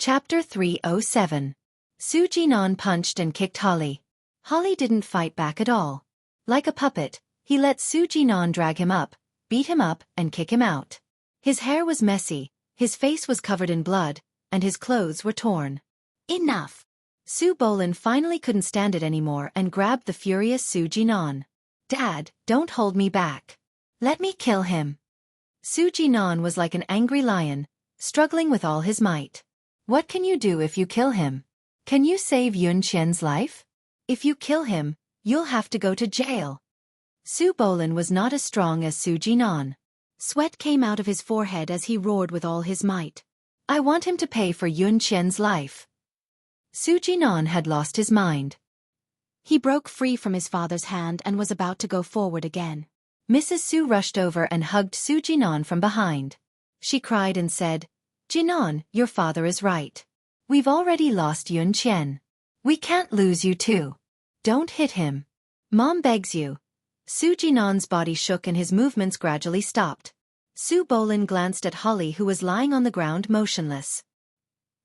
Chapter 307. Su Jinan punched and kicked Holly. Holly didn't fight back at all. Like a puppet, he let Su Jinan drag him up, beat him up, and kick him out. His hair was messy, his face was covered in blood, and his clothes were torn. Enough! Su Bolin finally couldn't stand it anymore and grabbed the furious Su Jinan. Dad, don't hold me back. Let me kill him. Su Jinan was like an angry lion, struggling with all his might. What can you do if you kill him? Can you save Yun Qian's life? If you kill him, you'll have to go to jail. Su Bolin was not as strong as Su Jinan. Sweat came out of his forehead as he roared with all his might. I want him to pay for Yun Qian's life. Su Jinan had lost his mind. He broke free from his father's hand and was about to go forward again. Mrs. Su rushed over and hugged Su Jinan from behind. She cried and said, Jinan, your father is right. We've already lost Yun Qian. We can't lose you too. Don't hit him. Mom begs you. Su Jinan's body shook and his movements gradually stopped. Su Bolin glanced at Holly, who was lying on the ground motionless.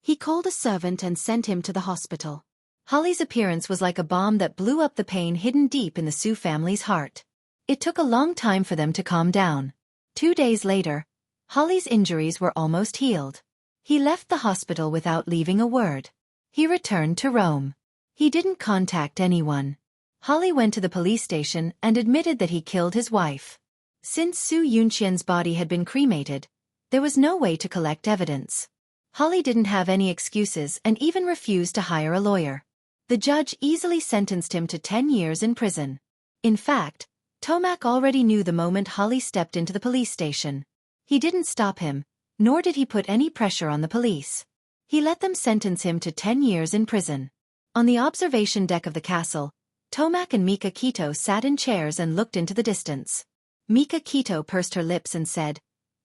He called a servant and sent him to the hospital. Holly's appearance was like a bomb that blew up the pain hidden deep in the Su family's heart. It took a long time for them to calm down. 2 days later, Holly's injuries were almost healed. He left the hospital without leaving a word. He returned to Rome. He didn't contact anyone. Holly went to the police station and admitted that he killed his wife. Since Su Yunqian's body had been cremated, there was no way to collect evidence. Holly didn't have any excuses and even refused to hire a lawyer. The judge easily sentenced him to 10 years in prison. In fact, Tomac already knew the moment Holly stepped into the police station. He didn't stop him, nor did he put any pressure on the police. He let them sentence him to 10 years in prison. On the observation deck of the castle, Tomac and Mika Kito sat in chairs and looked into the distance. Mika Kito pursed her lips and said,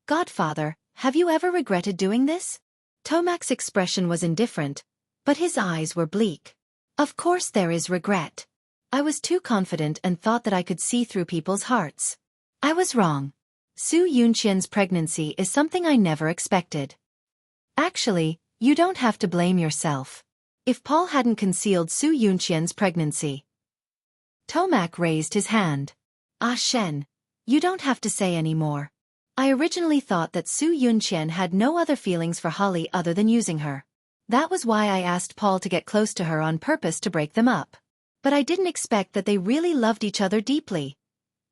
Godfather, have you ever regretted doing this? Tomac's expression was indifferent, but his eyes were bleak. Of course there is regret. I was too confident and thought that I could see through people's hearts. I was wrong. Su Yunqian's pregnancy is something I never expected. Actually, you don't have to blame yourself. If Paul hadn't concealed Su Yunqian's pregnancy. Tomac raised his hand. Ah Shen, you don't have to say any more. I originally thought that Su Yunqian had no other feelings for Holly other than using her. That was why I asked Paul to get close to her on purpose to break them up. But I didn't expect that they really loved each other deeply.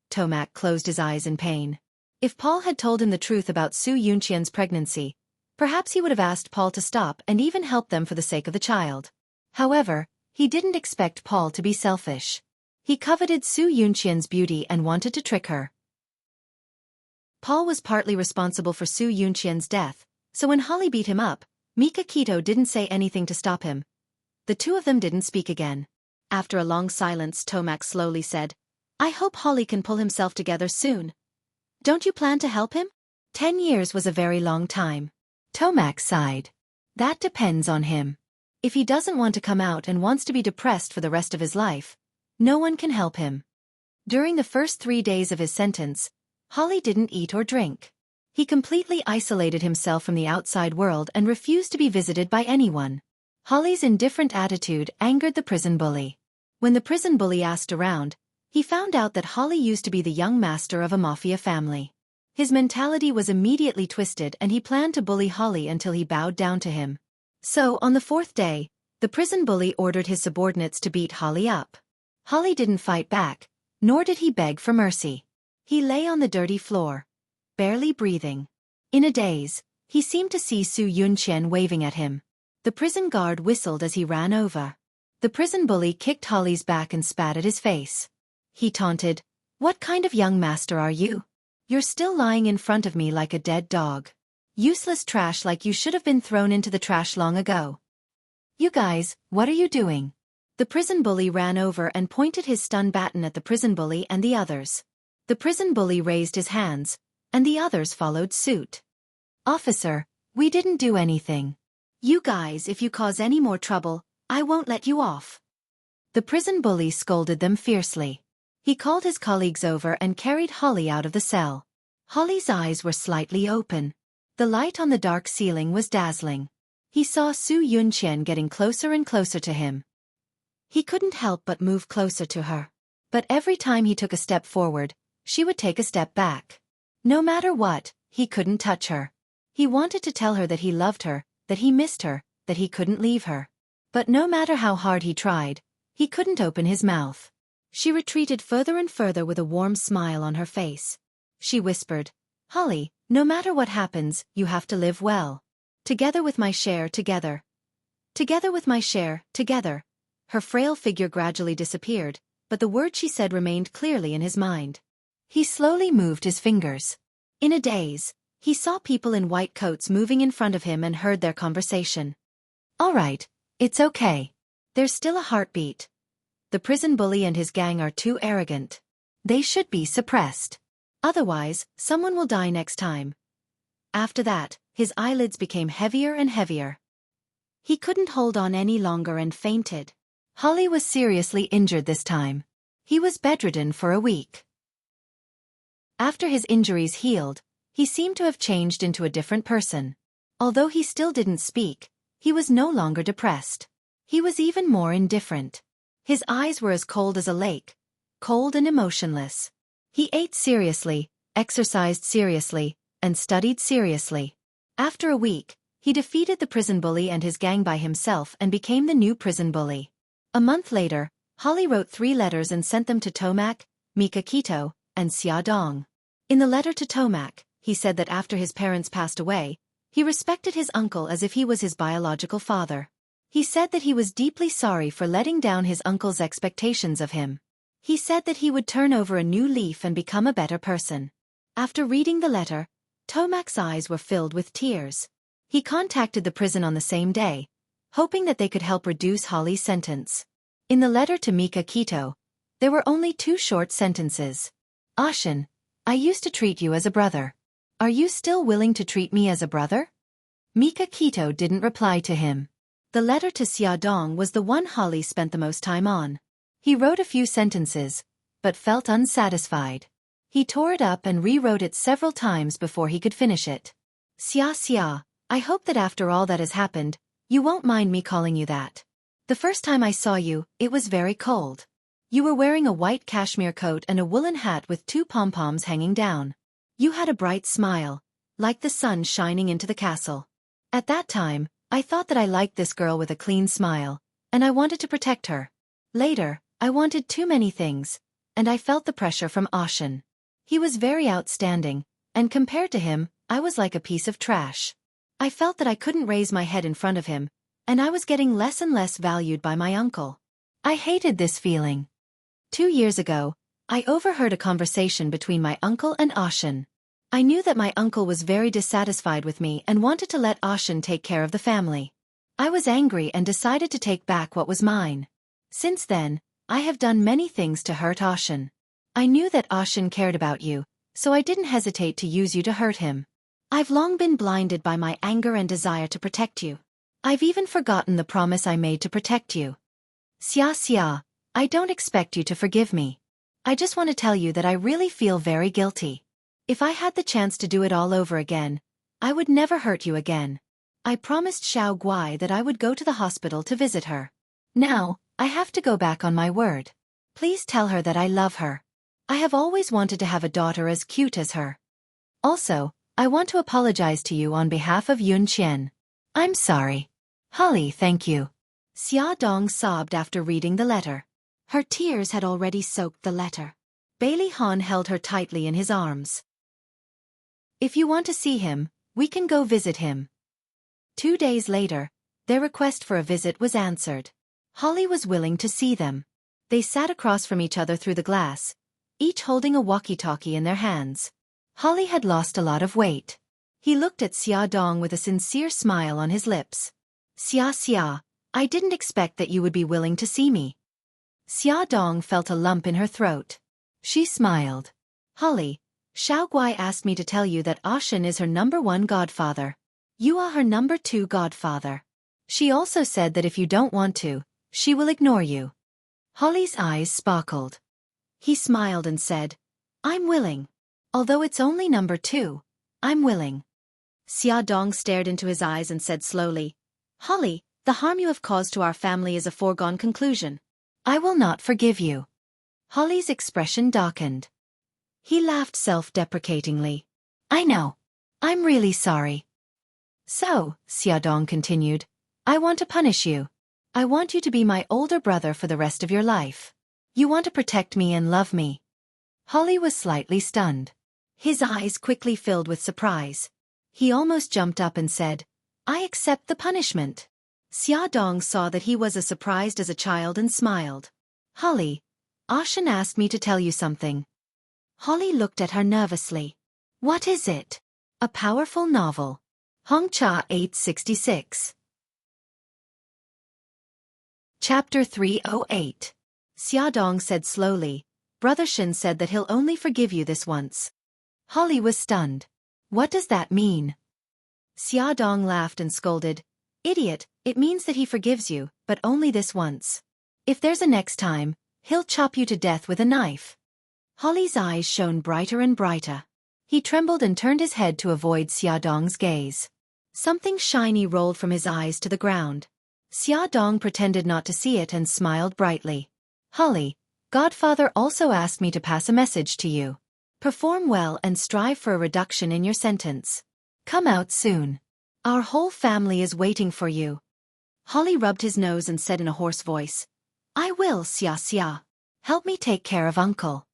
Tomac closed his eyes in pain. If Paul had told him the truth about Su Yunqian's pregnancy, perhaps he would have asked Paul to stop and even help them for the sake of the child. However, he didn't expect Paul to be selfish. He coveted Su Yunqian's beauty and wanted to trick her. Paul was partly responsible for Su Yunqian's death, so when Holly beat him up, Mika Kito didn't say anything to stop him. The two of them didn't speak again. After a long silence, Tomac slowly said, I hope Holly can pull himself together soon. Don't you plan to help him? 10 years was a very long time. Tomac sighed. That depends on him. If he doesn't want to come out and wants to be depressed for the rest of his life, no one can help him. During the first 3 days of his sentence, Holly didn't eat or drink. He completely isolated himself from the outside world and refused to be visited by anyone. Holly's indifferent attitude angered the prison bully. When the prison bully asked around, he found out that Holly used to be the young master of a mafia family. His mentality was immediately twisted and he planned to bully Holly until he bowed down to him. So, on the 4th day, the prison bully ordered his subordinates to beat Holly up. Holly didn't fight back, nor did he beg for mercy. He lay on the dirty floor, barely breathing. In a daze, he seemed to see Su Yunqian waving at him. The prison guard whistled as he ran over. The prison bully kicked Holly's back and spat at his face. He taunted, What kind of young master are you? You're still lying in front of me like a dead dog. Useless trash, like you should have been thrown into the trash long ago. You guys, what are you doing? The prison bully ran over and pointed his stun baton at the prison bully and the others. The prison bully raised his hands, and the others followed suit. Officer, we didn't do anything. You guys, if you cause any more trouble, I won't let you off. The prison bully scolded them fiercely. He called his colleagues over and carried Holly out of the cell. Holly's eyes were slightly open. The light on the dark ceiling was dazzling. He saw Su Yunqian getting closer and closer to him. He couldn't help but move closer to her. But every time he took a step forward, she would take a step back. No matter what, he couldn't touch her. He wanted to tell her that he loved her, that he missed her, that he couldn't leave her. But no matter how hard he tried, he couldn't open his mouth. She retreated further and further with a warm smile on her face. She whispered, "Holly, no matter what happens, you have to live well. Together with my share, together. Together with my share, together." Her frail figure gradually disappeared, but the word she said remained clearly in his mind. He slowly moved his fingers. In a daze, he saw people in white coats moving in front of him and heard their conversation. "All right, it's okay. There's still a heartbeat. The prison bully and his gang are too arrogant. They should be suppressed. Otherwise, someone will die next time." After that, his eyelids became heavier and heavier. He couldn't hold on any longer and fainted. Holly was seriously injured this time. He was bedridden for a week. After his injuries healed, he seemed to have changed into a different person. Although he still didn't speak, he was no longer depressed. He was even more indifferent. His eyes were as cold as a lake, cold and emotionless. He ate seriously, exercised seriously, and studied seriously. After a week, he defeated the prison bully and his gang by himself and became the new prison bully. A month later, Holly wrote 3 letters and sent them to Tomac, Mika Kito, and Xia Dong. In the letter to Tomac, he said that after his parents passed away, he respected his uncle as if he was his biological father. He said that he was deeply sorry for letting down his uncle's expectations of him. He said that he would turn over a new leaf and become a better person. After reading the letter, Tomac's eyes were filled with tears. He contacted the prison on the same day, hoping that they could help reduce Holly's sentence. In the letter to Mika Kito, there were only 2 short sentences. "Ashin, I used to treat you as a brother. Are you still willing to treat me as a brother?" Mika Kito didn't reply to him. The letter to Xia Dong was the one Holly spent the most time on. He wrote a few sentences, but felt unsatisfied. He tore it up and rewrote it several times before he could finish it. Xia, I hope that after all that has happened, you won't mind me calling you that. The first time I saw you, it was very cold. You were wearing a white cashmere coat and a woolen hat with 2 pom-poms hanging down. You had a bright smile, like the sun shining into the castle. At that time, I thought that I liked this girl with a clean smile, and I wanted to protect her. Later, I wanted too many things, and I felt the pressure from Ashin. He was very outstanding, and compared to him, I was like a piece of trash. I felt that I couldn't raise my head in front of him, and I was getting less and less valued by my uncle. I hated this feeling. 2 years ago, I overheard a conversation between my uncle and Ashin. I knew that my uncle was very dissatisfied with me and wanted to let Ashin take care of the family. I was angry and decided to take back what was mine. Since then, I have done many things to hurt Ashin. I knew that Ashin cared about you, so I didn't hesitate to use you to hurt him. I've long been blinded by my anger and desire to protect you. I've even forgotten the promise I made to protect you. Xia, I don't expect you to forgive me. I just want to tell you that I really feel very guilty. If I had the chance to do it all over again, I would never hurt you again. I promised Xiao Guai that I would go to the hospital to visit her. Now, I have to go back on my word. Please tell her that I love her. I have always wanted to have a daughter as cute as her. Also, I want to apologize to you on behalf of Yun Qian. I'm sorry. Holly, thank you. Xia Dong sobbed after reading the letter. Her tears had already soaked the letter. Bailey Han held her tightly in his arms. If you want to see him, we can go visit him. 2 days later, their request for a visit was answered. Holly was willing to see them. They sat across from each other through the glass, each holding a walkie-talkie in their hands. Holly had lost a lot of weight. He looked at Xia Dong with a sincere smile on his lips. Xia, I didn't expect that you would be willing to see me. Xia Dong felt a lump in her throat. She smiled. Holly, Xiao Guai asked me to tell you that Ashin is her #1 godfather. You are her #2 godfather. She also said that if you don't want to, she will ignore you. Holly's eyes sparkled. He smiled and said, I'm willing. Although it's only #2, I'm willing. Xia Dong stared into his eyes and said slowly, Holly, the harm you have caused to our family is a foregone conclusion. I will not forgive you. Holly's expression darkened. He laughed self-deprecatingly. I know. I'm really sorry. So, Xiaodong continued, I want to punish you. I want you to be my older brother for the rest of your life. You want to protect me and love me. Holly was slightly stunned. His eyes quickly filled with surprise. He almost jumped up and said, I accept the punishment. Xiaodong saw that he was as surprised as a child and smiled. Holly, Ashen asked me to tell you something. Holly looked at her nervously. What is it? A powerful novel. Hongcha 866. Chapter 308. Xiaodong said slowly, Brother Shen said that he'll only forgive you this once. Holly was stunned. What does that mean? Xiaodong laughed and scolded, Idiot, it means that he forgives you, but only this once. If there's a next time, he'll chop you to death with a knife. Holly's eyes shone brighter and brighter. He trembled and turned his head to avoid Xiaodong's gaze. Something shiny rolled from his eyes to the ground. Xiaodong pretended not to see it and smiled brightly. Holly, Godfather also asked me to pass a message to you. Perform well and strive for a reduction in your sentence. Come out soon. Our whole family is waiting for you. Holly rubbed his nose and said in a hoarse voice, I will, Xia. Help me take care of Uncle.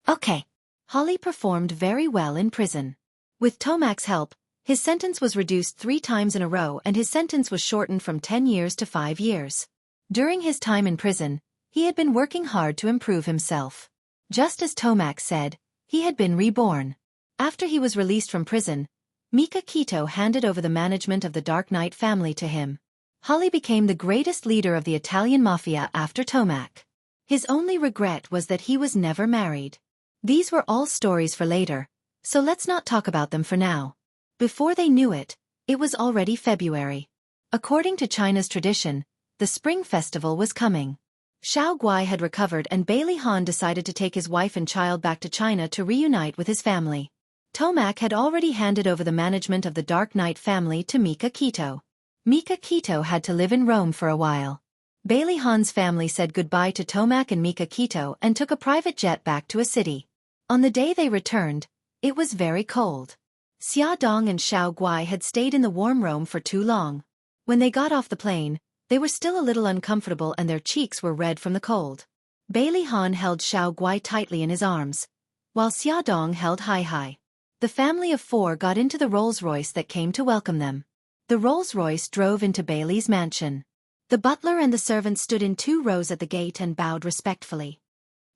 Okay. Holly performed very well in prison. With Tomac's help, his sentence was reduced 3 times in a row and his sentence was shortened from 10 years to 5 years. During his time in prison, he had been working hard to improve himself. Just as Tomac said, he had been reborn. After he was released from prison, Mika Kito handed over the management of the Dark Knight family to him. Holly became the greatest leader of the Italian mafia after Tomac. His only regret was that he was never married. These were all stories for later, so let's not talk about them for now. Before they knew it, it was already February. According to China's tradition, the Spring Festival was coming. Xiao Guai had recovered and Bailey Han decided to take his wife and child back to China to reunite with his family. Tomac had already handed over the management of the Dark Knight family to Mika Kito. Mika Kito had to live in Rome for a while. Bailey Han's family said goodbye to Tomac and Mika Kito and took a private jet back to a city. On the day they returned, it was very cold. Xiaodong and Xiao Guai had stayed in the warm Rome for too long. When they got off the plane, they were still a little uncomfortable and their cheeks were red from the cold. Bailey Han held Xiao Guai tightly in his arms, while Xiaodong held Hai. The family of 4 got into the Rolls-Royce that came to welcome them. The Rolls-Royce drove into Bailey's mansion. The butler and the servants stood in 2 rows at the gate and bowed respectfully.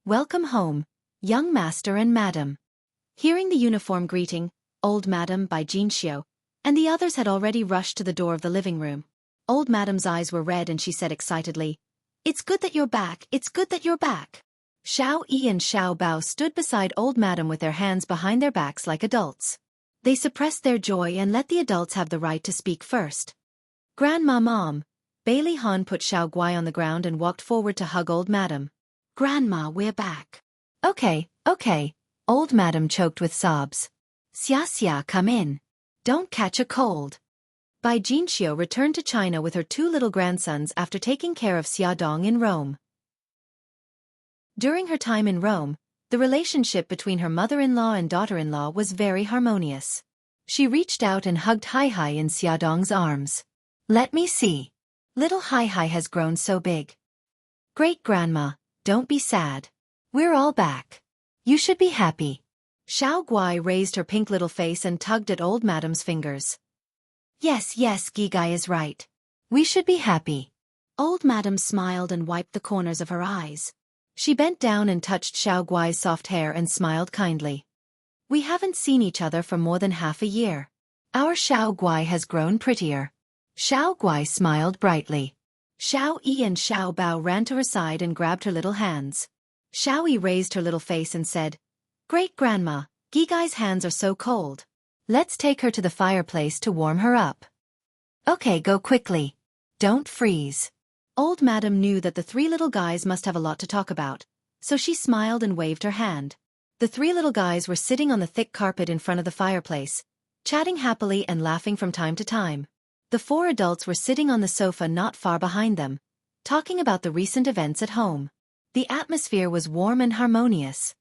Welcome home, young master and madam. Hearing the uniform greeting, Old Madam by Jinxiu, and the others had already rushed to the door of the living room. Old Madam's eyes were red and she said excitedly, It's good that you're back, it's good that you're back. Xiao Yi and Xiao Bao stood beside Old Madam with their hands behind their backs like adults. They suppressed their joy and let the adults have the right to speak first. Grandma Mom. Bailey Han put Xiao Guai on the ground and walked forward to hug Old Madam. Grandma, we're back. Okay. Old Madam choked with sobs. Xia, come in. Don't catch a cold. Bai Jinxiu returned to China with her 2 little grandsons after taking care of Xiaodong in Rome. During her time in Rome, the relationship between her mother-in-law and daughter-in-law was very harmonious. She reached out and hugged Hai in Xiaodong's arms. Let me see. Little Hai has grown so big. Great-grandma, don't be sad. We're all back. You should be happy. Xiao Guai raised her pink little face and tugged at Old Madam's fingers. Yes, Gigai is right. We should be happy. Old Madam smiled and wiped the corners of her eyes. She bent down and touched Xiao Guai's soft hair and smiled kindly. We haven't seen each other for more than half a year. Our Xiao Guai has grown prettier. Xiao Guai smiled brightly. Xiao Yi and Xiao Bao ran to her side and grabbed her little hands. Xiao Yi raised her little face and said, Great-grandma, Gigai's hands are so cold. Let's take her to the fireplace to warm her up. Okay, go quickly. Don't freeze. Old Madam knew that the 3 little guys must have a lot to talk about, so she smiled and waved her hand. The 3 little guys were sitting on the thick carpet in front of the fireplace, chatting happily and laughing from time to time. The four adults were sitting on the sofa not far behind them, talking about the recent events at home. The atmosphere was warm and harmonious.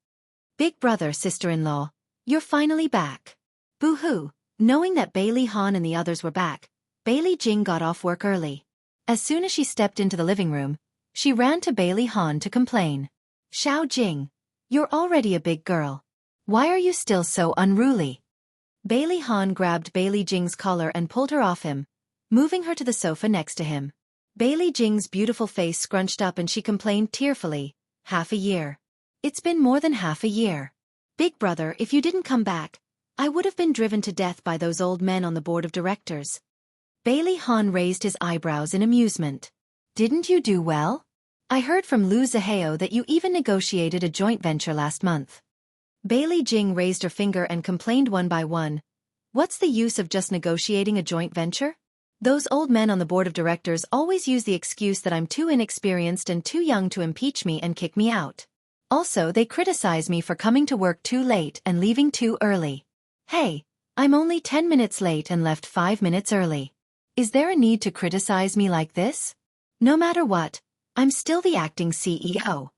Big brother, sister-in-law, you're finally back. Boo-hoo. Knowing that Bailey Han and the others were back, Bailey Jing got off work early. As soon as she stepped into the living room, she ran to Bailey Han to complain. Xiao Jing, you're already a big girl. Why are you still so unruly? Bailey Han grabbed Bailey Jing's collar and pulled her off him, moving her to the sofa next to him. Bailey Jing's beautiful face scrunched up and she complained tearfully, half a year. It's been more than half a year. Big brother, if you didn't come back, I would have been driven to death by those old men on the board of directors. Bailey Han raised his eyebrows in amusement. Didn't you do well? I heard from Lu Zihao that you even negotiated a joint venture last month. Bailey Jing raised her finger and complained one by one. What's the use of just negotiating a joint venture? Those old men on the board of directors always use the excuse that I'm too inexperienced and too young to impeach me and kick me out. Also, they criticize me for coming to work too late and leaving too early. Hey, I'm only 10 minutes late and left 5 minutes early. Is there a need to criticize me like this? No matter what, I'm still the acting CEO.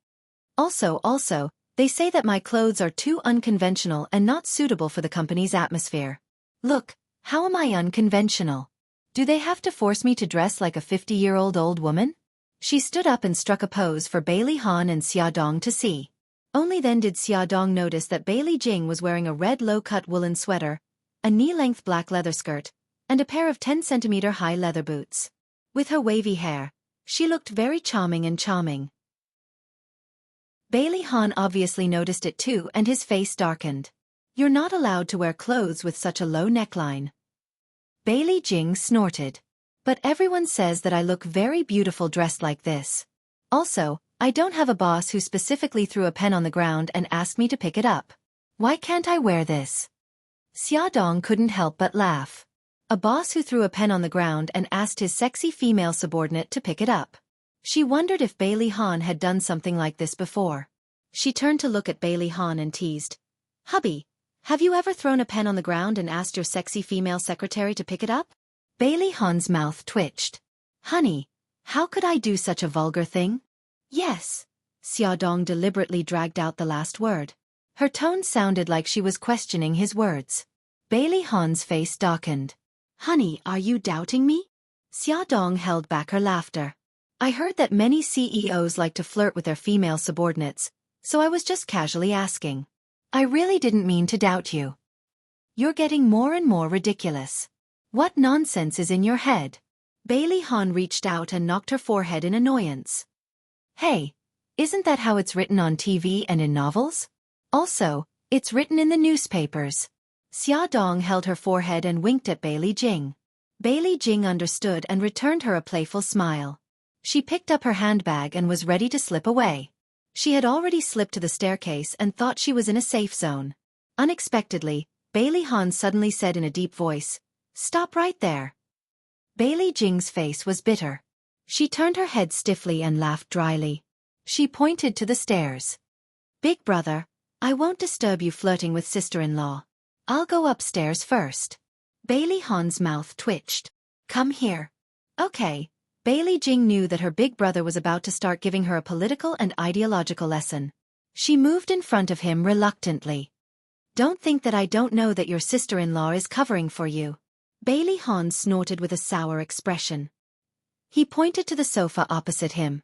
Also, they say that my clothes are too unconventional and not suitable for the company's atmosphere. Look, how am I unconventional? Do they have to force me to dress like a 50-year-old old woman? She stood up and struck a pose for Bailey Han and Xia Dong to see. Only then did Xia Dong notice that Bailey Jing was wearing a red low-cut woolen sweater, a knee-length black leather skirt, and a pair of 10-centimeter high leather boots. With her wavy hair, she looked very charming. Bailey Han obviously noticed it too and his face darkened. You're not allowed to wear clothes with such a low neckline. Bailey Jing snorted. But everyone says that I look very beautiful dressed like this. Also, I don't have a boss who specifically threw a pen on the ground and asked me to pick it up. Why can't I wear this? Xia Dong couldn't help but laugh. A boss who threw a pen on the ground and asked his sexy female subordinate to pick it up. She wondered if Bailey Han had done something like this before. She turned to look at Bailey Han and teased. Hubby, have you ever thrown a pen on the ground and asked your sexy female secretary to pick it up? Bailey Han's mouth twitched. Honey, how could I do such a vulgar thing? Yes. Xia Dong deliberately dragged out the last word. Her tone sounded like she was questioning his words. Bailey Han's face darkened. Honey, are you doubting me? Xia Dong held back her laughter. I heard that many CEOs like to flirt with their female subordinates, so I was just casually asking. I really didn't mean to doubt you. You're getting more and more ridiculous. What nonsense is in your head? Bailey Han reached out and knocked her forehead in annoyance. Hey, isn't that how it's written on TV and in novels? Also, it's written in the newspapers. Xia Dong held her forehead and winked at Bailey Jing. Bailey Jing understood and returned her a playful smile. She picked up her handbag and was ready to slip away. She had already slipped to the staircase and thought she was in a safe zone. Unexpectedly, Bailey Han suddenly said in a deep voice, Stop right there. Bailey Jing's face was bitter. She turned her head stiffly and laughed dryly. She pointed to the stairs. Big brother, I won't disturb you flirting with sister-in-law. I'll go upstairs first. Bailey Han's mouth twitched. Come here. Okay. Bailey Jing knew that her big brother was about to start giving her a political and ideological lesson. She moved in front of him reluctantly. Don't think that I don't know that your sister-in-law is covering for you. Bailey Han snorted with a sour expression. He pointed to the sofa opposite him.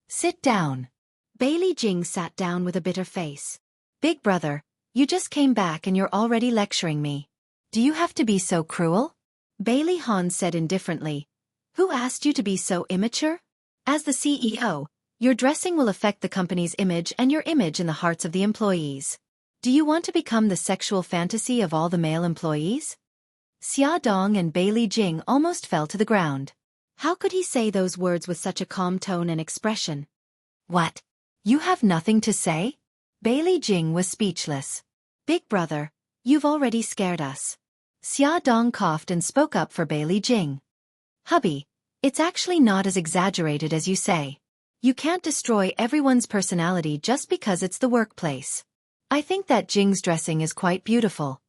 Sit down. Bailey Jing sat down with a bitter face. Big brother, you just came back and you're already lecturing me. Do you have to be so cruel? Bailey Han said indifferently. Who asked you to be so immature? As the CEO, your dressing will affect the company's image and your image in the hearts of the employees. Do you want to become the sexual fantasy of all the male employees? Xia Dong and Bailey Jing almost fell to the ground. How could he say those words with such a calm tone and expression? What? You have nothing to say? Bailey Jing was speechless. Big brother, you've already scared us. Xia Dong coughed and spoke up for Bailey Jing. Hubby, it's actually not as exaggerated as you say. You can't destroy everyone's personality just because it's the workplace. I think that Jing's dressing is quite beautiful.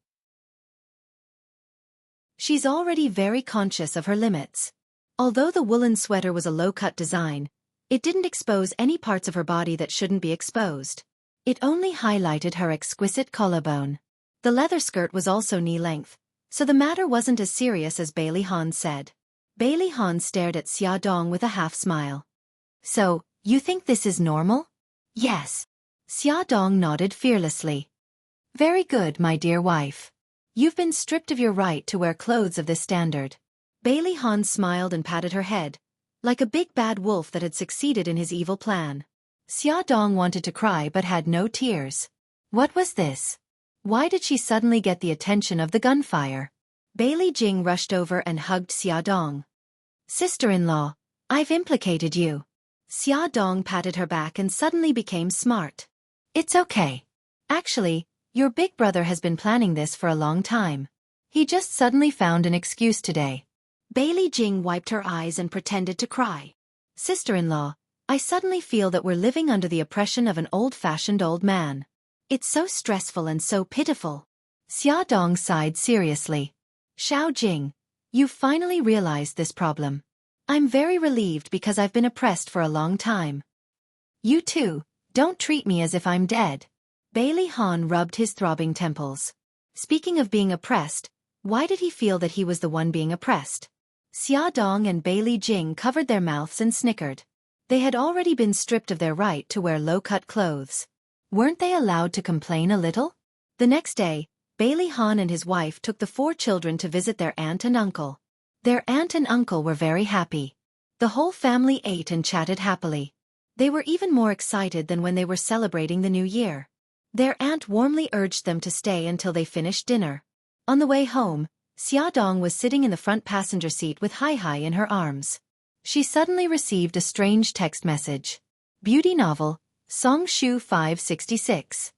She's already very conscious of her limits. Although the woolen sweater was a low-cut design, it didn't expose any parts of her body that shouldn't be exposed. It only highlighted her exquisite collarbone. The leather skirt was also knee-length, so the matter wasn't as serious as Bailey Han said. Bailey Han stared at Xia Dong with a half-smile. So, you think this is normal? Yes. Xia Dong nodded fearlessly. Very good, my dear wife. You've been stripped of your right to wear clothes of this standard. Bailey Han smiled and patted her head, like a big bad wolf that had succeeded in his evil plan. Xia Dong wanted to cry but had no tears. What was this? Why did she suddenly get the attention of the gunfire? Bailey Jing rushed over and hugged Xia Dong. Sister-in-law, I've implicated you. Xia Dong patted her back and suddenly became smart. It's okay. Actually, your big brother has been planning this for a long time. He just suddenly found an excuse today. Bailey Jing wiped her eyes and pretended to cry. Sister-in-law, I suddenly feel that we're living under the oppression of an old-fashioned old man. It's so stressful and so pitiful. Xia Dong sighed seriously. Xiao Jing, you've finally realized this problem. I'm very relieved because I've been oppressed for a long time. You too, don't treat me as if I'm dead. Bailey Han rubbed his throbbing temples. Speaking of being oppressed, why did he feel that he was the one being oppressed? Xia Dong and Bailey Jing covered their mouths and snickered. They had already been stripped of their right to wear low-cut clothes. Weren't they allowed to complain a little? The next day, Bailey Han and his wife took the 4 children to visit their aunt and uncle. Their aunt and uncle were very happy. The whole family ate and chatted happily. They were even more excited than when they were celebrating the new year. Their aunt warmly urged them to stay until they finished dinner. On the way home, Xia Dong was sitting in the front passenger seat with Hai Hai in her arms. She suddenly received a strange text message. Beauty novel, Song Shu 566.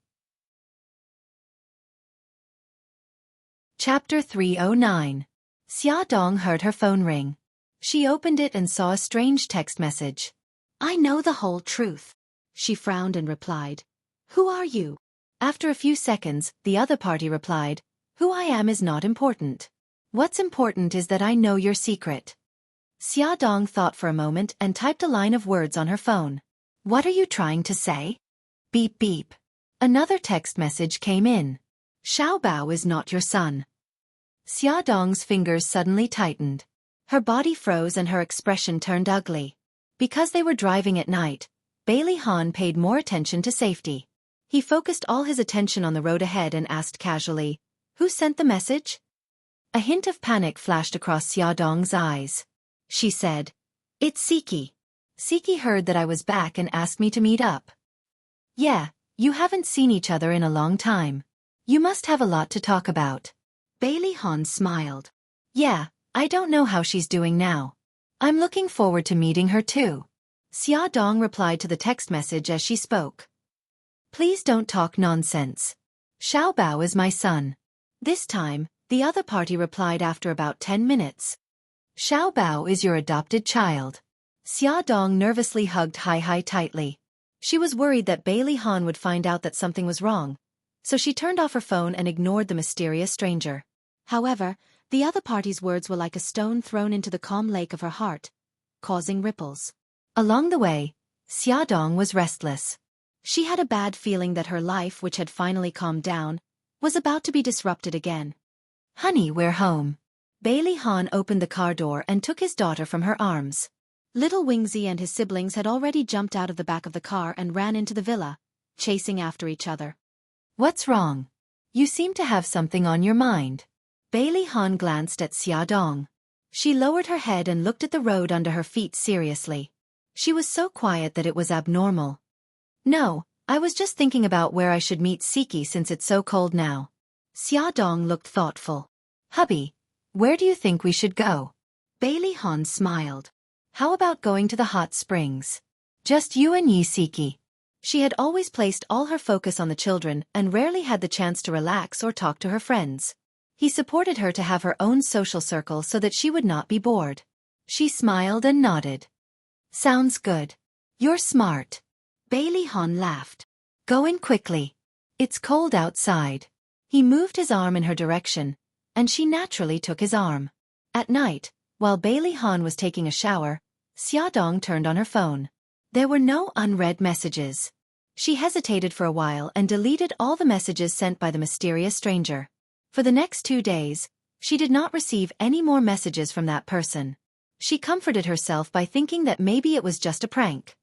Chapter 309. Xia Dong heard her phone ring. She opened it and saw a strange text message. I know the whole truth. She frowned and replied. Who are you? After a few seconds, the other party replied. Who I am is not important. What's important is that I know your secret. Xia Dong thought for a moment and typed a line of words on her phone. What are you trying to say? Beep beep. Another text message came in. Xiao Bao is not your son. Xia Dong's fingers suddenly tightened. Her body froze and her expression turned ugly. Because they were driving at night, Bailey Han paid more attention to safety. He focused all his attention on the road ahead and asked casually, Who sent the message? A hint of panic flashed across Xia Dong's eyes. She said, It's Siki. Siki heard that I was back and asked me to meet up. Yeah, you haven't seen each other in a long time. You must have a lot to talk about. Bailey Han smiled. Yeah, I don't know how she's doing now. I'm looking forward to meeting her too. Xia Dong replied to the text message as she spoke. Please don't talk nonsense. Xiao Bao is my son. This time, the other party replied after about 10 minutes. Xiao Bao is your adopted child. Xia Dong nervously hugged Hai Hai tightly. She was worried that Bailey Han would find out that something was wrong, so she turned off her phone and ignored the mysterious stranger. However, the other party's words were like a stone thrown into the calm lake of her heart, causing ripples. Along the way, Xia Dong was restless. She had a bad feeling that her life, which had finally calmed down, was about to be disrupted again. Honey, we're home. Bailey Han opened the car door and took his daughter from her arms. Little Wingzi and his siblings had already jumped out of the back of the car and ran into the villa, chasing after each other. What's wrong? You seem to have something on your mind. Bailey Han glanced at Xia Dong. She lowered her head and looked at the road under her feet seriously. She was so quiet that it was abnormal. No, I was just thinking about where I should meet Siki since it's so cold now. Xia Dong looked thoughtful. Hubby, where do you think we should go? Bailey Han smiled. How about going to the hot springs? Just you and Yi Siki. She had always placed all her focus on the children and rarely had the chance to relax or talk to her friends. He supported her to have her own social circle so that she would not be bored. She smiled and nodded. Sounds good. You're smart. Bailey Han laughed. Go in quickly. It's cold outside. He moved his arm in her direction, and she naturally took his arm. At night, while Bailey Han was taking a shower, Xiaodong turned on her phone. There were no unread messages. She hesitated for a while and deleted all the messages sent by the mysterious stranger. For the next 2 days, she did not receive any more messages from that person. She comforted herself by thinking that maybe it was just a prank.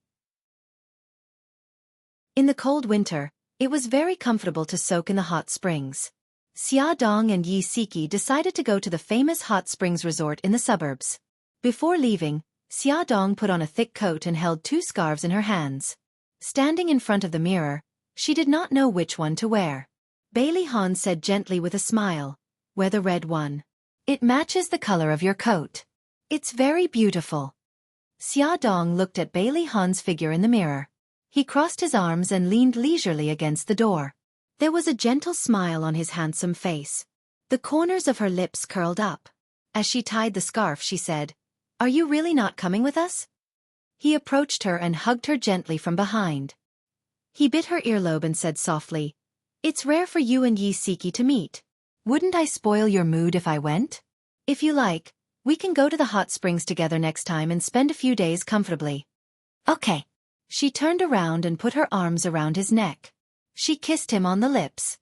In the cold winter, it was very comfortable to soak in the hot springs. Xiaodong and Yi Siki decided to go to the famous hot springs resort in the suburbs. Before leaving, Xiaodong put on a thick coat and held 2 scarves in her hands. Standing in front of the mirror, she did not know which one to wear. Bailey Han said gently with a smile, "Wear the red one. It matches the color of your coat. It's very beautiful." Xiaodong looked at Bailey Han's figure in the mirror. He crossed his arms and leaned leisurely against the door. There was a gentle smile on his handsome face. The corners of her lips curled up. As she tied the scarf, she said, "Are you really not coming with us?" He approached her and hugged her gently from behind. He bit her earlobe and said softly, "It's rare for you and Yi Siki to meet. Wouldn't I spoil your mood if I went? If you like, we can go to the hot springs together next time and spend a few days comfortably." "Okay." She turned around and put her arms around his neck. She kissed him on the lips.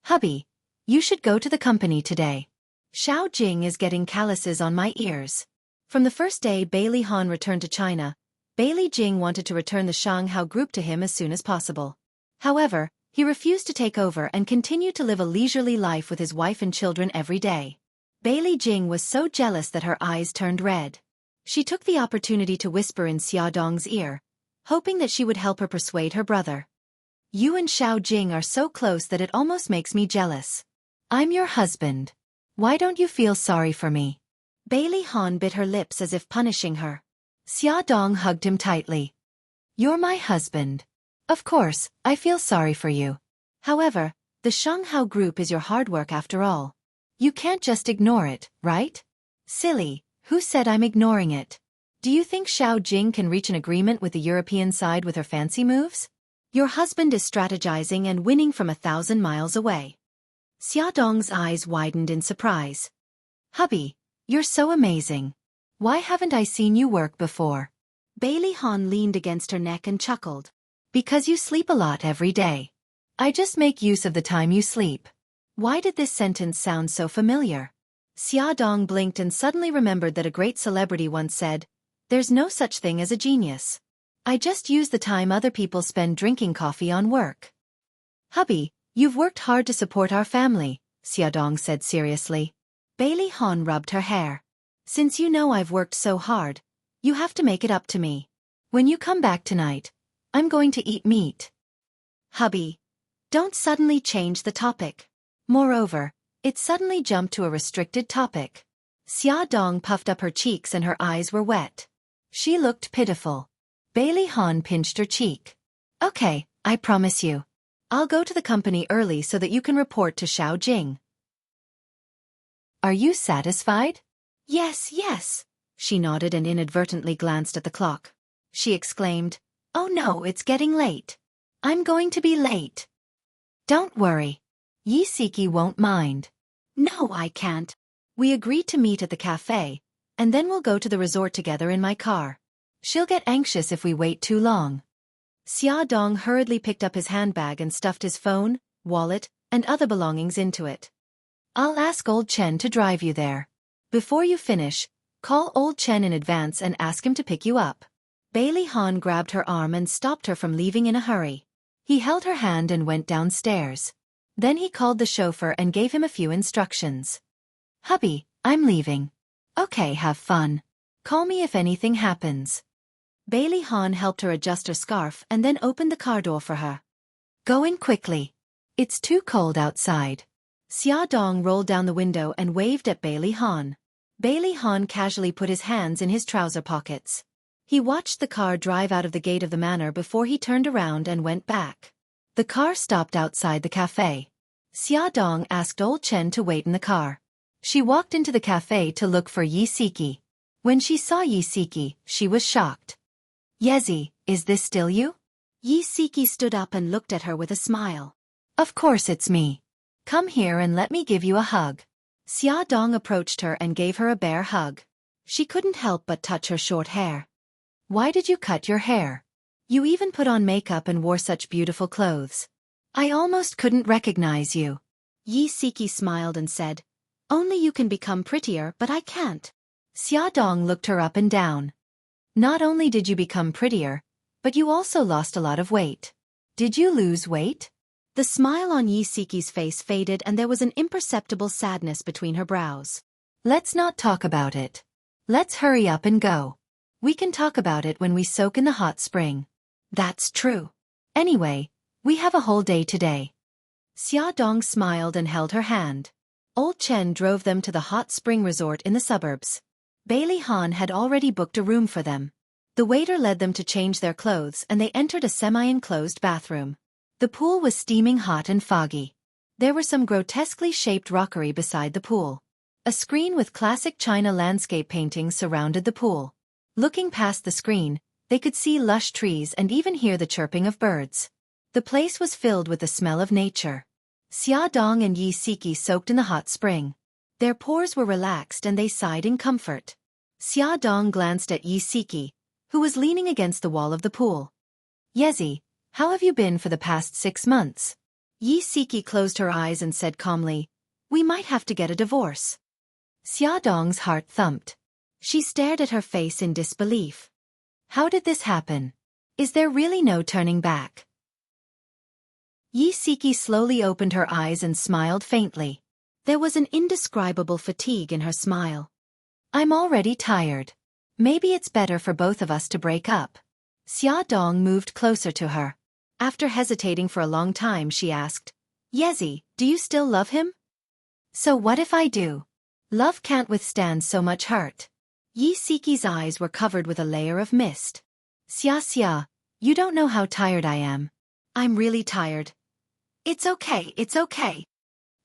"Hubby, you should go to the company today. Xiao Jing is getting calluses on my ears." From the first day Bailey Han returned to China, Bailey Jing wanted to return the Shanghao group to him as soon as possible. However, he refused to take over and continued to live a leisurely life with his wife and children every day. Bailey Jing was so jealous that her eyes turned red. She took the opportunity to whisper in Xiaodong's ear, hoping that she would help her persuade her brother. "You and Xiao Jing are so close that it almost makes me jealous. I'm your husband. Why don't you feel sorry for me?" Bailey Han bit her lips as if punishing her. Xiaodong hugged him tightly. "You're my husband. Of course, I feel sorry for you. However, the Shanghao group is your hard work after all. You can't just ignore it, right?" "Silly, who said I'm ignoring it? Do you think Xiao Jing can reach an agreement with the European side with her fancy moves? Your husband is strategizing and winning from 1,000 miles away." Xiaodong's eyes widened in surprise. "Hubby, you're so amazing. Why haven't I seen you work before?" Bailey Han leaned against her neck and chuckled. "Because you sleep a lot every day. I just make use of the time you sleep." Why did this sentence sound so familiar? Xiaodong blinked and suddenly remembered that a great celebrity once said, "There's no such thing as a genius. I just use the time other people spend drinking coffee on work." "Hubby, you've worked hard to support our family," Xiaodong said seriously. Bailey Han rubbed her hair. "Since you know I've worked so hard, you have to make it up to me. When you come back tonight, I'm going to eat meat." "Hubby, don't suddenly change the topic." Moreover, it suddenly jumped to a restricted topic. Xiaodong puffed up her cheeks and her eyes were wet. She looked pitiful. Bailey Han pinched her cheek. "Okay, I promise you. I'll go to the company early so that you can report to Xiao Jing." "Are you satisfied?" "Yes, yes." She nodded and inadvertently glanced at the clock. She exclaimed, "Oh no, it's getting late. I'm going to be late." "Don't worry. Yi Siki won't mind." "No, I can't. We agreed to meet at the cafe, and then we'll go to the resort together in my car. She'll get anxious if we wait too long." Xiaodong hurriedly picked up his handbag and stuffed his phone, wallet, and other belongings into it. "I'll ask old Chen to drive you there. Before you finish, call old Chen in advance and ask him to pick you up." Bailey Han grabbed her arm and stopped her from leaving in a hurry. He held her hand and went downstairs. Then he called the chauffeur and gave him a few instructions. "Hubby, I'm leaving. Okay, have fun. Call me if anything happens." Bailey Han helped her adjust her scarf and then opened the car door for her. "Go in quickly. It's too cold outside." Xiaodong rolled down the window and waved at Bailey Han. Bailey Han casually put his hands in his trouser pockets. He watched the car drive out of the gate of the manor before he turned around and went back. The car stopped outside the cafe. Xiaodong asked old Chen to wait in the car. She walked into the cafe to look for Yi Siki. When she saw Yi Siki, she was shocked. "Yezi, is this still you?" Yi Siki stood up and looked at her with a smile. "Of course it's me. Come here and let me give you a hug." Xia Dong approached her and gave her a bear hug. She couldn't help but touch her short hair. Why did you cut your hair? You even put on makeup and wore such beautiful clothes. I almost couldn't recognize you. Yi Siki smiled and said, only you can become prettier, but I can't. Xia Dong looked her up and down. Not only did you become prettier, but you also lost a lot of weight. Did you lose weight? The smile on Yi Siki's face faded and there was an imperceptible sadness between her brows. Let's not talk about it. Let's hurry up and go. We can talk about it when we soak in the hot spring. That's true. Anyway, we have a whole day today. Xia Dong smiled and held her hand. Old Chen drove them to the hot spring resort in the suburbs. Bailey Han had already booked a room for them. The waiter led them to change their clothes and they entered a semi-enclosed bathroom. The pool was steaming hot and foggy. There were some grotesquely shaped rockery beside the pool. A screen with classic China landscape paintings surrounded the pool. Looking past the screen, they could see lush trees and even hear the chirping of birds. The place was filled with the smell of nature. Xia Dong and Yi Siki soaked in the hot spring. Their pores were relaxed and they sighed in comfort. Xia Dong glanced at Yi Siki, who was leaning against the wall of the pool. Yezi, how have you been for the past 6 months? Yi Siki closed her eyes and said calmly, we might have to get a divorce. Xia Dong's heart thumped. She stared at her face in disbelief. How did this happen? Is there really no turning back? Yi Siki slowly opened her eyes and smiled faintly. There was an indescribable fatigue in her smile. I'm already tired. Maybe it's better for both of us to break up. Xia Dong moved closer to her. After hesitating for a long time, she asked, Yezi, do you still love him? So what if I do? Love can't withstand so much hurt. Yi Siki's eyes were covered with a layer of mist. Xia, you don't know how tired I am. I'm really tired. It's okay, it's okay.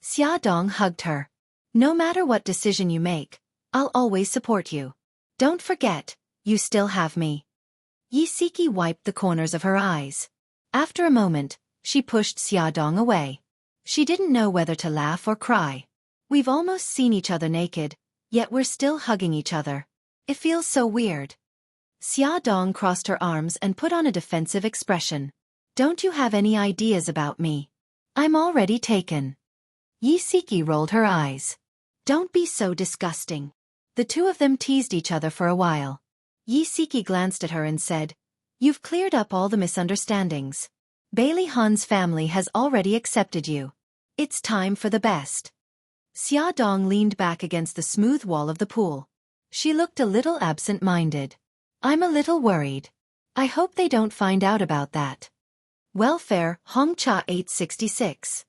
Xia Dong hugged her. No matter what decision you make, I'll always support you. Don't forget, you still have me. Yi Siki wiped the corners of her eyes. After a moment, she pushed Xia Dong away. She didn't know whether to laugh or cry. We've almost seen each other naked, yet we're still hugging each other. It feels so weird. Xia Dong crossed her arms and put on a defensive expression. Don't you have any ideas about me? I'm already taken. Yi Siki rolled her eyes. Don't be so disgusting. The two of them teased each other for a while. Yi Siki glanced at her and said, you've cleared up all the misunderstandings. Bailey Han's family has already accepted you. It's time for the best. Xia Dong leaned back against the smooth wall of the pool. She looked a little absent-minded. I'm a little worried. I hope they don't find out about that. Welfare, Hongcha 866.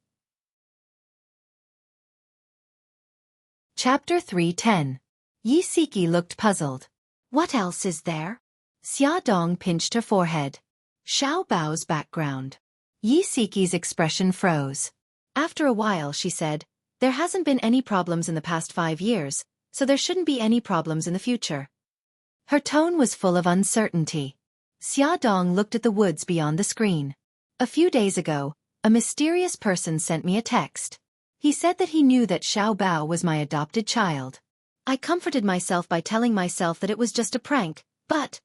Chapter 310. Yi Siki looked puzzled. What else is there? Xia Dong pinched her forehead. Xiao Bao's background. Yi Siki's expression froze. After a while she said, there hasn't been any problems in the past 5 years, so there shouldn't be any problems in the future. Her tone was full of uncertainty. Xia Dong looked at the woods beyond the screen. A few days ago, a mysterious person sent me a text. He said that he knew that Xiao Bao was my adopted child. I comforted myself by telling myself that it was just a prank, but...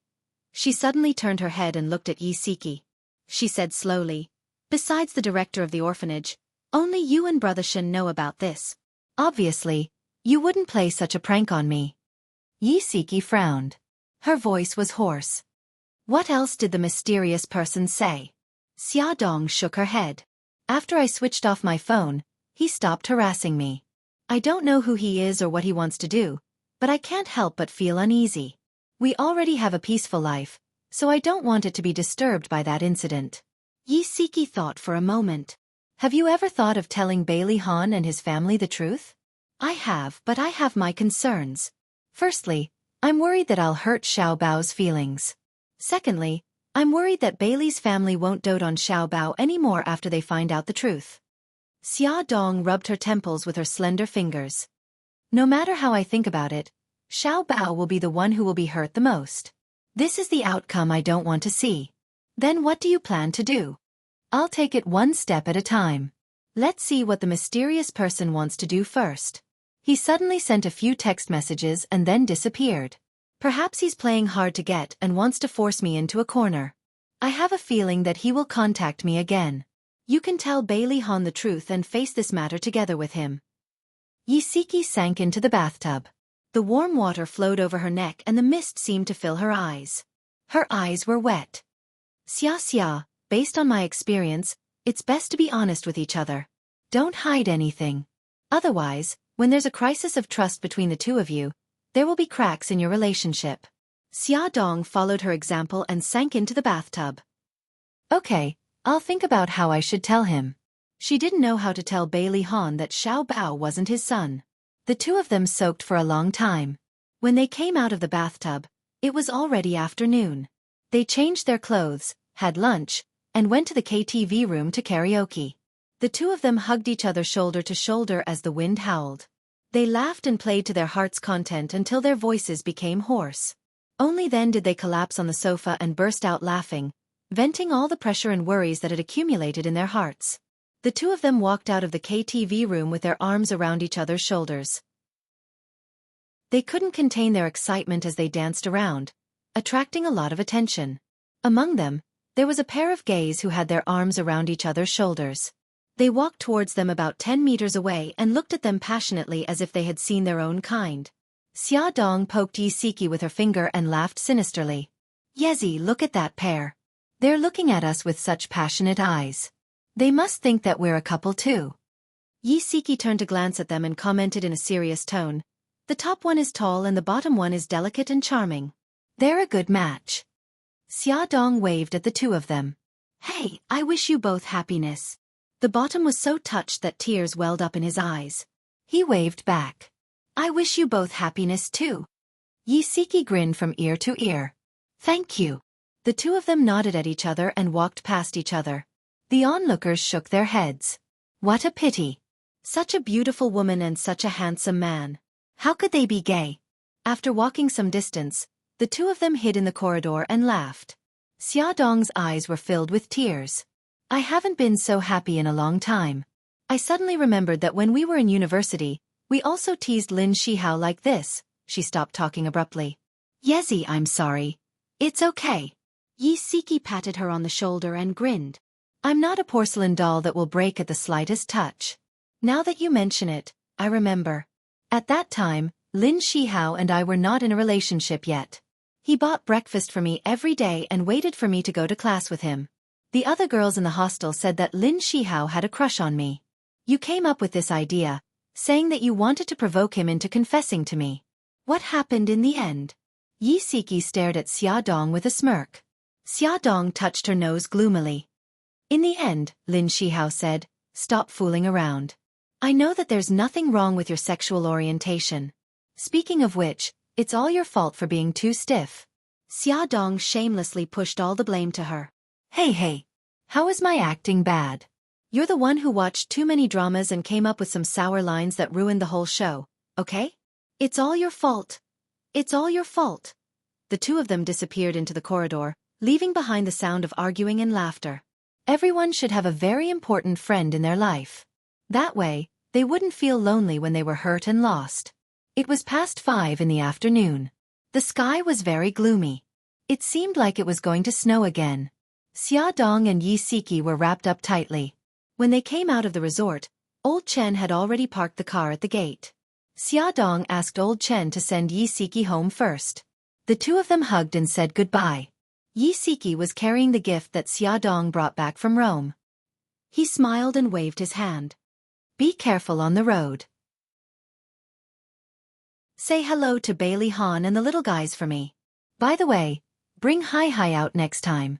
She suddenly turned her head and looked at Yi Siki. She said slowly, besides the director of the orphanage, only you and Brother Shen know about this. Obviously, you wouldn't play such a prank on me. Yi Siki frowned. Her voice was hoarse. What else did the mysterious person say? Xia Dong shook her head. After I switched off my phone, he stopped harassing me. I don't know who he is or what he wants to do, but I can't help but feel uneasy. We already have a peaceful life, so I don't want it to be disturbed by that incident. Yi Siki thought for a moment. Have you ever thought of telling Bailey Han and his family the truth? I have, but I have my concerns. Firstly, I'm worried that I'll hurt Xiao Bao's feelings. Secondly, I'm worried that Bailey's family won't dote on Xiao Bao anymore after they find out the truth. Xia Dong rubbed her temples with her slender fingers. No matter how I think about it, Xiao Bao will be the one who will be hurt the most. This is the outcome I don't want to see. Then what do you plan to do? I'll take it one step at a time. Let's see what the mysterious person wants to do first. He suddenly sent a few text messages and then disappeared. Perhaps he's playing hard to get and wants to force me into a corner. I have a feeling that he will contact me again. You can tell Bailey Han the truth and face this matter together with him. Yisiki sank into the bathtub. The warm water flowed over her neck and the mist seemed to fill her eyes. Her eyes were wet. Xia, based on my experience, it's best to be honest with each other. Don't hide anything. Otherwise, when there's a crisis of trust between the two of you, there will be cracks in your relationship. Xia Dong followed her example and sank into the bathtub. Okay, I'll think about how I should tell him. She didn't know how to tell Bailey Han that Xiao Bao wasn't his son. The two of them soaked for a long time. When they came out of the bathtub, it was already afternoon. They changed their clothes, had lunch, and went to the KTV room to karaoke. The two of them hugged each other shoulder to shoulder as the wind howled. They laughed and played to their heart's content until their voices became hoarse. Only then did they collapse on the sofa and burst out laughing, venting all the pressure and worries that had accumulated in their hearts. The two of them walked out of the KTV room with their arms around each other's shoulders. They couldn't contain their excitement as they danced around, attracting a lot of attention. Among them, there was a pair of gays who had their arms around each other's shoulders. They walked towards them about 10 meters away and looked at them passionately as if they had seen their own kind. Xia Dong poked Yisiki with her finger and laughed sinisterly. Yezi, look at that pair. They're looking at us with such passionate eyes. They must think that we're a couple too. Yisiki turned to glance at them and commented in a serious tone. The top one is tall and the bottom one is delicate and charming. They're a good match. Xia Dong waved at the two of them. Hey, I wish you both happiness. The bottom was so touched that tears welled up in his eyes. He waved back. I wish you both happiness too. Yisiki grinned from ear to ear. Thank you. The two of them nodded at each other and walked past each other. The onlookers shook their heads. What a pity. Such a beautiful woman and such a handsome man. How could they be gay? After walking some distance, the two of them hid in the corridor and laughed. Xia Dong's eyes were filled with tears. I haven't been so happy in a long time. I suddenly remembered that when we were in university, we also teased Lin Shihao like this. She stopped talking abruptly. Yezi, I'm sorry. It's okay. Yisiki patted her on the shoulder and grinned. I'm not a porcelain doll that will break at the slightest touch. Now that you mention it, I remember. At that time, Lin Shihao and I were not in a relationship yet. He bought breakfast for me every day and waited for me to go to class with him. The other girls in the hostel said that Lin Shihao had a crush on me. You came up with this idea, saying that you wanted to provoke him into confessing to me. What happened in the end? Yisiki stared at Xia Dong with a smirk. Xia Dong touched her nose gloomily. In the end, Lin Shihao said, stop fooling around. I know that there's nothing wrong with your sexual orientation. Speaking of which, it's all your fault for being too stiff. Xia Dong shamelessly pushed all the blame to her. Hey, how is my acting bad? You're the one who watched too many dramas and came up with some sour lines that ruined the whole show, okay? It's all your fault. It's all your fault. The two of them disappeared into the corridor, leaving behind the sound of arguing and laughter. Everyone should have a very important friend in their life. That way, they wouldn't feel lonely when they were hurt and lost. It was past 5 in the afternoon. The sky was very gloomy. It seemed like it was going to snow again. Xia Dong and Yisiki were wrapped up tightly. When they came out of the resort, Old Chen had already parked the car at the gate. Xia Dong asked Old Chen to send Yisiki home first. The two of them hugged and said goodbye. Yisiki was carrying the gift that Xia Dong brought back from Rome. He smiled and waved his hand. Be careful on the road. Say hello to Bailey Han and the little guys for me. By the way, bring Hai out next time.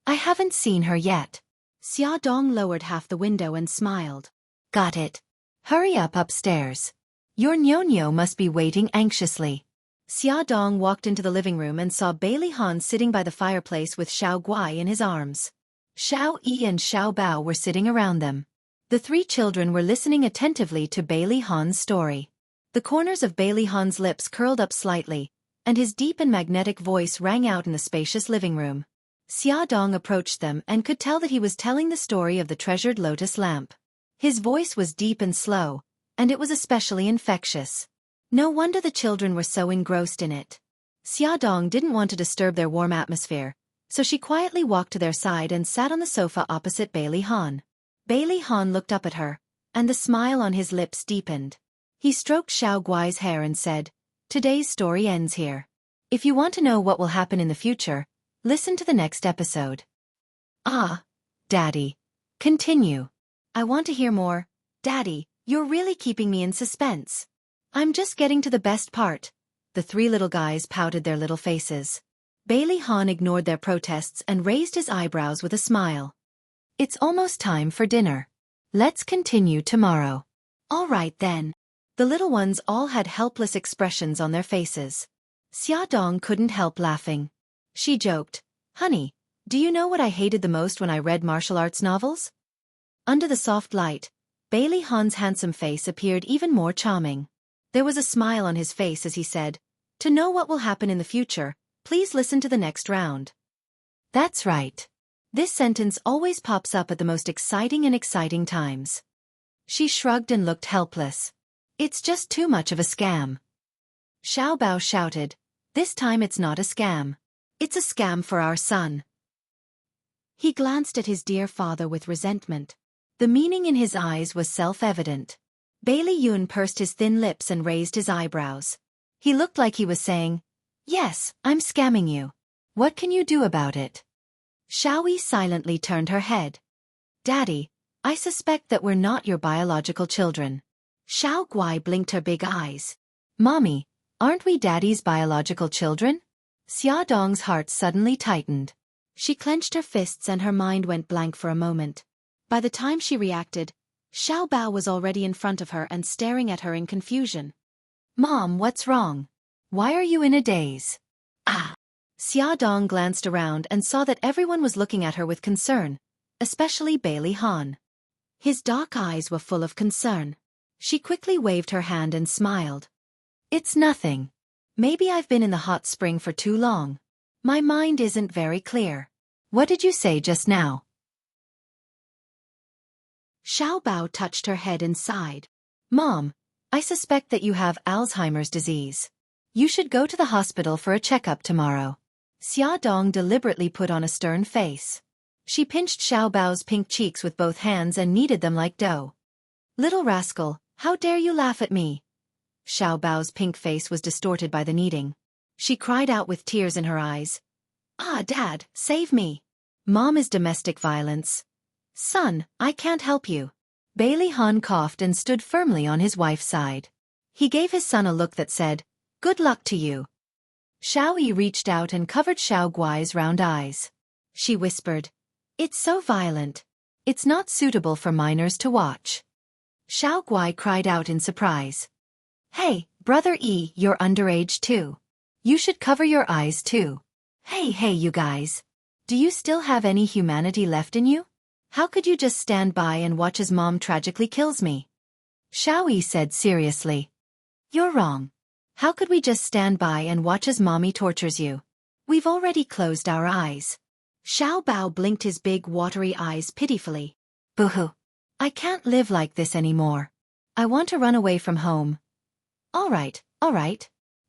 I haven't seen her yet. Xia Dong lowered half the window and smiled. Got it. Hurry up upstairs. Your Nyonyo must be waiting anxiously. Xia Dong walked into the living room and saw Bailey Han sitting by the fireplace with Xiao Guai in his arms. Xiao Yi and Xiao Bao were sitting around them. The three children were listening attentively to Bailey Han's story. The corners of Bailey Han's lips curled up slightly, and his deep and magnetic voice rang out in the spacious living room. Xia Dong approached them and could tell that he was telling the story of the treasured lotus lamp. His voice was deep and slow, and it was especially infectious. No wonder the children were so engrossed in it. Xiaodong didn't want to disturb their warm atmosphere, so she quietly walked to their side and sat on the sofa opposite Bailey Han. Bailey Han looked up at her, and the smile on his lips deepened. He stroked Xiao Guai's hair and said, "Today's story ends here. If you want to know what will happen in the future, listen to the next episode." "Ah, Daddy. Continue. I want to hear more. Daddy, you're really keeping me in suspense." "I'm just getting to the best part." The three little guys pouted their little faces. Bailey Han ignored their protests and raised his eyebrows with a smile. "It's almost time for dinner. Let's continue tomorrow." "All right then." The little ones all had helpless expressions on their faces. Xiaodong couldn't help laughing. She joked, "Honey, do you know what I hated the most when I read martial arts novels?" Under the soft light, Bailey Han's handsome face appeared even more charming. There was a smile on his face as he said, "To know what will happen in the future, please listen to the next round." That's right. This sentence always pops up at the most exciting times. She shrugged and looked helpless. "It's just too much of a scam." Xiao Bao shouted, "This time it's not a scam. It's a scam for our son." He glanced at his dear father with resentment. The meaning in his eyes was self-evident. Bailey Yun pursed his thin lips and raised his eyebrows. He looked like he was saying, "Yes, I'm scamming you. What can you do about it?" Xiaoyi silently turned her head. "Daddy, I suspect that we're not your biological children." Xiao Guai blinked her big eyes. "Mommy, aren't we Daddy's biological children?" Xiaodong's heart suddenly tightened. She clenched her fists and her mind went blank for a moment. By the time she reacted, Xiao Bao was already in front of her and staring at her in confusion. "Mom, what's wrong? Why are you in a daze?" "Ah!" Xiaodong glanced around and saw that everyone was looking at her with concern, especially Bailey Han. His dark eyes were full of concern. She quickly waved her hand and smiled. "It's nothing. Maybe I've been in the hot spring for too long. My mind isn't very clear." "What did you say just now?" Xiao Bao touched her head and sighed. "Mom, I suspect that you have Alzheimer's disease. You should go to the hospital for a checkup tomorrow." Xiaodong deliberately put on a stern face. She pinched Xiao Bao's pink cheeks with both hands and kneaded them like dough. "Little rascal, how dare you laugh at me?" Xiao Bao's pink face was distorted by the kneading. She cried out with tears in her eyes. "Ah, Dad, save me. Mom is domestic violence." "Son, I can't help you." Bailey Han coughed and stood firmly on his wife's side. He gave his son a look that said, "Good luck to you." Xiao Yi reached out and covered Xiao Guai's round eyes. She whispered, "It's so violent. It's not suitable for minors to watch." Xiao Guai cried out in surprise. "Hey, Brother Yi, you're underage too. You should cover your eyes too. Hey, you guys. Do you still have any humanity left in you? How could you just stand by and watch as Mom tragically kills me?" Xiao Yi said seriously. "You're wrong. How could we just stand by and watch as Mommy tortures you? We've already closed our eyes." Xiao Bao blinked his big watery eyes pitifully. "Boo-hoo. I can't live like this anymore. I want to run away from home." All right.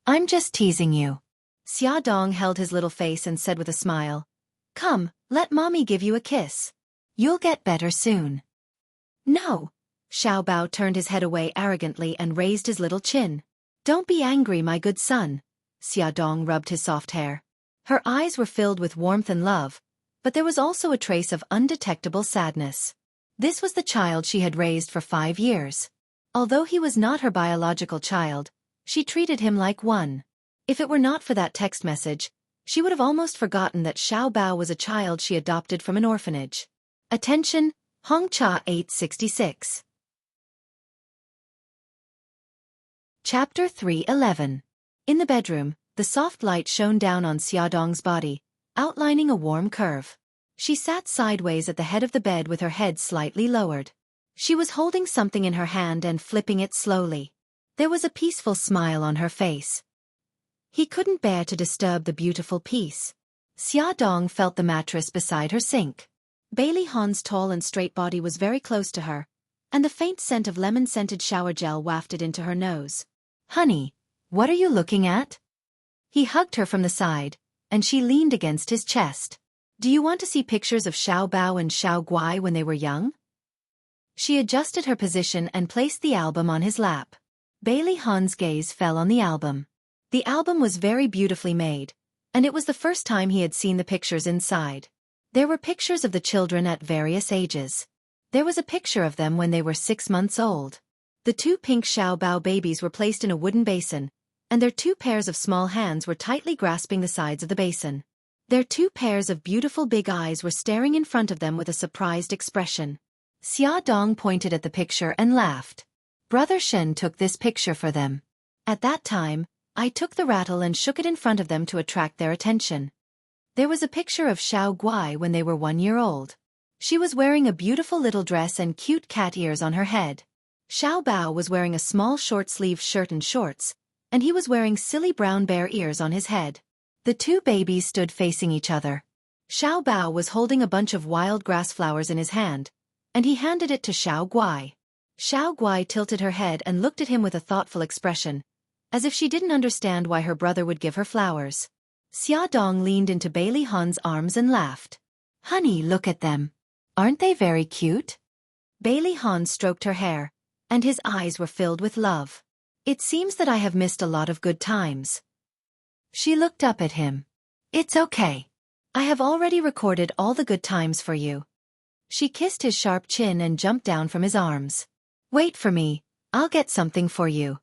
I'm just teasing you." Xiaodong held his little face and said with a smile, "Come, let Mommy give you a kiss. You'll get better soon." "No." Xiao Bao turned his head away arrogantly and raised his little chin. "Don't be angry, my good son." Xiaodong rubbed his soft hair. Her eyes were filled with warmth and love, but there was also a trace of undetectable sadness. This was the child she had raised for 5 years. Although he was not her biological child, she treated him like one. If it were not for that text message, she would have almost forgotten that Xiao Bao was a child she adopted from an orphanage. Attention, Hongcha 866. Chapter 3:11. In the bedroom, the soft light shone down on Xiaodong's body, outlining a warm curve. She sat sideways at the head of the bed with her head slightly lowered. She was holding something in her hand and flipping it slowly. There was a peaceful smile on her face. He couldn't bear to disturb the beautiful peace. Xiaodong felt the mattress beside her sink. Bailey Han's tall and straight body was very close to her, and the faint scent of lemon-scented shower gel wafted into her nose. "Honey, what are you looking at?" He hugged her from the side, and she leaned against his chest. "Do you want to see pictures of Xiao Bao and Xiao Guai when they were young?" She adjusted her position and placed the album on his lap. Bailey Han's gaze fell on the album. The album was very beautifully made, and it was the first time he had seen the pictures inside. There were pictures of the children at various ages. There was a picture of them when they were 6 months old. The 2 pink Xiao Bao babies were placed in a wooden basin, and their 2 pairs of small hands were tightly grasping the sides of the basin. Their 2 pairs of beautiful big eyes were staring in front of them with a surprised expression. Xia Dong pointed at the picture and laughed. "Brother Shen took this picture for them. At that time, I took the rattle and shook it in front of them to attract their attention." There was a picture of Xiao Guai when they were 1 year old. She was wearing a beautiful little dress and cute cat ears on her head. Xiao Bao was wearing a small short-sleeved shirt and shorts, and he was wearing silly brown bear ears on his head. The 2 babies stood facing each other. Xiao Bao was holding a bunch of wild grass flowers in his hand, and he handed it to Xiao Guai. Xiao Guai tilted her head and looked at him with a thoughtful expression, as if she didn't understand why her brother would give her flowers. Xia Dong leaned into Bailey Han's arms and laughed. "Honey, look at them. Aren't they very cute?" Bailey Han stroked her hair, and his eyes were filled with love. "It seems that I have missed a lot of good times." She looked up at him. "It's okay. I have already recorded all the good times for you." She kissed his sharp chin and jumped down from his arms. "Wait for me, I'll get something for you."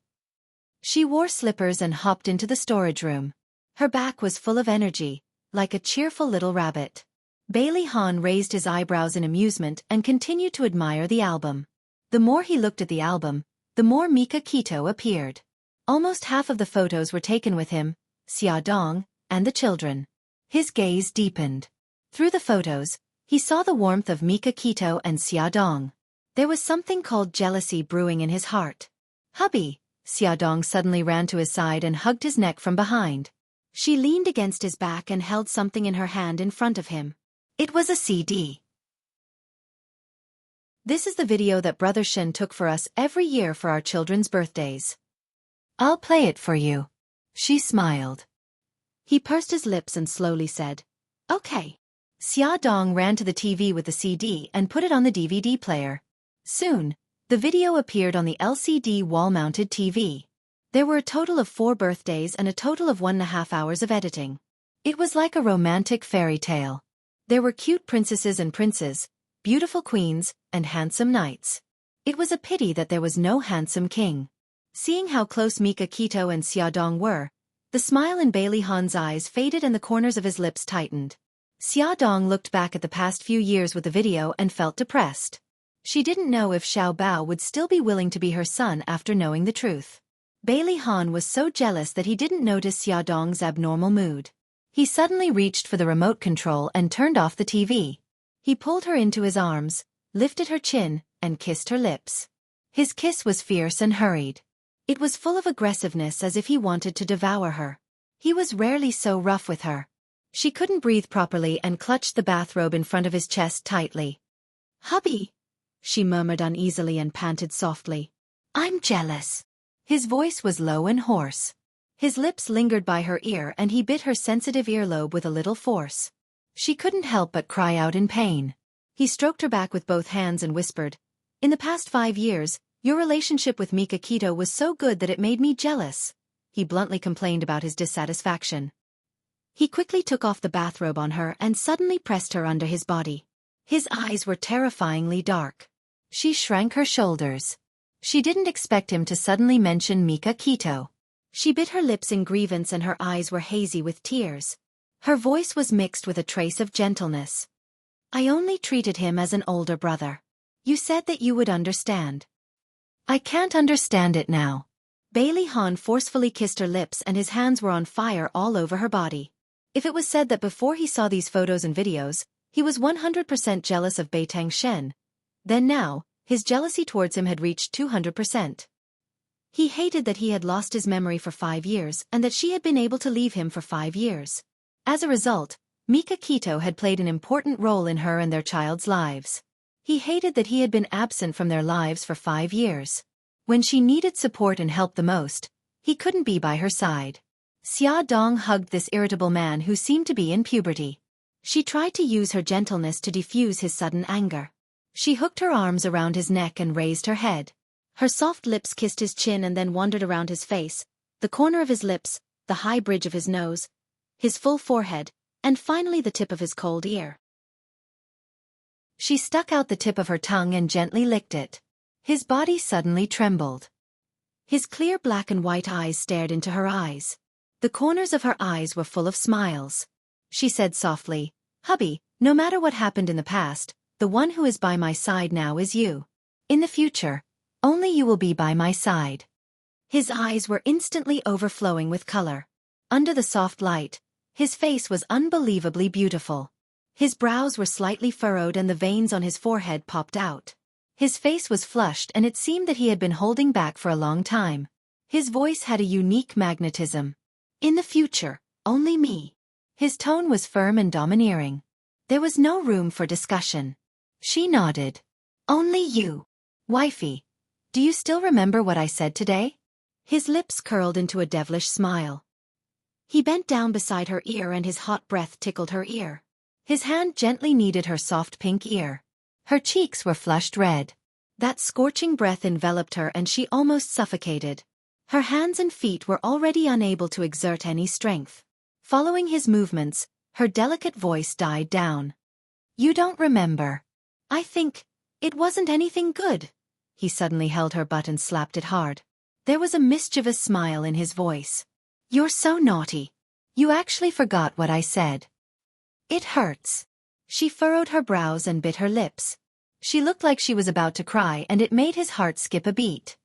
She wore slippers and hopped into the storage room. Her back was full of energy, like a cheerful little rabbit. Bailey Han raised his eyebrows in amusement and continued to admire the album. The more he looked at the album, the more Mika Kito appeared. Almost half of the photos were taken with him, Xia Dong, and the children. His gaze deepened. Through the photos, he saw the warmth of Mika Kito and Xia Dong. There was something called jealousy brewing in his heart. "Hubby!" Xia Dong suddenly ran to his side and hugged his neck from behind. She leaned against his back and held something in her hand in front of him. It was a CD. This is the video that Brother Shen took for us every year for our children's birthdays. I'll play it for you. She smiled. He pursed his lips and slowly said, "Okay." Xia Dong ran to the TV with the CD and put it on the DVD player. Soon, the video appeared on the LCD wall-mounted TV. There were a total of 4 birthdays and a total of 1.5 hours of editing. It was like a romantic fairy tale. There were cute princesses and princes, beautiful queens, and handsome knights. It was a pity that there was no handsome king. Seeing how close Mika Kito and Xia Dong were, the smile in Bailey Han's eyes faded and the corners of his lips tightened. Xia Dong looked back at the past few years with the video and felt depressed. She didn't know if Xiao Bao would still be willing to be her son after knowing the truth. Bailey Han was so jealous that he didn't notice Xia Dong's abnormal mood. He suddenly reached for the remote control and turned off the TV. He pulled her into his arms, lifted her chin, and kissed her lips. His kiss was fierce and hurried. It was full of aggressiveness as if he wanted to devour her. He was rarely so rough with her. She couldn't breathe properly and clutched the bathrobe in front of his chest tightly. "Hubby," she murmured uneasily and panted softly. "I'm jealous." His voice was low and hoarse. His lips lingered by her ear and he bit her sensitive earlobe with a little force. She couldn't help but cry out in pain. He stroked her back with both hands and whispered, "In the past 5 years, your relationship with Mika Kito was so good that it made me jealous." He bluntly complained about his dissatisfaction. He quickly took off the bathrobe on her and suddenly pressed her under his body. His eyes were terrifyingly dark. She shrank her shoulders. She didn't expect him to suddenly mention Mika Kito. She bit her lips in grievance and her eyes were hazy with tears. Her voice was mixed with a trace of gentleness. "I only treated him as an older brother. You said that you would understand." "I can't understand it now." Bailey Han forcefully kissed her lips and his hands were on fire all over her body. If it was said that before he saw these photos and videos, he was 100% jealous of Beitang Shen, then now, his jealousy towards him had reached 200%. He hated that he had lost his memory for 5 years and that she had been able to leave him for 5 years. As a result, Mika Kito had played an important role in her and their child's lives. He hated that he had been absent from their lives for 5 years. When she needed support and help the most, he couldn't be by her side. Xia Dong hugged this irritable man who seemed to be in puberty. She tried to use her gentleness to defuse his sudden anger. She hooked her arms around his neck and raised her head. Her soft lips kissed his chin and then wandered around his face, the corner of his lips, the high bridge of his nose, his full forehead, and finally the tip of his cold ear. She stuck out the tip of her tongue and gently licked it. His body suddenly trembled. His clear black and white eyes stared into her eyes. The corners of her eyes were full of smiles. She said softly, "Hubby, no matter what happened in the past, the one who is by my side now is you. In the future, only you will be by my side." His eyes were instantly overflowing with color. Under the soft light, his face was unbelievably beautiful. His brows were slightly furrowed and the veins on his forehead popped out. His face was flushed and it seemed that he had been holding back for a long time. His voice had a unique magnetism. "In the future, only me." His tone was firm and domineering. There was no room for discussion. She nodded. "Only you. Wifey, do you still remember what I said today?" His lips curled into a devilish smile. He bent down beside her ear and his hot breath tickled her ear. His hand gently kneaded her soft pink ear. Her cheeks were flushed red. That scorching breath enveloped her and she almost suffocated. Her hands and feet were already unable to exert any strength. Following his movements, her delicate voice died down. "You don't remember. I think it wasn't anything good." He suddenly held her butt and slapped it hard. There was a mischievous smile in his voice. "You're so naughty. You actually forgot what I said. It hurts." She furrowed her brows and bit her lips. She looked like she was about to cry and it made his heart skip a beat.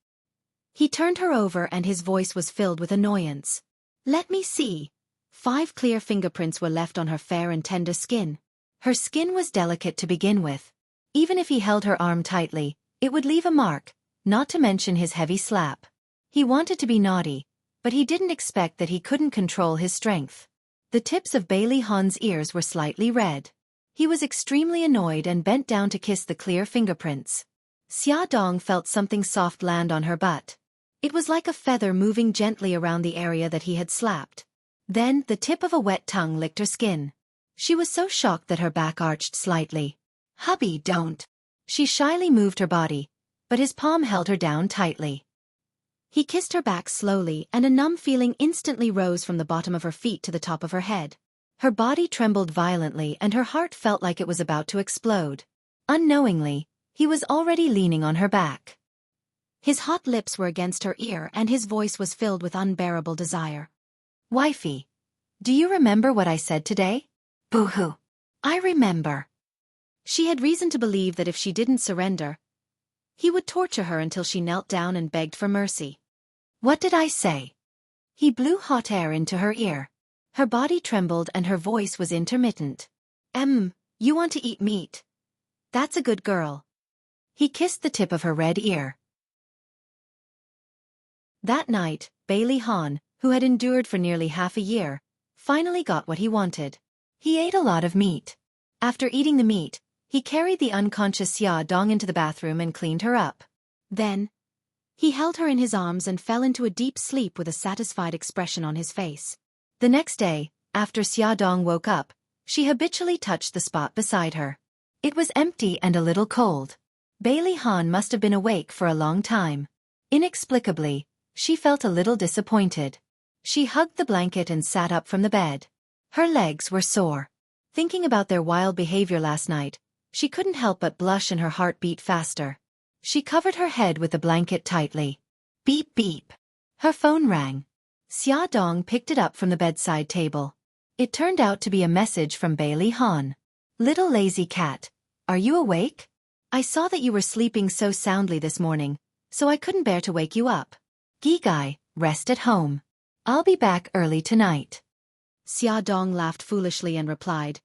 He turned her over and his voice was filled with annoyance. "Let me see." 5 clear fingerprints were left on her fair and tender skin. Her skin was delicate to begin with. Even if he held her arm tightly, it would leave a mark, not to mention his heavy slap. He wanted to be naughty, but he didn't expect that he couldn't control his strength. The tips of Bailey Han's ears were slightly red. He was extremely annoyed and bent down to kiss the clear fingerprints. Xia Dong felt something soft land on her butt. It was like a feather moving gently around the area that he had slapped. Then, the tip of a wet tongue licked her skin. She was so shocked that her back arched slightly. "Hubby, don't." She shyly moved her body, but his palm held her down tightly. He kissed her back slowly and a numb feeling instantly rose from the bottom of her feet to the top of her head. Her body trembled violently and her heart felt like it was about to explode. Unknowingly, he was already leaning on her back. His hot lips were against her ear and his voice was filled with unbearable desire. "Wifey, do you remember what I said today?" "Boo-hoo. I remember." She had reason to believe that if she didn't surrender, he would torture her until she knelt down and begged for mercy. "What did I say?" He blew hot air into her ear. Her body trembled and her voice was intermittent. You want to eat meat. That's a good girl." He kissed the tip of her red ear. That night, Bailey Han, who had endured for nearly half a year, finally got what he wanted. He ate a lot of meat. After eating the meat, he carried the unconscious Xia Dong into the bathroom and cleaned her up. Then, he held her in his arms and fell into a deep sleep with a satisfied expression on his face. The next day, after Xia Dong woke up, she habitually touched the spot beside her. It was empty and a little cold. Bailey Han must have been awake for a long time. Inexplicably, she felt a little disappointed. She hugged the blanket and sat up from the bed. Her legs were sore. Thinking about their wild behavior last night, she couldn't help but blush and her heart beat faster. She covered her head with the blanket tightly. Beep beep. Her phone rang. Xia Dong picked it up from the bedside table. It turned out to be a message from Bailey Han. "Little lazy cat, are you awake? I saw that you were sleeping so soundly this morning, so I couldn't bear to wake you up. Gigai, rest at home. I'll be back early tonight." Xia Dong laughed foolishly and replied,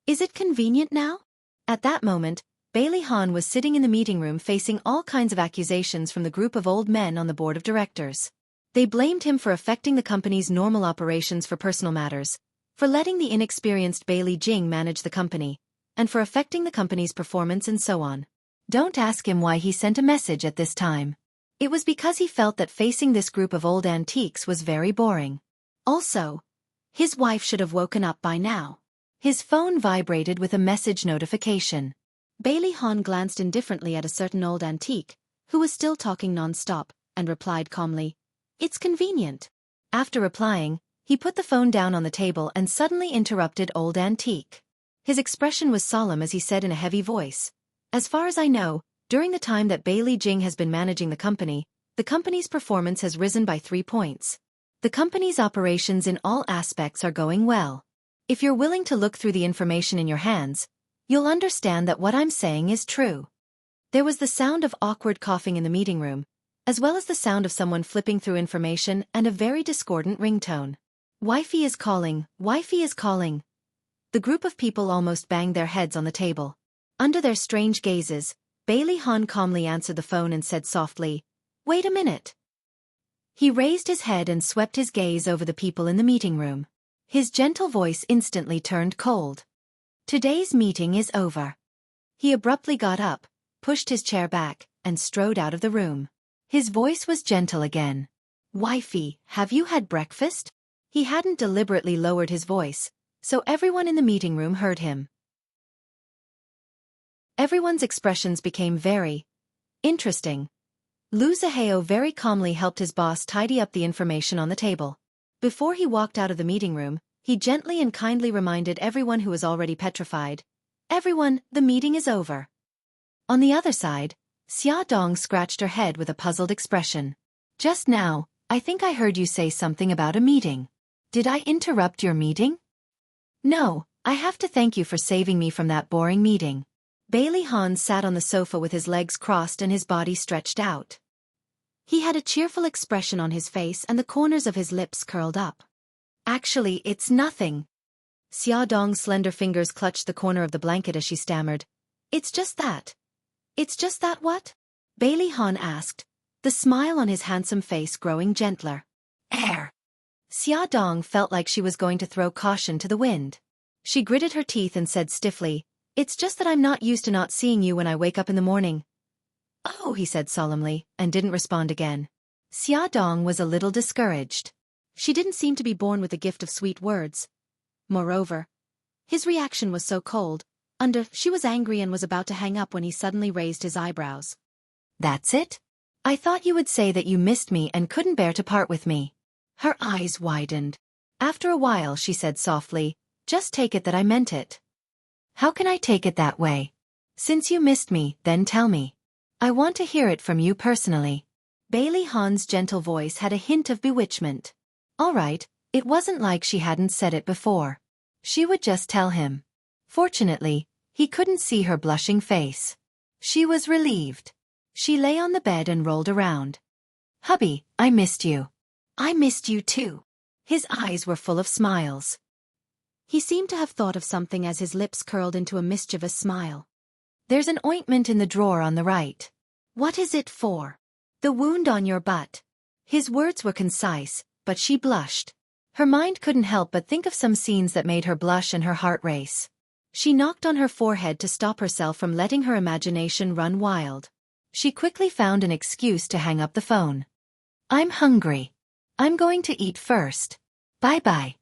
"Is it convenient now?" At that moment, Bailey Han was sitting in the meeting room facing all kinds of accusations from the group of old men on the board of directors. They blamed him for affecting the company's normal operations for personal matters, for letting the inexperienced Bailey Jing manage the company, and for affecting the company's performance and so on. Don't ask him why he sent a message at this time. It was because he felt that facing this group of old antiques was very boring. Also, his wife should have woken up by now. His phone vibrated with a message notification. Bailey Han glanced indifferently at a certain old antique, who was still talking non-stop, and replied calmly, "It's convenient." After replying, he put the phone down on the table and suddenly interrupted old antique. His expression was solemn as he said in a heavy voice, "As far as I know, during the time that Bailey Jing has been managing the company's performance has risen by 3 points. The company's operations in all aspects are going well. If you're willing to look through the information in your hands, you'll understand that what I'm saying is true." There was the sound of awkward coughing in the meeting room, as well as the sound of someone flipping through information and a very discordant ringtone. "Wifey is calling, wifey is calling." The group of people almost banged their heads on the table. Under their strange gazes, Bailey Han calmly answered the phone and said softly, "Wait a minute." He raised his head and swept his gaze over the people in the meeting room. His gentle voice instantly turned cold. "Today's meeting is over." He abruptly got up, pushed his chair back, and strode out of the room. His voice was gentle again. "Wifey, have you had breakfast?" He hadn't deliberately lowered his voice, so everyone in the meeting room heard him. Everyone's expressions became very interesting. Lu Zihao very calmly helped his boss tidy up the information on the table. Before he walked out of the meeting room, he gently and kindly reminded everyone who was already petrified, "Everyone, the meeting is over." On the other side, Xia Dong scratched her head with a puzzled expression. "Just now, I think I heard you say something about a meeting. Did I interrupt your meeting?" "No, I have to thank you for saving me from that boring meeting." Bailey Han sat on the sofa with his legs crossed and his body stretched out. He had a cheerful expression on his face and the corners of his lips curled up. "Actually, it's nothing." Xia Dong's slender fingers clutched the corner of the blanket as she stammered, "It's just that." "It's just that what?" Bailey Han asked, the smile on his handsome face growing gentler. "Air." Xia Dong felt like she was going to throw caution to the wind. She gritted her teeth and said stiffly, "It's just that I'm not used to not seeing you when I wake up in the morning." "Oh," he said solemnly, and didn't respond again. Xia Dong was a little discouraged. She didn't seem to be born with the gift of sweet words. Moreover, his reaction was so cold. She was angry and was about to hang up when he suddenly raised his eyebrows. "That's it? I thought you would say that you missed me and couldn't bear to part with me." Her eyes widened. After a while she said softly, "Just take it that I meant it." "How can I take it that way? Since you missed me, then tell me. I want to hear it from you personally." Bailey Han's gentle voice had a hint of bewitchment. All right, it wasn't like she hadn't said it before. She would just tell him. Fortunately, he couldn't see her blushing face. She was relieved. She lay on the bed and rolled around. "Hubby, I missed you." "I missed you too." His eyes were full of smiles. He seemed to have thought of something as his lips curled into a mischievous smile. "There's an ointment in the drawer on the right." "What is it for?" "The wound on your butt." His words were concise, but she blushed. Her mind couldn't help but think of some scenes that made her blush and her heart race. She knocked on her forehead to stop herself from letting her imagination run wild. She quickly found an excuse to hang up the phone. "I'm hungry. I'm going to eat first. Bye-bye."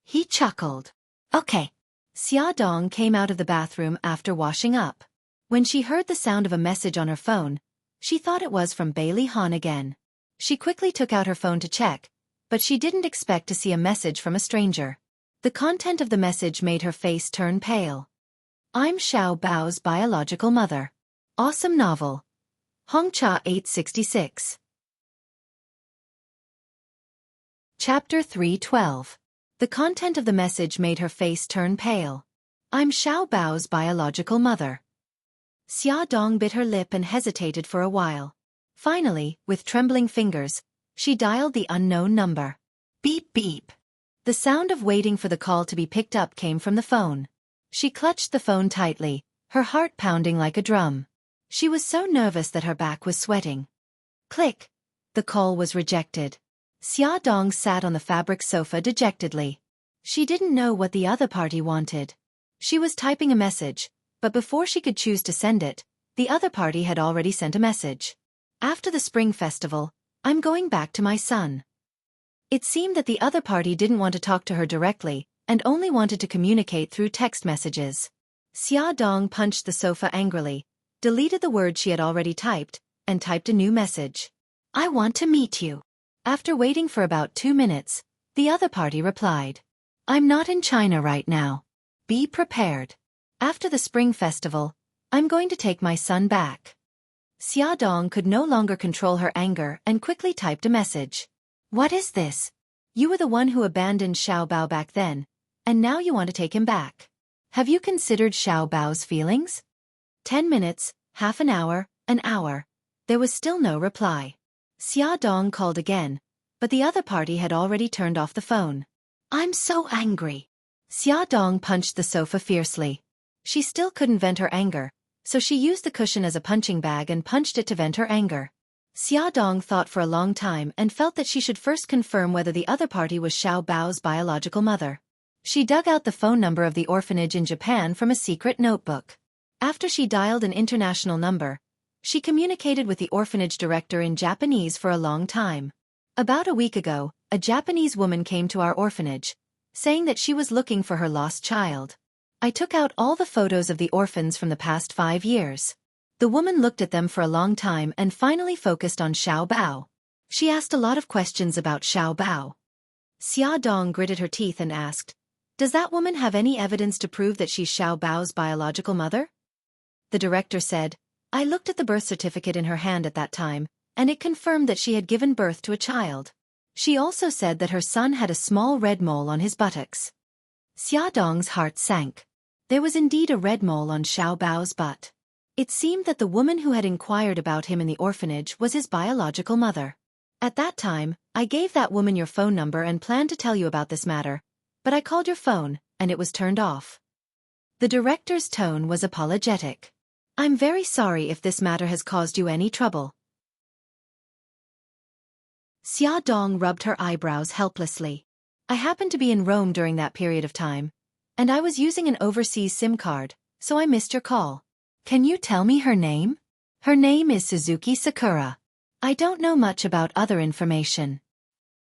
He chuckled. "Okay." Xia Dong came out of the bathroom after washing up. When she heard the sound of a message on her phone, she thought it was from Bailey Han again. She quickly took out her phone to check, but she didn't expect to see a message from a stranger. The content of the message made her face turn pale. "I'm Xiao Bao's biological mother. Awesome novel. Hongcha 866. Chapter 312. The content of the message made her face turn pale. "I'm Xiao Bao's biological mother." Xia Dong bit her lip and hesitated for a while. Finally, with trembling fingers, she dialed the unknown number. Beep beep. The sound of waiting for the call to be picked up came from the phone. She clutched the phone tightly, her heart pounding like a drum. She was so nervous that her back was sweating. Click. The call was rejected. Xia Dong sat on the fabric sofa dejectedly. She didn't know what the other party wanted. She was typing a message, but before she could choose to send it, The other party had already sent a message. After the Spring Festival, I'm going back to my son. It seemed that the other party didn't want to talk to her directly, and only wanted to communicate through text messages. Xia Dong punched the sofa angrily, deleted the word she had already typed, and typed a new message. I want to meet you. After waiting for about 2 minutes, the other party replied. I'm not in China right now. Be prepared. After the Spring Festival, I'm going to take my son back. Xia Dong could no longer control her anger and quickly typed a message. What is this? You were the one who abandoned Xiao Bao back then, and now you want to take him back. Have you considered Xiao Bao's feelings? 10 minutes, half an hour. There was still no reply. Xia Dong called again, but the other party had already turned off the phone. I'm so angry. Xia Dong punched the sofa fiercely. She still couldn't vent her anger, so she used the cushion as a punching bag and punched it to vent her anger. Xia Dong thought for a long time and felt that she should first confirm whether the other party was Xiao Bao's biological mother. She dug out the phone number of the orphanage in Japan from a secret notebook. After she dialed an international number, she communicated with the orphanage director in Japanese for a long time. About a week ago, a Japanese woman came to our orphanage, saying that she was looking for her lost child. I took out all the photos of the orphans from the past 5 years. The woman looked at them for a long time and finally focused on Xiao Bao. She asked a lot of questions about Xiao Bao. Xia Dong gritted her teeth and asked, Does that woman have any evidence to prove that she's Xiao Bao's biological mother? The director said, I looked at the birth certificate in her hand at that time, and it confirmed that she had given birth to a child. She also said that her son had a small red mole on his buttocks. Xia Dong's heart sank. There was indeed a red mole on Xiao Bao's butt. It seemed that the woman who had inquired about him in the orphanage was his biological mother. At that time, I gave that woman your phone number and planned to tell you about this matter, but I called your phone, and it was turned off. The director's tone was apologetic. I'm very sorry if this matter has caused you any trouble. Xia Dong rubbed her eyebrows helplessly. I happened to be in Rome during that period of time, and I was using an overseas SIM card, so I missed your call. Can you tell me her name? Her name is Suzuki Sakura. I don't know much about other information.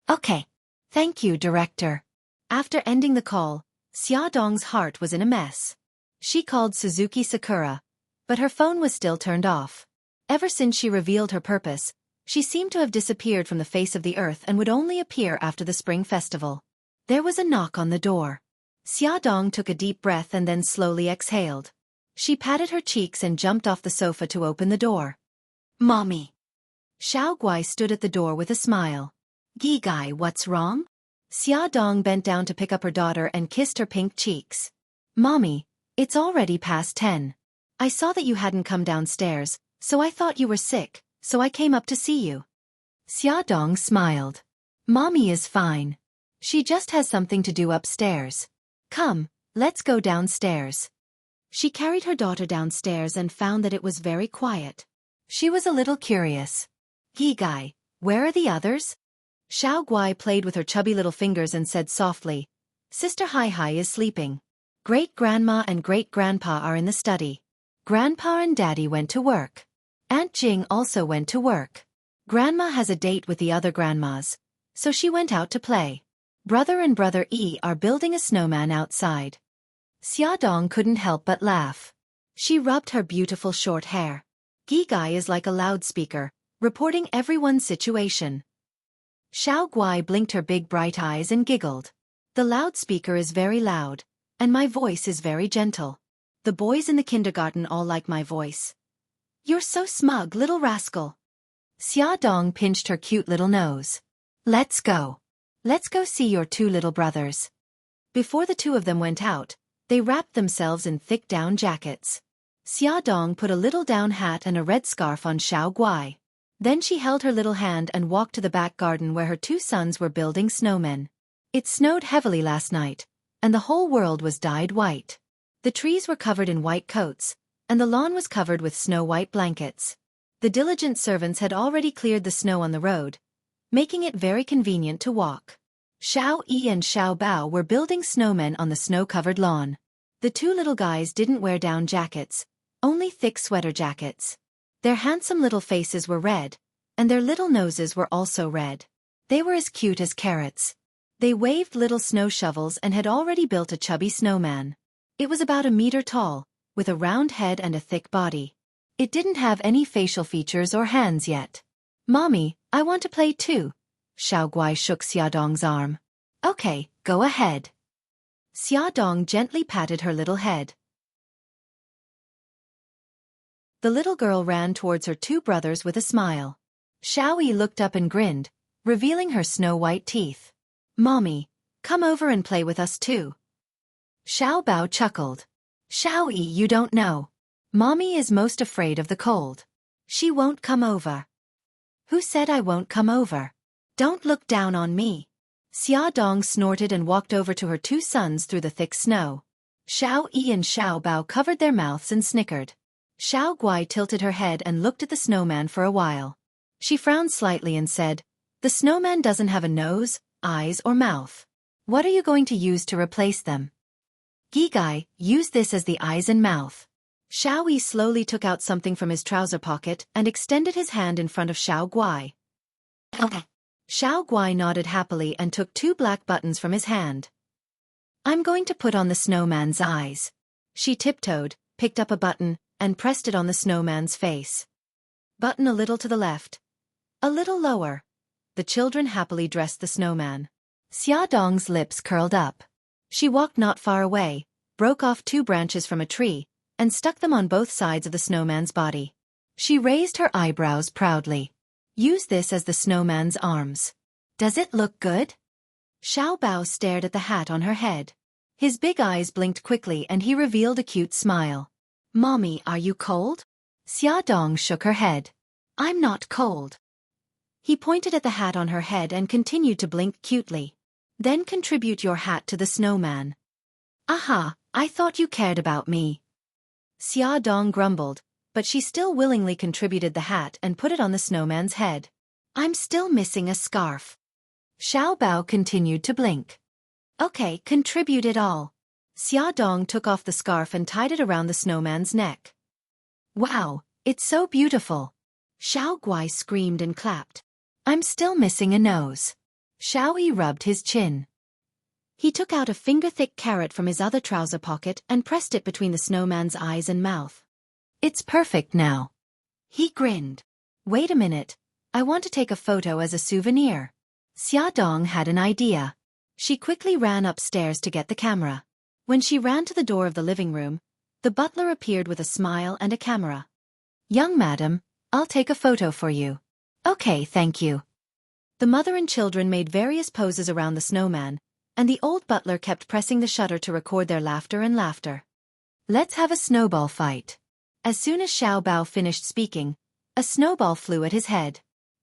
Okay. Thank you, director. After ending the call, Xia Dong's heart was in a mess. She called Suzuki Sakura, but her phone was still turned off. Ever since she revealed her purpose, she seemed to have disappeared from the face of the earth and would only appear after the Spring Festival. There was a knock on the door. Xia Dong took a deep breath and then slowly exhaled. She patted her cheeks and jumped off the sofa to open the door. Mommy. Xiao Guai stood at the door with a smile. Gi Gai, what's wrong? Xia Dong bent down to pick up her daughter and kissed her pink cheeks. Mommy, it's already past 10. I saw that you hadn't come downstairs, so I thought you were sick, so I came up to see you. Xia Dong smiled. Mommy is fine. She just has something to do upstairs. Come, let's go downstairs. She carried her daughter downstairs and found that it was very quiet. She was a little curious. Gi Gai, where are the others? Xiao Guai played with her chubby little fingers and said softly, Sister Hai Hai is sleeping. Great-grandma and great-grandpa are in the study. Grandpa and Daddy went to work. Aunt Jing also went to work. Grandma has a date with the other grandmas, so she went out to play. Brother and Brother E are building a snowman outside. Xia Dong couldn't help but laugh. She rubbed her beautiful short hair. Gi Gai is like a loudspeaker, reporting everyone's situation. Xiao Guai blinked her big bright eyes and giggled. The loudspeaker is very loud, and my voice is very gentle. The boys in the kindergarten all like my voice. You're so smug, little rascal. Xia Dong pinched her cute little nose. Let's go. Let's go see your 2 little brothers. Before the 2 of them went out, they wrapped themselves in thick down jackets. Xia Dong put a little down hat and a red scarf on Xiao Guai. Then she held her little hand and walked to the back garden where her 2 sons were building snowmen. It snowed heavily last night, and the whole world was dyed white. The trees were covered in white coats, and the lawn was covered with snow-white blankets. The diligent servants had already cleared the snow on the road, making it very convenient to walk. Xiao Yi and Xiao Bao were building snowmen on the snow-covered lawn. The 2 little guys didn't wear down jackets, Only thick sweater jackets. Their handsome little faces were red, and their little noses were also red. They were as cute as carrots. They waved little snow shovels and had already built a chubby snowman. It was about a meter tall, with a round head and a thick body. It didn't have any facial features or hands yet. Mommy, I want to play too. Xiaoguai shook Xiaodong's arm. Okay, go ahead. Xiaodong gently patted her little head. The little girl ran towards her two brothers with a smile. Xiaoyi looked up and grinned, revealing her snow-white teeth. Mommy, come over and play with us too. Xiao Bao chuckled. Xiaoyi, you don't know. Mommy is most afraid of the cold. She won't come over. Who said I won't come over? Don't look down on me. Xiaodong snorted and walked over to her two sons through the thick snow. Xiaoyi and Xiao Bao covered their mouths and snickered. Xiao Guai tilted her head and looked at the snowman for a while. She frowned slightly and said, "The snowman doesn't have a nose, eyes or mouth. What are you going to use to replace them?" Gigai, use this as the eyes and mouth. Xiao Yi slowly took out something from his trouser pocket and extended his hand in front of Xiao Guai. Okay. Xiao Guai nodded happily and took two black buttons from his hand. I'm going to put on the snowman's eyes. She tiptoed, picked up a button, and pressed it on the snowman's face. Button a little to the left. A little lower. The children happily dressed the snowman. Xiaodong's lips curled up. She walked not far away, broke off two branches from a tree, and stuck them on both sides of the snowman's body. She raised her eyebrows proudly. Use this as the snowman's arms. Does it look good? Xiao Bao stared at the hat on her head. His big eyes blinked quickly and he revealed a cute smile. Mommy, are you cold? Xiaodong shook her head. I'm not cold. He pointed at the hat on her head and continued to blink cutely. Then contribute your hat to the snowman. Aha, I thought you cared about me. Xiaodong grumbled, but she still willingly contributed the hat and put it on the snowman's head. I'm still missing a scarf. Xiao Bao continued to blink. Okay, contribute it all. Xiaodong took off the scarf and tied it around the snowman's neck. Wow, it's so beautiful. Xiao Guai screamed and clapped. I'm still missing a nose. Xiao Yi rubbed his chin. He took out a finger-thick carrot from his other trouser pocket and pressed it between the snowman's eyes and mouth. It's perfect now. He grinned. Wait a minute, I want to take a photo as a souvenir. Xiaodong had an idea. She quickly ran upstairs to get the camera. When she ran to the door of the living room, the butler appeared with a smile and a camera. Young madam, I'll take a photo for you. Okay, thank you. The mother and children made various poses around the snowman, and the old butler kept pressing the shutter to record their laughter and laughter. Let's have a snowball fight. As soon as Xiao Bao finished speaking, a snowball flew at his head.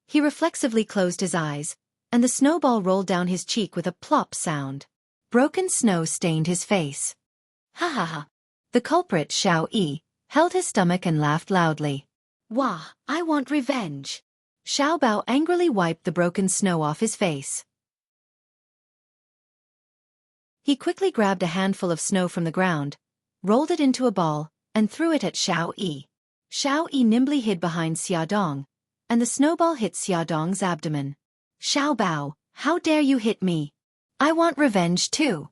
He reflexively closed his eyes, and the snowball rolled down his cheek with a plop sound. Broken snow stained his face. Ha ha ha. The culprit, Xiao Yi, held his stomach and laughed loudly. Wah, I want revenge. Xiao Bao angrily wiped the broken snow off his face. He quickly grabbed a handful of snow from the ground, rolled it into a ball, and threw it at Xiao Yi. Xiao Yi nimbly hid behind Xiaodong, and the snowball hit Xiaodong's abdomen. Xiao Bao, how dare you hit me? I want revenge too.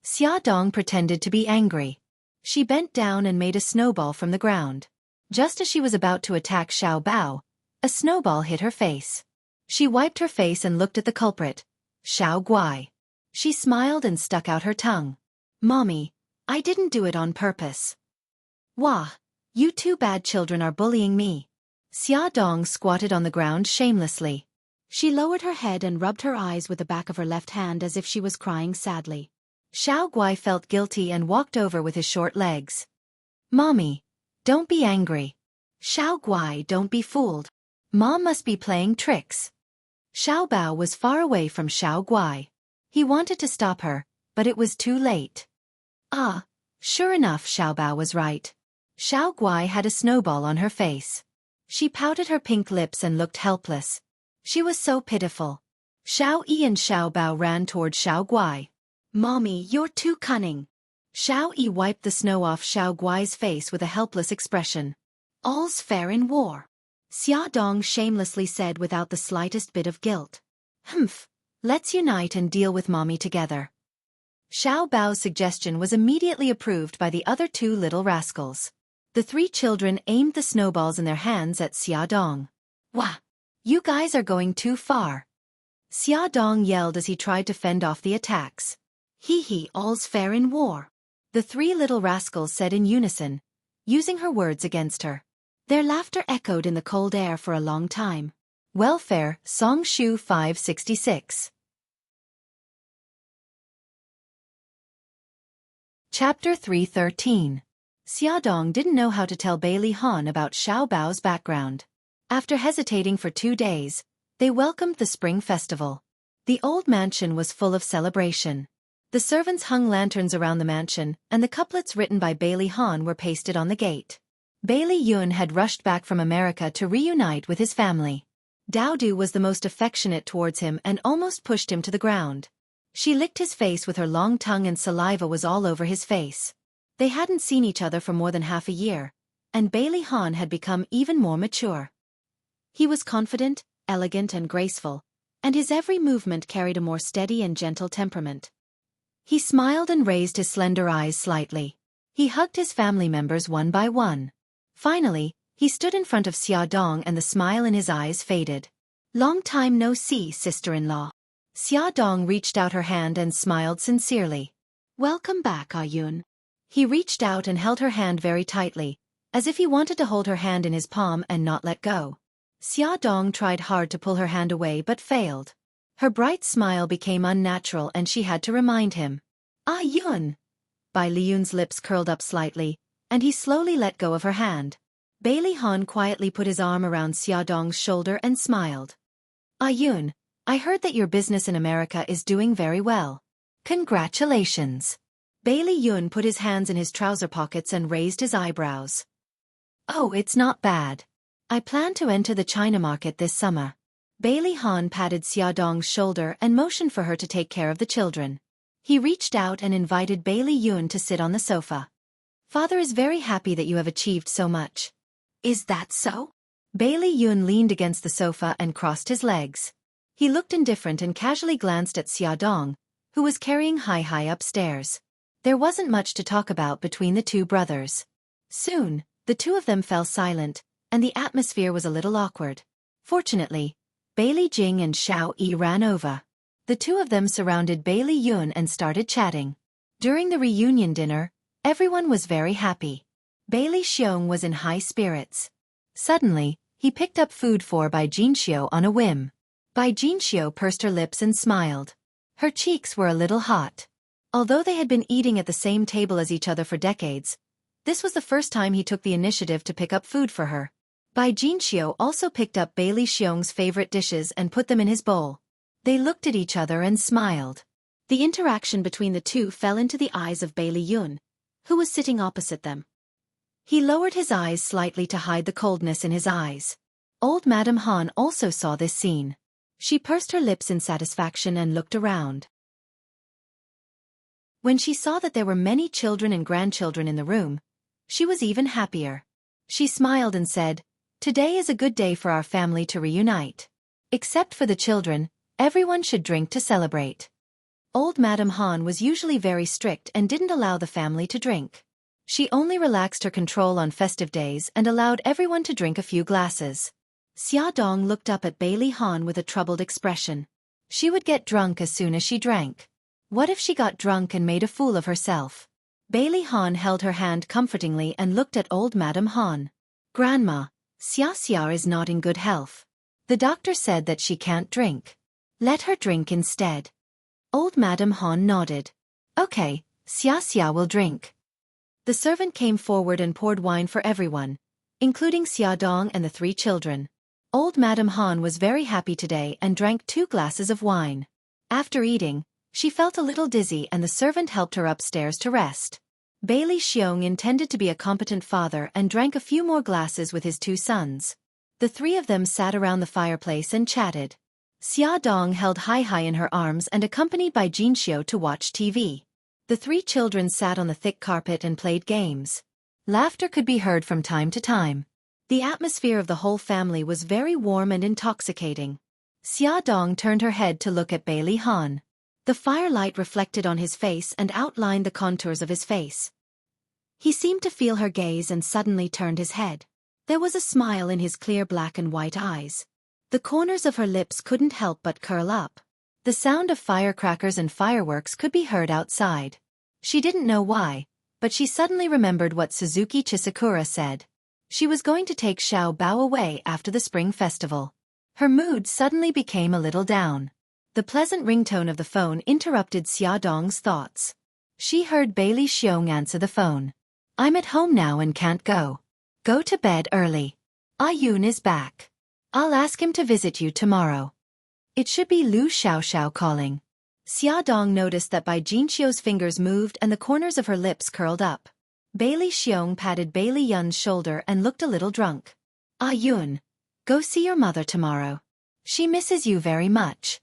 Xiaodong pretended to be angry. She bent down and made a snowball from the ground. Just as she was about to attack Xiao Bao, a snowball hit her face. She wiped her face and looked at the culprit, Xiao Guai. She smiled and stuck out her tongue. Mommy, I didn't do it on purpose. Wah, you two bad children are bullying me. Xiaodong squatted on the ground shamelessly. She lowered her head and rubbed her eyes with the back of her left hand as if she was crying sadly. Xiao Guai felt guilty and walked over with his short legs. Mommy, don't be angry. Xiao Guai, don't be fooled. Mom must be playing tricks. Xiao Bao was far away from Xiao Guai. He wanted to stop her, but it was too late. Ah, sure enough, Xiao Bao was right. Xiao Guai had a snowball on her face. She pouted her pink lips and looked helpless. She was so pitiful. Xiao Yi and Xiao Bao ran toward Xiao Guai. Mommy, you're too cunning. Xiao Yi wiped the snow off Xiao Guai's face with a helpless expression. All's fair in war, Xia Dong shamelessly said without the slightest bit of guilt. Humph, let's unite and deal with mommy together. Xiao Bao's suggestion was immediately approved by the other two little rascals. The three children aimed the snowballs in their hands at Xia Dong. Wah! You guys are going too far, Xia Dong yelled as he tried to fend off the attacks. Hee, all's fair in war, the three little rascals said in unison, using her words against her. Their laughter echoed in the cold air for a long time. Welfare, Song Shu 566. Chapter 313. Xiaodong didn't know how to tell Bailey Han about Xiao Bao's background. After hesitating for 2 days, they welcomed the spring festival. The old mansion was full of celebration. The servants hung lanterns around the mansion, and the couplets written by Bailey Han were pasted on the gate. Bailey Yun had rushed back from America to reunite with his family. Dao Du was the most affectionate towards him and almost pushed him to the ground. She licked his face with her long tongue and saliva was all over his face. They hadn't seen each other for more than half a year, and Bailey Han had become even more mature. He was confident, elegant and graceful, and his every movement carried a more steady and gentle temperament. He smiled and raised his slender eyes slightly. He hugged his family members one by one. Finally, he stood in front of Xia Dong and the smile in his eyes faded. Long time no see, sister-in-law. Xia Dong reached out her hand and smiled sincerely. Welcome back, Ayun. He reached out and held her hand very tightly, as if he wanted to hold her hand in his palm and not let go. Xia Dong tried hard to pull her hand away but failed. Her bright smile became unnatural and she had to remind him. Ayun! Bai Liyun's lips curled up slightly, and he slowly let go of her hand. Bailey Han quietly put his arm around Xia Dong's shoulder and smiled. Ayun, I heard that your business in America is doing very well. Congratulations. Bailey Yun put his hands in his trouser pockets and raised his eyebrows. Oh, it's not bad. I plan to enter the China market this summer. Bailey Han patted Xia Dong's shoulder and motioned for her to take care of the children. He reached out and invited Bailey Yun to sit on the sofa. Father is very happy that you have achieved so much. Is that so? Bailey Yun leaned against the sofa and crossed his legs. He looked indifferent and casually glanced at Xia Dong, who was carrying Hai upstairs. There wasn't much to talk about between the two brothers. Soon, the two of them fell silent, and the atmosphere was a little awkward. Fortunately, Bailey Jing and Xiao Yi ran over. The two of them surrounded Bailey Yun and started chatting. During the reunion dinner, everyone was very happy. Bailey Xiong was in high spirits. Suddenly, he picked up food for Bai Jinxiu on a whim. Bai Jinxiu pursed her lips and smiled. Her cheeks were a little hot. Although they had been eating at the same table as each other for decades, this was the first time he took the initiative to pick up food for her. Bai Jinxiu also picked up Bailey Xiong's favorite dishes and put them in his bowl. They looked at each other and smiled. The interaction between the two fell into the eyes of Bailey Yun, who was sitting opposite them. He lowered his eyes slightly to hide the coldness in his eyes. Old Madame Han also saw this scene. She pursed her lips in satisfaction and looked around. When she saw that there were many children and grandchildren in the room, she was even happier. She smiled and said, "Today is a good day for our family to reunite. Except for the children, everyone should drink to celebrate." Old Madame Han was usually very strict and didn't allow the family to drink. She only relaxed her control on festive days and allowed everyone to drink a few glasses. Xia Dong looked up at Bailey Han with a troubled expression. She would get drunk as soon as she drank. What if she got drunk and made a fool of herself? Bailey Han held her hand comfortingly and looked at old Madame Han. "Grandma, Xia is not in good health. The doctor said that she can't drink. Let her drink instead." Old Madame Han nodded. "Okay, Xia will drink." The servant came forward and poured wine for everyone, including Xia Dong and the three children. Old Madame Han was very happy today and drank 2 glasses of wine. After eating, she felt a little dizzy and the servant helped her upstairs to rest. Bailey Xiong intended to be a competent father and drank a few more glasses with his 2 sons. The 3 of them sat around the fireplace and chatted. Xia Dong held Hai in her arms and accompanied by Jinxiu to watch TV. The The three children sat on the thick carpet and played games. Laughter could be heard from time to time. The atmosphere of the whole family was very warm and intoxicating. Xiaodong turned her head to look at Bailey Han. The firelight reflected on his face and outlined the contours of his face. He seemed to feel her gaze and suddenly turned his head. There was a smile in his clear black and white eyes. The corners of her lips couldn't help but curl up. The sound of firecrackers and fireworks could be heard outside. She didn't know why, but she suddenly remembered what Suzuki Chisakura said. She was going to take Xiao Bao away after the spring festival. Her mood suddenly became a little down. The pleasant ringtone of the phone interrupted Xiaodong's thoughts. She heard Bailey Xiong answer the phone. "I'm at home now and can't go. Go to bed early. Ayun is back. I'll ask him to visit you tomorrow." It should be Lu Xiaoxiao calling. Xiaodong noticed that Bai Jinxiu's fingers moved and the corners of her lips curled up. Bailey Xiong patted Bailey Yun's shoulder and looked a little drunk. "Ayun, go see your mother tomorrow. She misses you very much."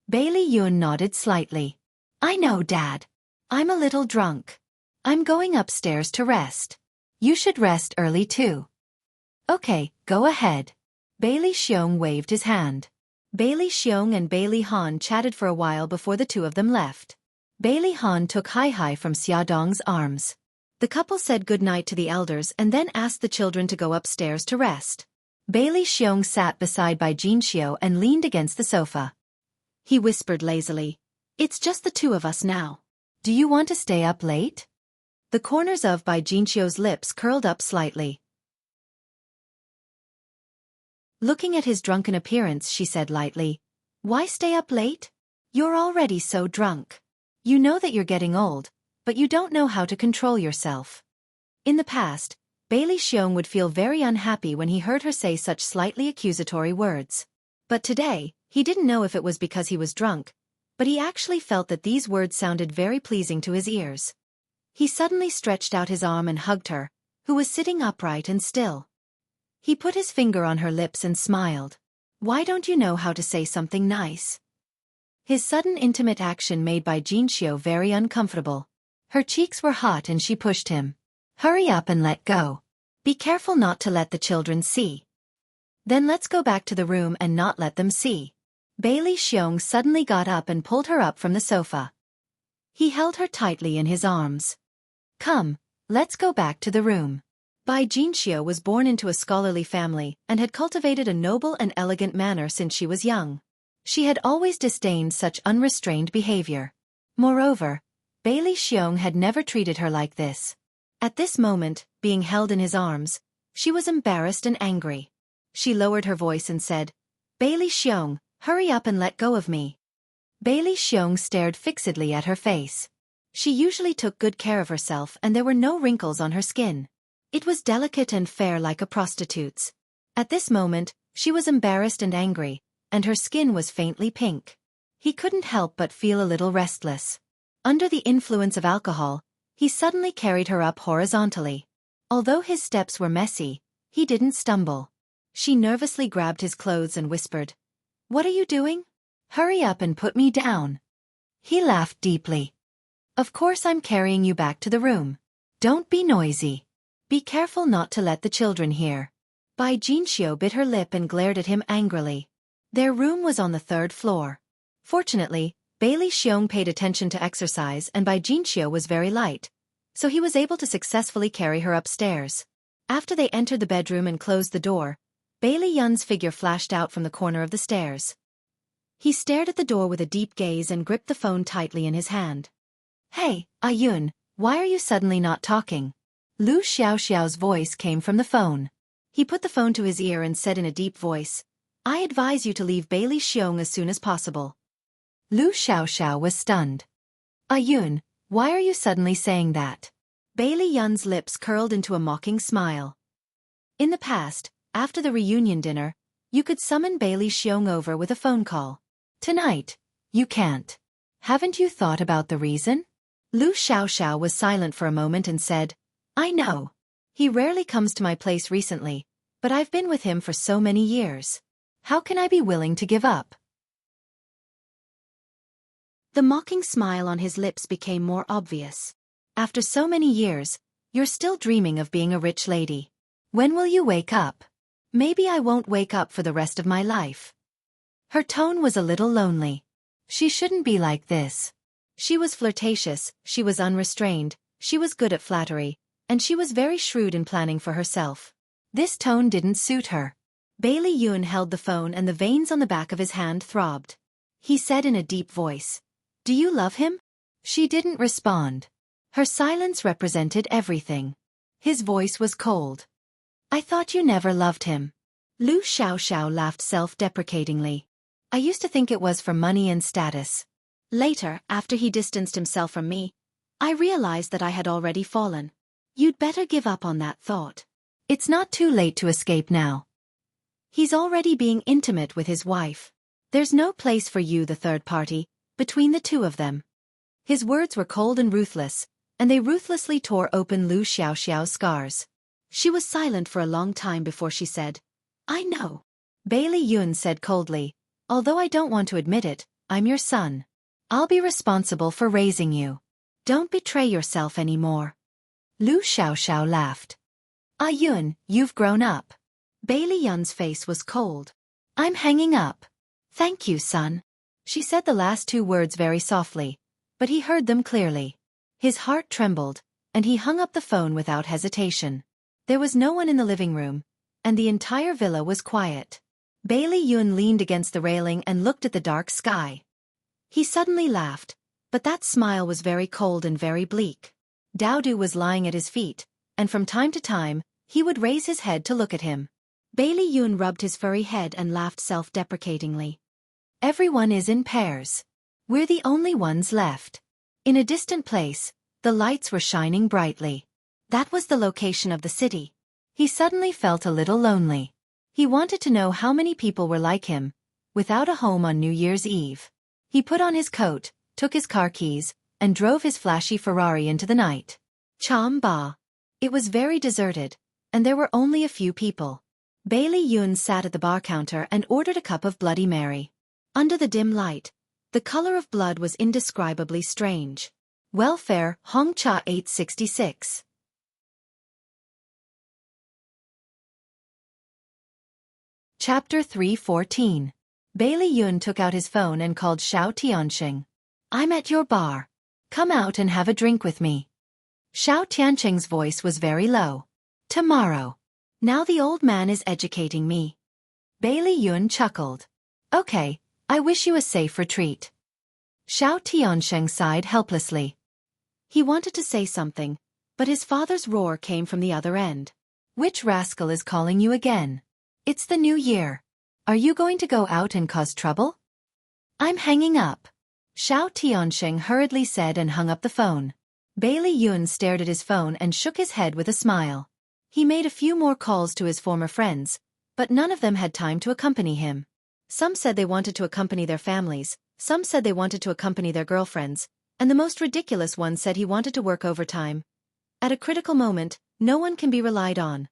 Bailey Yun nodded slightly. "I know, Dad. I'm a little drunk. I'm going upstairs to rest. You should rest early too." "Okay, go ahead." Bailey Xiong waved his hand. Bailey Xiong and Bailey Han chatted for a while before the two of them left. Bailey Han took Hai from Xiaodong's arms. The couple said goodnight to the elders and then asked the children to go upstairs to rest. Bailey Xiong sat beside Bai Jinxiu and leaned against the sofa. He whispered lazily, "It's just the two of us now. Do you want to stay up late?" The corners of Bai Jinxiu's lips curled up slightly. Looking at his drunken appearance, she said lightly, "Why stay up late? You're already so drunk. You know that you're getting old, but you don't know how to control yourself." In the past, Bailey Xiong would feel very unhappy when he heard her say such slightly accusatory words. But today, he didn't know if it was because he was drunk, but he actually felt that these words sounded very pleasing to his ears. He suddenly stretched out his arm and hugged her, who was sitting upright and still. He put his finger on her lips and smiled. "Why don't you know how to say something nice?" His sudden intimate action made Bai Jinxiu very uncomfortable. Her cheeks were hot and she pushed him. "Hurry up and let go. Be careful not to let the children see." "Then let's go back to the room and not let them see." Bailey Xiong suddenly got up and pulled her up from the sofa. He held her tightly in his arms. "Come, let's go back to the room." Bai Jinxiu was born into a scholarly family and had cultivated a noble and elegant manner since she was young. She had always disdained such unrestrained behavior. Moreover, Bailey Xiong had never treated her like this. At this moment, being held in his arms, she was embarrassed and angry. She lowered her voice and said, "Bailey Xiong, hurry up and let go of me." Bailey Xiong stared fixedly at her face. She usually took good care of herself and there were no wrinkles on her skin. It was delicate and fair like a prostitute's. At this moment, she was embarrassed and angry, and her skin was faintly pink. He couldn't help but feel a little restless. Under the influence of alcohol, he suddenly carried her up horizontally. Although his steps were messy, he didn't stumble. She nervously grabbed his clothes and whispered, "What are you doing? Hurry up and put me down." He laughed deeply. "Of course I'm carrying you back to the room. Don't be noisy. Be careful not to let the children hear." Bai Jinxiu bit her lip and glared at him angrily. Their room was on the 3rd floor. Fortunately, Bailey Xiong paid attention to exercise and Bai Jinxiu was very light, so he was able to successfully carry her upstairs. After they entered the bedroom and closed the door, Bailey Yun's figure flashed out from the corner of the stairs. He stared at the door with a deep gaze and gripped the phone tightly in his hand. "Hey, Ayun, why are you suddenly not talking?" Lu Xiaoxiao's voice came from the phone. He put the phone to his ear and said in a deep voice, "I advise you to leave Bailey Xiong as soon as possible." Lu Xiaoxiao was stunned. "Ayun, why are you suddenly saying that?" Bailey Yun's lips curled into a mocking smile. In the past, after the reunion dinner, you could summon Bailey Xiong over with a phone call. Tonight, you can't. Haven't you thought about the reason? Lu Xiaoxiao was silent for a moment and said, "I know. He rarely comes to my place recently, but I've been with him for so many years. How can I be willing to give up?" The mocking smile on his lips became more obvious. After so many years, you're still dreaming of being a rich lady. When will you wake up? Maybe I won't wake up for the rest of my life. Her tone was a little lonely. She shouldn't be like this. She was flirtatious, she was unrestrained, she was good at flattery, and she was very shrewd in planning for herself. This tone didn't suit her. Bailey Yun held the phone and the veins on the back of his hand throbbed. He said in a deep voice, "Do you love him?" She didn't respond. Her silence represented everything. His voice was cold. "I thought you never loved him." Lu Xiaoxiao laughed self-deprecatingly. "I used to think it was for money and status. Later, after he distanced himself from me, I realized that I had already fallen. You'd better give up on that thought. It's not too late to escape now. He's already being intimate with his wife. There's no place for you, the third party, between the two of them." His words were cold and ruthless, and they ruthlessly tore open Lu Xiaoxiao's scars. She was silent for a long time before she said, "I know." Bailey Yun said coldly, "Although I don't want to admit it, I'm your son. I'll be responsible for raising you. Don't betray yourself anymore." Lu Xiaoxiao laughed. "Ah Yun, you've grown up." Bailey Yun's face was cold. "I'm hanging up." "Thank you, son." She said the last two words very softly, but he heard them clearly. His heart trembled, and he hung up the phone without hesitation. There was no one in the living room, and the entire villa was quiet. Bailey Yun leaned against the railing and looked at the dark sky. He suddenly laughed, but that smile was very cold and very bleak. Daodu was lying at his feet, and from time to time, he would raise his head to look at him. Bailey Yun rubbed his furry head and laughed self-deprecatingly. "Everyone is in pairs. We're the only ones left." In a distant place, the lights were shining brightly. That was the location of the city. He suddenly felt a little lonely. He wanted to know how many people were like him, without a home on New Year's Eve. He put on his coat, took his car keys, and drove his flashy Ferrari into the night. Cham Ba. It was very deserted, and there were only a few people. Bailey Yun sat at the bar counter and ordered a cup of Bloody Mary. Under the dim light, the color of blood was indescribably strange. Welfare, Hong Cha 866. Chapter 314. Bailey Yun took out his phone and called Xiao Tianqing. "I'm at your bar. Come out and have a drink with me." Xiao Tianqing's voice was very low. "Tomorrow. Now the old man is educating me." Bailey Yun chuckled. "Okay, I wish you a safe retreat." Xiao Tianqing sighed helplessly. He wanted to say something, but his father's roar came from the other end. "Which rascal is calling you again? It's the new year. Are you going to go out and cause trouble?" "I'm hanging up," Xiao Tianqing hurriedly said and hung up the phone. Bailey Yun stared at his phone and shook his head with a smile. He made a few more calls to his former friends, but none of them had time to accompany him. Some said they wanted to accompany their families, some said they wanted to accompany their girlfriends, and the most ridiculous one said he wanted to work overtime. At a critical moment, no one can be relied on.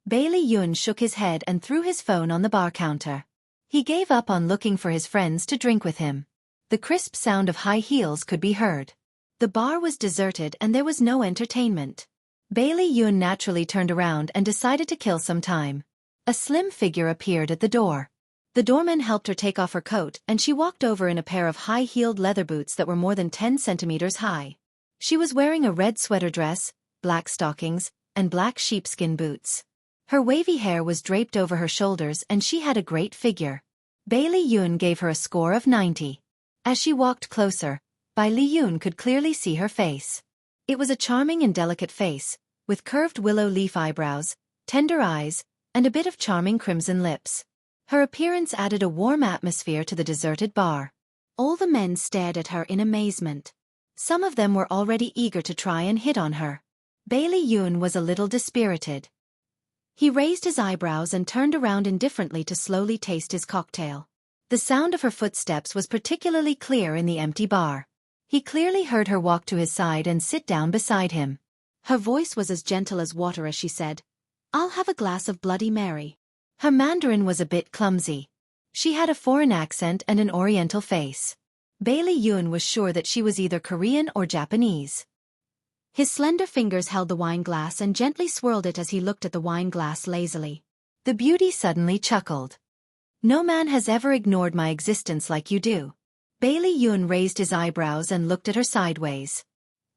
Bailey Yun shook his head and threw his phone on the bar counter. He gave up on looking for his friends to drink with him. The crisp sound of high heels could be heard. The bar was deserted and there was no entertainment. Bailey Yun naturally turned around and decided to kill some time. A slim figure appeared at the door. The doorman helped her take off her coat and she walked over in a pair of high-heeled leather boots that were more than 10 centimeters high. She was wearing a red sweater dress, black stockings, and black sheepskin boots. Her wavy hair was draped over her shoulders and she had a great figure. Bailey Yun gave her a score of 90. As she walked closer, Bai Li Yun could clearly see her face. It was a charming and delicate face, with curved willow leaf eyebrows, tender eyes, and a bit of charming crimson lips. Her appearance added a warm atmosphere to the deserted bar. All the men stared at her in amazement. Some of them were already eager to try and hit on her. Bailey Yun was a little dispirited. He raised his eyebrows and turned around indifferently to slowly taste his cocktail. The sound of her footsteps was particularly clear in the empty bar. He clearly heard her walk to his side and sit down beside him. Her voice was as gentle as water as she said, "I'll have a glass of Bloody Mary." Her Mandarin was a bit clumsy. She had a foreign accent and an oriental face. Bailey Yun was sure that she was either Korean or Japanese. His slender fingers held the wine glass and gently swirled it as he looked at the wine glass lazily. The beauty suddenly chuckled. No man has ever ignored my existence like you do. Bailey Yun raised his eyebrows and looked at her sideways.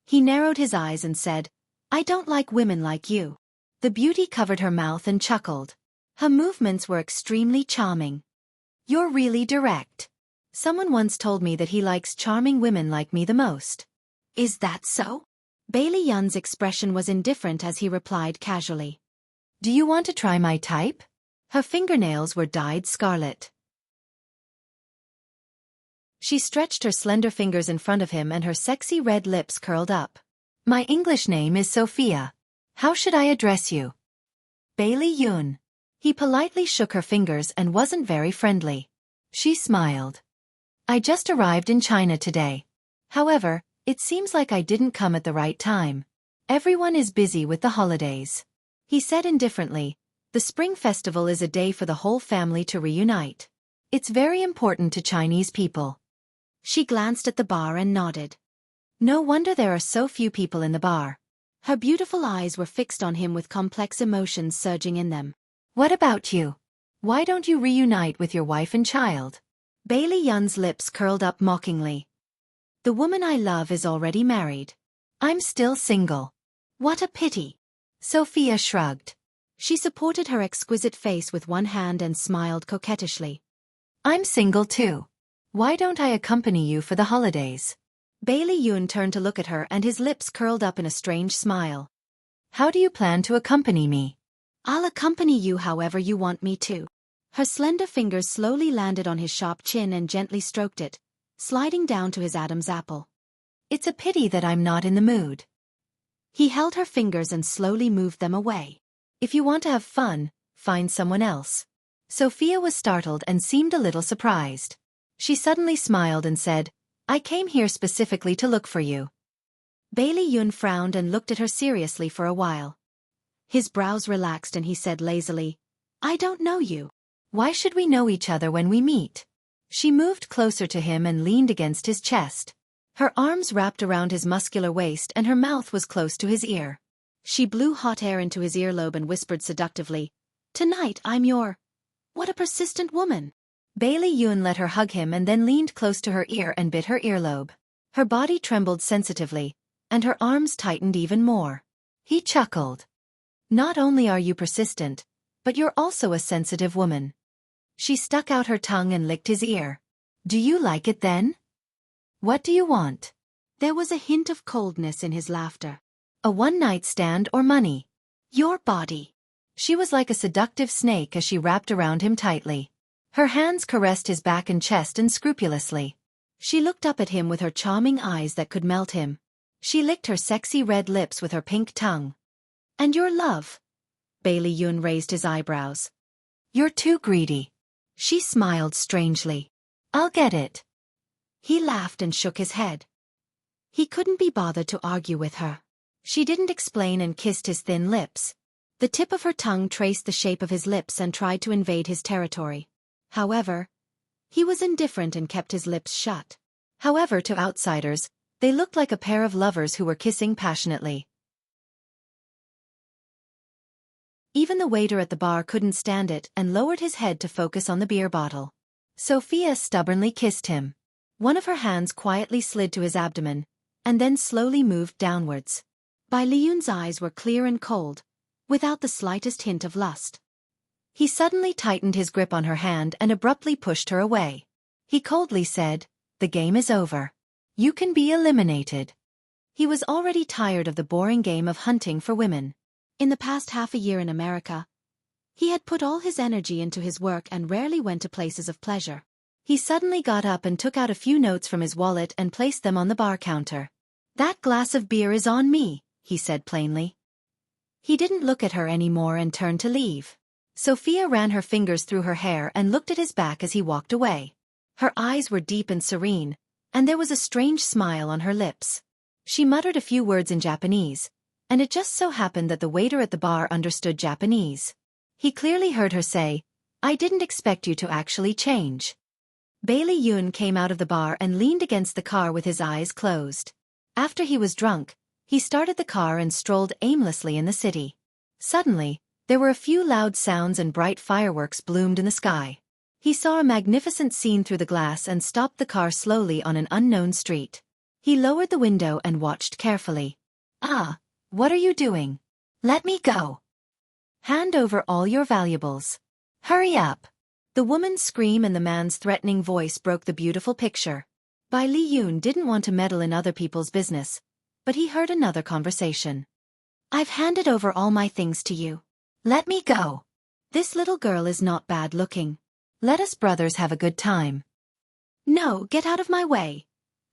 He narrowed his eyes and said, I don't like women like you. The beauty covered her mouth and chuckled. Her movements were extremely charming. You're really direct. Someone once told me that he likes charming women like me the most. Is that so? Bailey Yun's expression was indifferent as he replied casually. Do you want to try my type? Her fingernails were dyed scarlet. She stretched her slender fingers in front of him and her sexy red lips curled up. My English name is Sophia. How should I address you? Bailey Yun. He politely shook her fingers and wasn't very friendly. She smiled. I just arrived in China today. However, it seems like I didn't come at the right time. Everyone is busy with the holidays. He said indifferently, the Spring Festival is a day for the whole family to reunite. It's very important to Chinese people. She glanced at the bar and nodded. No wonder there are so few people in the bar. Her beautiful eyes were fixed on him with complex emotions surging in them. What about you? Why don't you reunite with your wife and child? Bailey Yun's lips curled up mockingly. The woman I love is already married. I'm still single. What a pity. Sophia shrugged. She supported her exquisite face with one hand and smiled coquettishly. I'm single too. Why don't I accompany you for the holidays? Bailey Yun turned to look at her and his lips curled up in a strange smile. How do you plan to accompany me? I'll accompany you however you want me to. Her slender fingers slowly landed on his sharp chin and gently stroked it, sliding down to his Adam's apple. It's a pity that I'm not in the mood. He held her fingers and slowly moved them away. If you want to have fun, find someone else. Sophia was startled and seemed a little surprised. She suddenly smiled and said, I came here specifically to look for you. Bailey Yun frowned and looked at her seriously for a while. His brows relaxed and he said lazily, I don't know you. Why should we know each other when we meet? She moved closer to him and leaned against his chest. Her arms wrapped around his muscular waist and her mouth was close to his ear. She blew hot air into his earlobe and whispered seductively, Tonight I'm your... What a persistent woman. Bailey Yun let her hug him and then leaned close to her ear and bit her earlobe. Her body trembled sensitively, and her arms tightened even more. He chuckled. Not only are you persistent, but you're also a sensitive woman. She stuck out her tongue and licked his ear. Do you like it then? What do you want? There was a hint of coldness in his laughter. A one-night stand or money? Your body. She was like a seductive snake as she wrapped around him tightly. Her hands caressed his back and chest unscrupulously. She looked up at him with her charming eyes that could melt him. She licked her sexy red lips with her pink tongue. And your love? Bailey Yun raised his eyebrows. You're too greedy. She smiled strangely. I'll get it. He laughed and shook his head. He couldn't be bothered to argue with her. She didn't explain and kissed his thin lips. The tip of her tongue traced the shape of his lips and tried to invade his territory. However, he was indifferent and kept his lips shut. However, to outsiders, they looked like a pair of lovers who were kissing passionately. Even the waiter at the bar couldn't stand it and lowered his head to focus on the beer bottle. Sophia stubbornly kissed him. One of her hands quietly slid to his abdomen, and then slowly moved downwards. Bailey Yun's eyes were clear and cold, without the slightest hint of lust. He suddenly tightened his grip on her hand and abruptly pushed her away. He coldly said, The game is over. You can be eliminated. He was already tired of the boring game of hunting for women. In the past half a year in America, he had put all his energy into his work and rarely went to places of pleasure. He suddenly got up and took out a few notes from his wallet and placed them on the bar counter. That glass of beer is on me, he said plainly. He didn't look at her anymore and turned to leave. Sophia ran her fingers through her hair and looked at his back as he walked away. Her eyes were deep and serene, and there was a strange smile on her lips. She muttered a few words in Japanese, and it just so happened that the waiter at the bar understood Japanese. He clearly heard her say, I didn't expect you to actually change. Bailey Yun came out of the bar and leaned against the car with his eyes closed. After he was drunk, he started the car and strolled aimlessly in the city. Suddenly, there were a few loud sounds and bright fireworks bloomed in the sky. He saw a magnificent scene through the glass and stopped the car slowly on an unknown street. He lowered the window and watched carefully. "Ah, what are you doing? Let me go. Hand over all your valuables. Hurry up." The woman's scream and the man's threatening voice broke the beautiful picture. Bai Li Yun didn't want to meddle in other people's business, but he heard another conversation. "I've handed over all my things to you. Let me go. This little girl is not bad looking. Let us brothers have a good time." "No, get out of my way."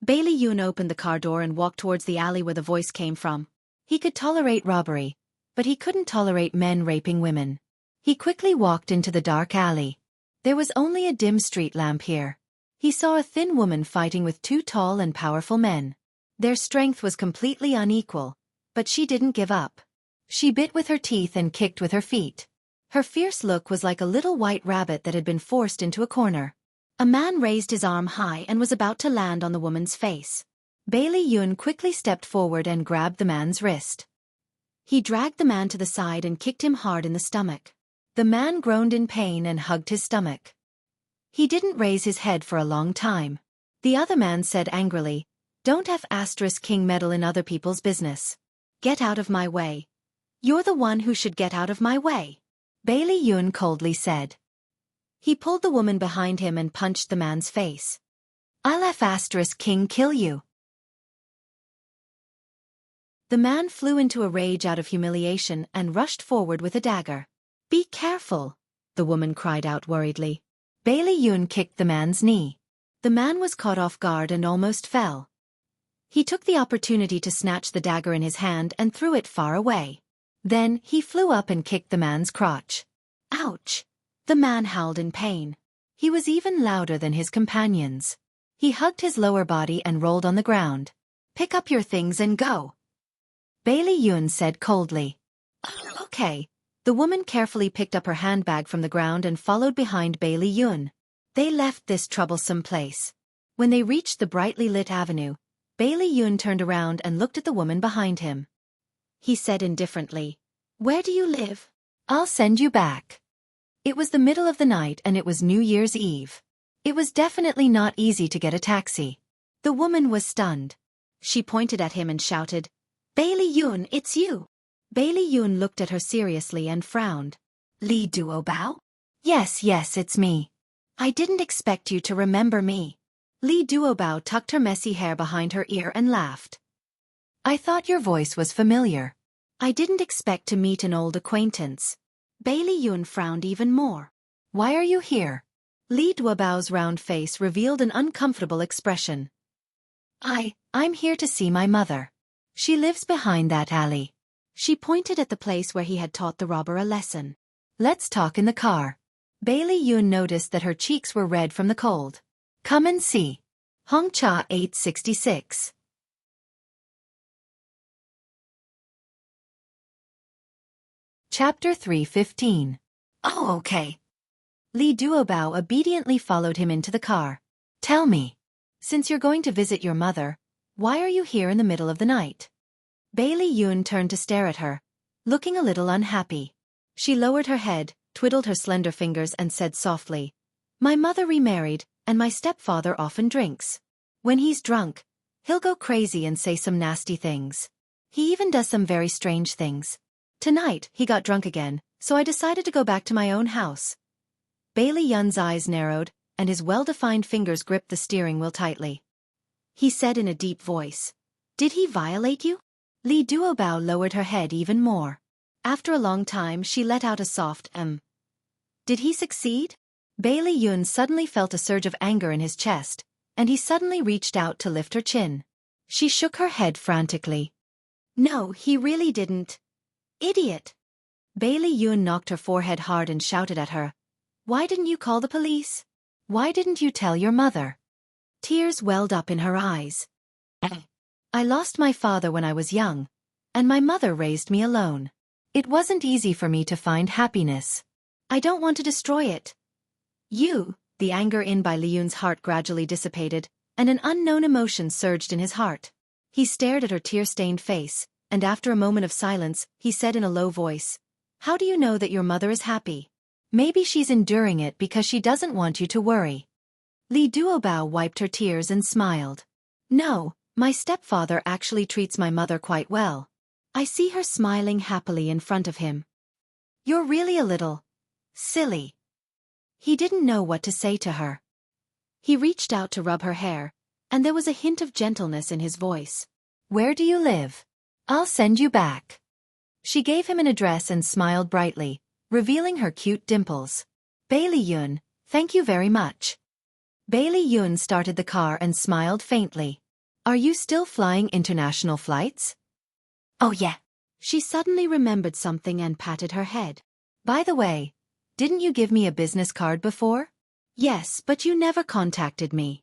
Bailey Yun opened the car door and walked towards the alley where the voice came from. He could tolerate robbery, but he couldn't tolerate men raping women. He quickly walked into the dark alley. There was only a dim street lamp here. He saw a thin woman fighting with two tall and powerful men. Their strength was completely unequal, but she didn't give up. She bit with her teeth and kicked with her feet. Her fierce look was like a little white rabbit that had been forced into a corner. A man raised his arm high and was about to land on the woman's face. Bailey Yun quickly stepped forward and grabbed the man's wrist. He dragged the man to the side and kicked him hard in the stomach. The man groaned in pain and hugged his stomach. He didn't raise his head for a long time. The other man said angrily, "Don't have *King meddle in other people's business. Get out of my way. You're the one who should get out of my way," Bailey Yun coldly said. He pulled the woman behind him and punched the man's face. "I'll have *King kill you." The man flew into a rage out of humiliation and rushed forward with a dagger. "Be careful," the woman cried out worriedly. Bailey Yun kicked the man's knee. The man was caught off guard and almost fell. He took the opportunity to snatch the dagger in his hand and threw it far away. Then, he flew up and kicked the man's crotch. "Ouch!" The man howled in pain. He was even louder than his companions. He hugged his lower body and rolled on the ground. "Pick up your things and go," Bailey Yun said coldly. "Okay." The woman carefully picked up her handbag from the ground and followed behind Bailey Yun. They left this troublesome place. When they reached the brightly lit avenue, Bailey Yun turned around and looked at the woman behind him. He said indifferently, "Where do you live? I'll send you back." It was the middle of the night and it was New Year's Eve. It was definitely not easy to get a taxi. The woman was stunned. She pointed at him and shouted, "Bailey Yun, it's you." Bailey Yun looked at her seriously and frowned. "Li Duobao?" Yes, it's me. I didn't expect you to remember me." Li Duobao tucked her messy hair behind her ear and laughed. "I thought your voice was familiar. I didn't expect to meet an old acquaintance." Bailey Yun frowned even more. "Why are you here?" Li Duobao's round face revealed an uncomfortable expression. I'm here to see my mother. She lives behind that alley." She pointed at the place where he had taught the robber a lesson. "Let's talk in the car." Bailey Yun noticed that her cheeks were red from the cold. "Come and see." Hongcha 866. Chapter 3:15. "Oh, okay." Li Duobao obediently followed him into the car. "Tell me, since you're going to visit your mother, why are you here in the middle of the night?" Bailey Yun turned to stare at her, looking a little unhappy. She lowered her head, twiddled her slender fingers and said softly, "My mother remarried, and my stepfather often drinks. When he's drunk, he'll go crazy and say some nasty things. He even does some very strange things. Tonight, he got drunk again, so I decided to go back to my own house." Bailey Yun's eyes narrowed, and his well-defined fingers gripped the steering wheel tightly. He said in a deep voice, "Did he violate you?" Li Duobao lowered her head even more. After a long time she let out a soft "Did he succeed?" Bailey Yun suddenly felt a surge of anger in his chest, and he suddenly reached out to lift her chin. She shook her head frantically. "No, he really didn't. Idiot." Bailey Yun knocked her forehead hard and shouted at her, "Why didn't you call the police? Why didn't you tell your mother?" Tears welled up in her eyes. "I lost my father when I was young, and my mother raised me alone. It wasn't easy for me to find happiness. I don't want to destroy it. You, The anger in by Liyun's heart gradually dissipated, and an unknown emotion surged in his heart. He stared at her tear-stained face, and after a moment of silence, he said in a low voice, "How do you know that your mother is happy? Maybe she's enduring it because she doesn't want you to worry." Li Duobao wiped her tears and smiled. "No, my stepfather actually treats my mother quite well. I see her smiling happily in front of him." "You're really a little silly." He didn't know what to say to her. He reached out to rub her hair, and there was a hint of gentleness in his voice. "Where do you live? I'll send you back." She gave him an address and smiled brightly, revealing her cute dimples. "Bailey Yun, thank you very much." Bailey Yun started the car and smiled faintly. "Are you still flying international flights?" "Oh yeah." She suddenly remembered something and patted her head. "By the way, didn't you give me a business card before?" "Yes, but you never contacted me."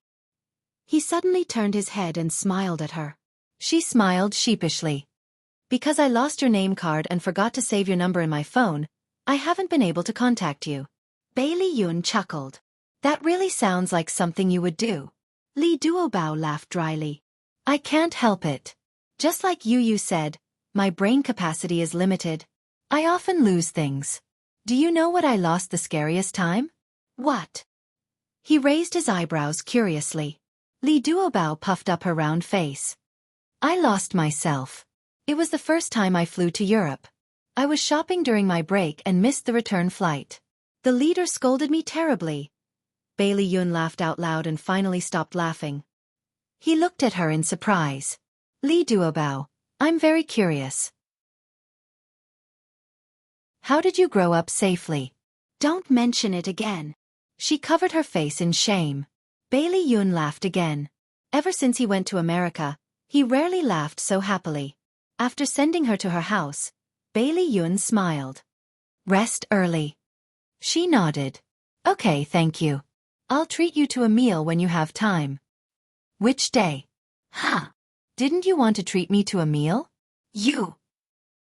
He suddenly turned his head and smiled at her. She smiled sheepishly. "Because I lost your name card and forgot to save your number in my phone, I haven't been able to contact you." Bailey Yun chuckled. "That really sounds like something you would do." Li Duobao laughed dryly. "I can't help it. Just like you said, my brain capacity is limited. I often lose things. Do you know what I lost the scariest time?" "What?" He raised his eyebrows curiously. Li Duobao puffed up her round face. "I lost myself. It was the first time I flew to Europe. I was shopping during my break and missed the return flight. The leader scolded me terribly." Bailey Yun laughed out loud and finally stopped laughing. He looked at her in surprise. "Li Duobao, I'm very curious. How did you grow up safely?" "Don't mention it again." She covered her face in shame. Bailey Yun laughed again. Ever since he went to America, he rarely laughed so happily. After sending her to her house, Bailey Yun smiled. "Rest early." She nodded. "Okay, thank you. I'll treat you to a meal when you have time." "Which day?" "Huh? "Didn't you want to treat me to a meal?" You."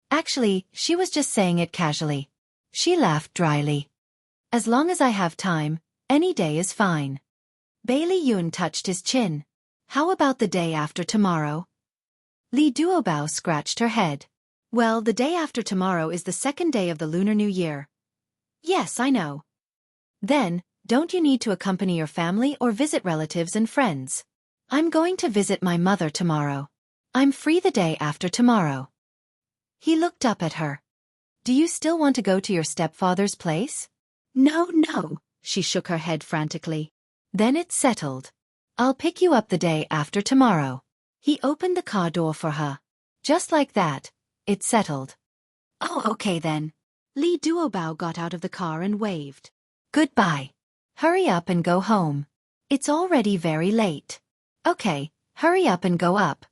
Actually, she was just saying it casually. She laughed dryly. "As long as I have time, any day is fine." Bailey Yun touched his chin. "How about the day after tomorrow?" Li Duobao scratched her head. "Well, the day after tomorrow is the second day of the Lunar New Year." "Yes, I know." "Then, don't you need to accompany your family or visit relatives and friends?" "I'm going to visit my mother tomorrow. I'm free the day after tomorrow." He looked up at her. "Do you still want to go to your stepfather's place?" No, she shook her head frantically. "Then it's settled. I'll pick you up the day after tomorrow." He opened the car door for her. Just like that, it's settled. "Oh, okay then." Li Duobao got out of the car and waved. "Goodbye. Hurry up and go home. It's already very late." "Okay, hurry up and go up."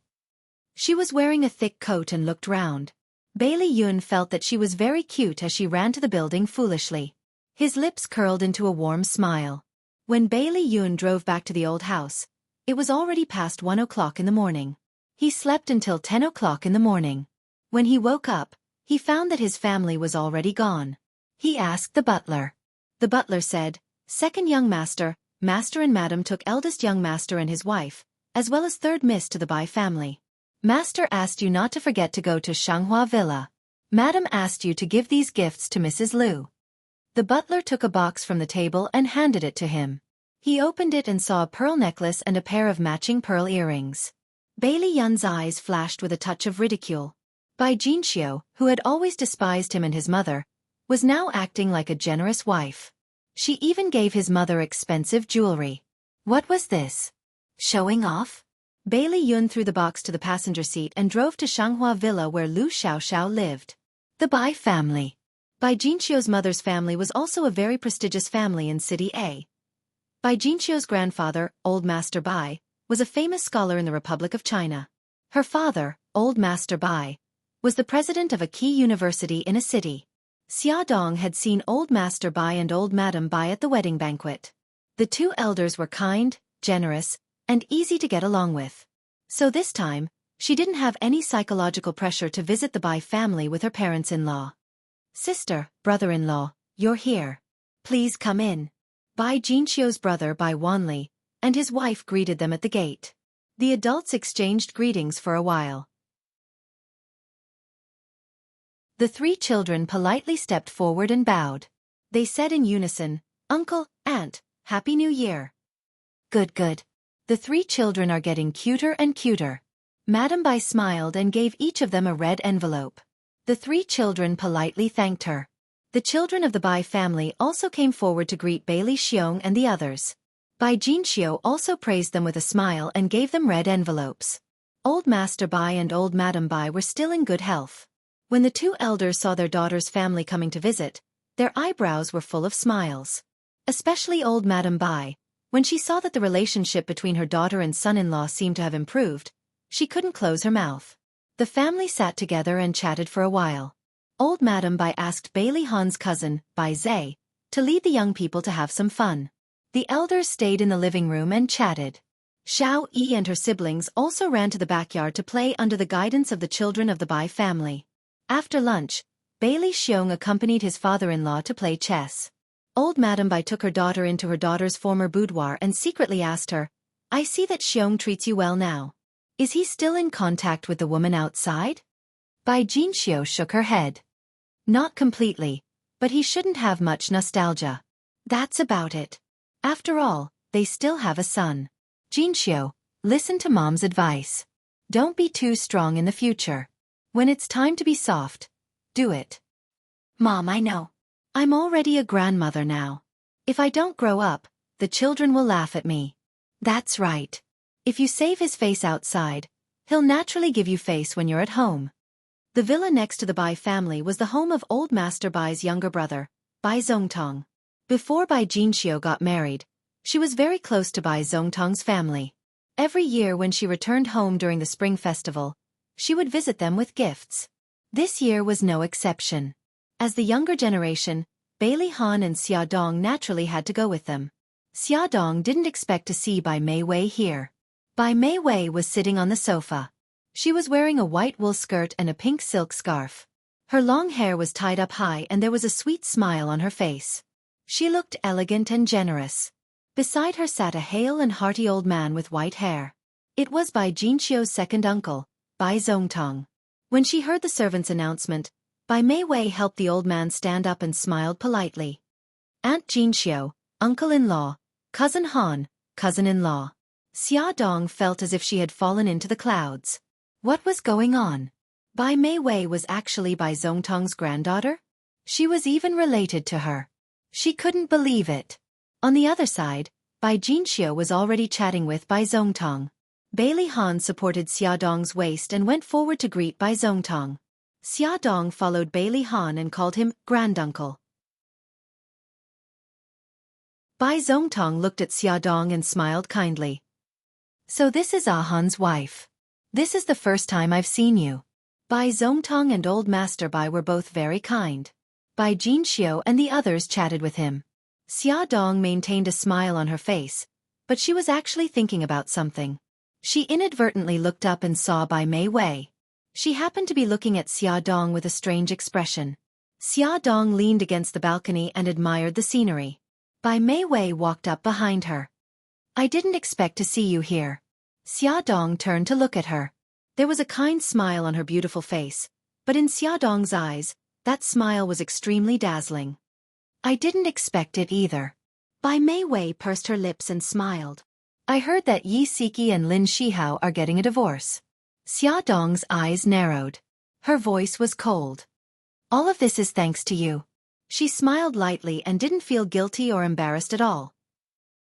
She was wearing a thick coat and looked round. Bailey Yun felt that she was very cute as she ran to the building foolishly. His lips curled into a warm smile. When Bailey Yun drove back to the old house, it was already past 1 o'clock in the morning. He slept until 10 o'clock in the morning. When he woke up, he found that his family was already gone. He asked the butler. The butler said, "Second young master, master and madam took eldest young master and his wife, as well as third miss to the Bai family. Master asked you not to forget to go to Shanghua Villa. Madam asked you to give these gifts to Mrs. Liu." The butler took a box from the table and handed it to him. He opened it and saw a pearl necklace and a pair of matching pearl earrings. Bailey Yun's eyes flashed with a touch of ridicule. Bai Jinxiu, who had always despised him and his mother, was now acting like a generous wife. She even gave his mother expensive jewelry. What was this? Showing off? Bailey Yun threw the box to the passenger seat and drove to Shanghua Villa where Lu Xiaoxiao lived. The Bai family. Bai Jinxiu's mother's family was also a very prestigious family in City A. Bai Jinxiu's grandfather, Old Master Bai, was a famous scholar in the Republic of China. Her father, Old Master Bai, was the president of a key university in a city. Xia Dong had seen Old Master Bai and Old Madam Bai at the wedding banquet. The two elders were kind, generous, and easy to get along with. So this time, she didn't have any psychological pressure to visit the Bai family with her parents-in-law. "Sister, brother-in-law, you're here. Please come in." Bai Jinxiu's brother Bai Wanli and his wife greeted them at the gate. The adults exchanged greetings for a while. The three children politely stepped forward and bowed. They said in unison, "Uncle, Aunt, Happy New Year." "Good, good. The three children are getting cuter and cuter." Madame Bai smiled and gave each of them a red envelope. The three children politely thanked her. The children of the Bai family also came forward to greet Bai Li Xiong and the others. Bai Jinxiu also praised them with a smile and gave them red envelopes. Old Master Bai and Old Madame Bai were still in good health. When the two elders saw their daughter's family coming to visit, their eyebrows were full of smiles. Especially Old Madame Bai, when she saw that the relationship between her daughter and son-in-law seemed to have improved, she couldn't close her mouth. The family sat together and chatted for a while. Old Madame Bai asked Bai Li Han's cousin, Bai Zhe, to lead the young people to have some fun. The elders stayed in the living room and chatted. Xiao Yi and her siblings also ran to the backyard to play under the guidance of the children of the Bai family. After lunch, Bai Li Xiong accompanied his father-in-law to play chess. Old Madame Bai took her daughter into her daughter's former boudoir and secretly asked her, "I see that Xiong treats you well now. Is he still in contact with the woman outside?" Bai Jinxiu shook her head. "Not completely, but he shouldn't have much nostalgia. That's about it. After all, they still have a son. Jinxiu, listen to Mom's advice. Don't be too strong in the future. When it's time to be soft, do it." "Mom, I know. I'm already a grandmother now. If I don't grow up, the children will laugh at me." "That's right. If you save his face outside, he'll naturally give you face when you're at home." The villa next to the Bai family was the home of Old Master Bai's younger brother, Bai Zongtong. Before Bai Jinxiu got married, she was very close to Bai Zongtong's family. Every year when she returned home during the Spring Festival, she would visit them with gifts. This year was no exception. As the younger generation, Bai Li Han and Xia Dong naturally had to go with them. Xia Dong didn't expect to see Bai Mei Wei here. Bai Mei Wei was sitting on the sofa. She was wearing a white wool skirt and a pink silk scarf. Her long hair was tied up high and there was a sweet smile on her face. She looked elegant and generous. Beside her sat a hale and hearty old man with white hair. It was Bai Jinxiu's second uncle, Bai Zongtong. When she heard the servant's announcement, Bai Mei Wei helped the old man stand up and smiled politely. "Aunt Jinxiu, uncle-in-law, cousin Han, cousin-in-law." Xia Dong felt as if she had fallen into the clouds. What was going on? Bai Mei Wei was actually Bai Zongtong's granddaughter? She was even related to her. She couldn't believe it. On the other side, Bai Jinxiu was already chatting with Bai Zongtong. Bai Li Han supported Xia Dong's waist and went forward to greet Bai Zongtong. Xia Dong followed Bai Li Han and called him granduncle. Bai Zongtong looked at Xia Dong and smiled kindly. "So this is Han's wife. This is the first time I've seen you." Bai Zongtong and Old Master Bai were both very kind. Bai Jinxiu and the others chatted with him. Xia Dong maintained a smile on her face, but she was actually thinking about something. She inadvertently looked up and saw Bai Mei Wei. She happened to be looking at Xia Dong with a strange expression. Xia Dong leaned against the balcony and admired the scenery. Bai Mei Wei walked up behind her. "I didn't expect to see you here." Xia Dong turned to look at her. There was a kind smile on her beautiful face, but in Xia Dong's eyes, that smile was extremely dazzling. "I didn't expect it either." Bai Mei Wei pursed her lips and smiled. "I heard that Yi Siki and Lin Shihao are getting a divorce." Xia Dong's eyes narrowed. Her voice was cold. "All of this is thanks to you." She smiled lightly and didn't feel guilty or embarrassed at all.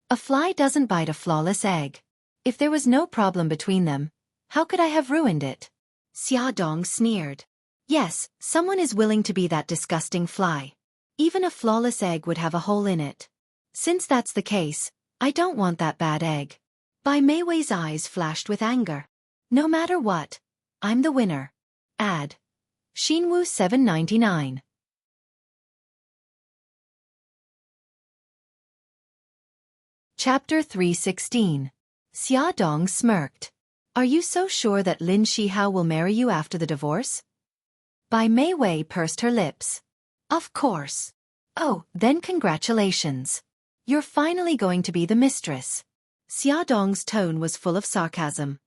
A fly doesn't bite a flawless egg. If there was no problem between them, how could I have ruined it? Xia Dong sneered. "Yes, someone is willing to be that disgusting fly. Even a flawless egg would have a hole in it. Since that's the case, I don't want that bad egg." Bai Mei Wei's eyes flashed with anger. "No matter what, I'm the winner." Ad. Xinwu 799. Chapter 316. Xia Dong smirked. "Are you so sure that Lin Shihao will marry you after the divorce?" Bai Mei Wei pursed her lips. "Of course." "Oh, then congratulations." You're finally going to be the mistress. Xia Dong's tone was full of sarcasm.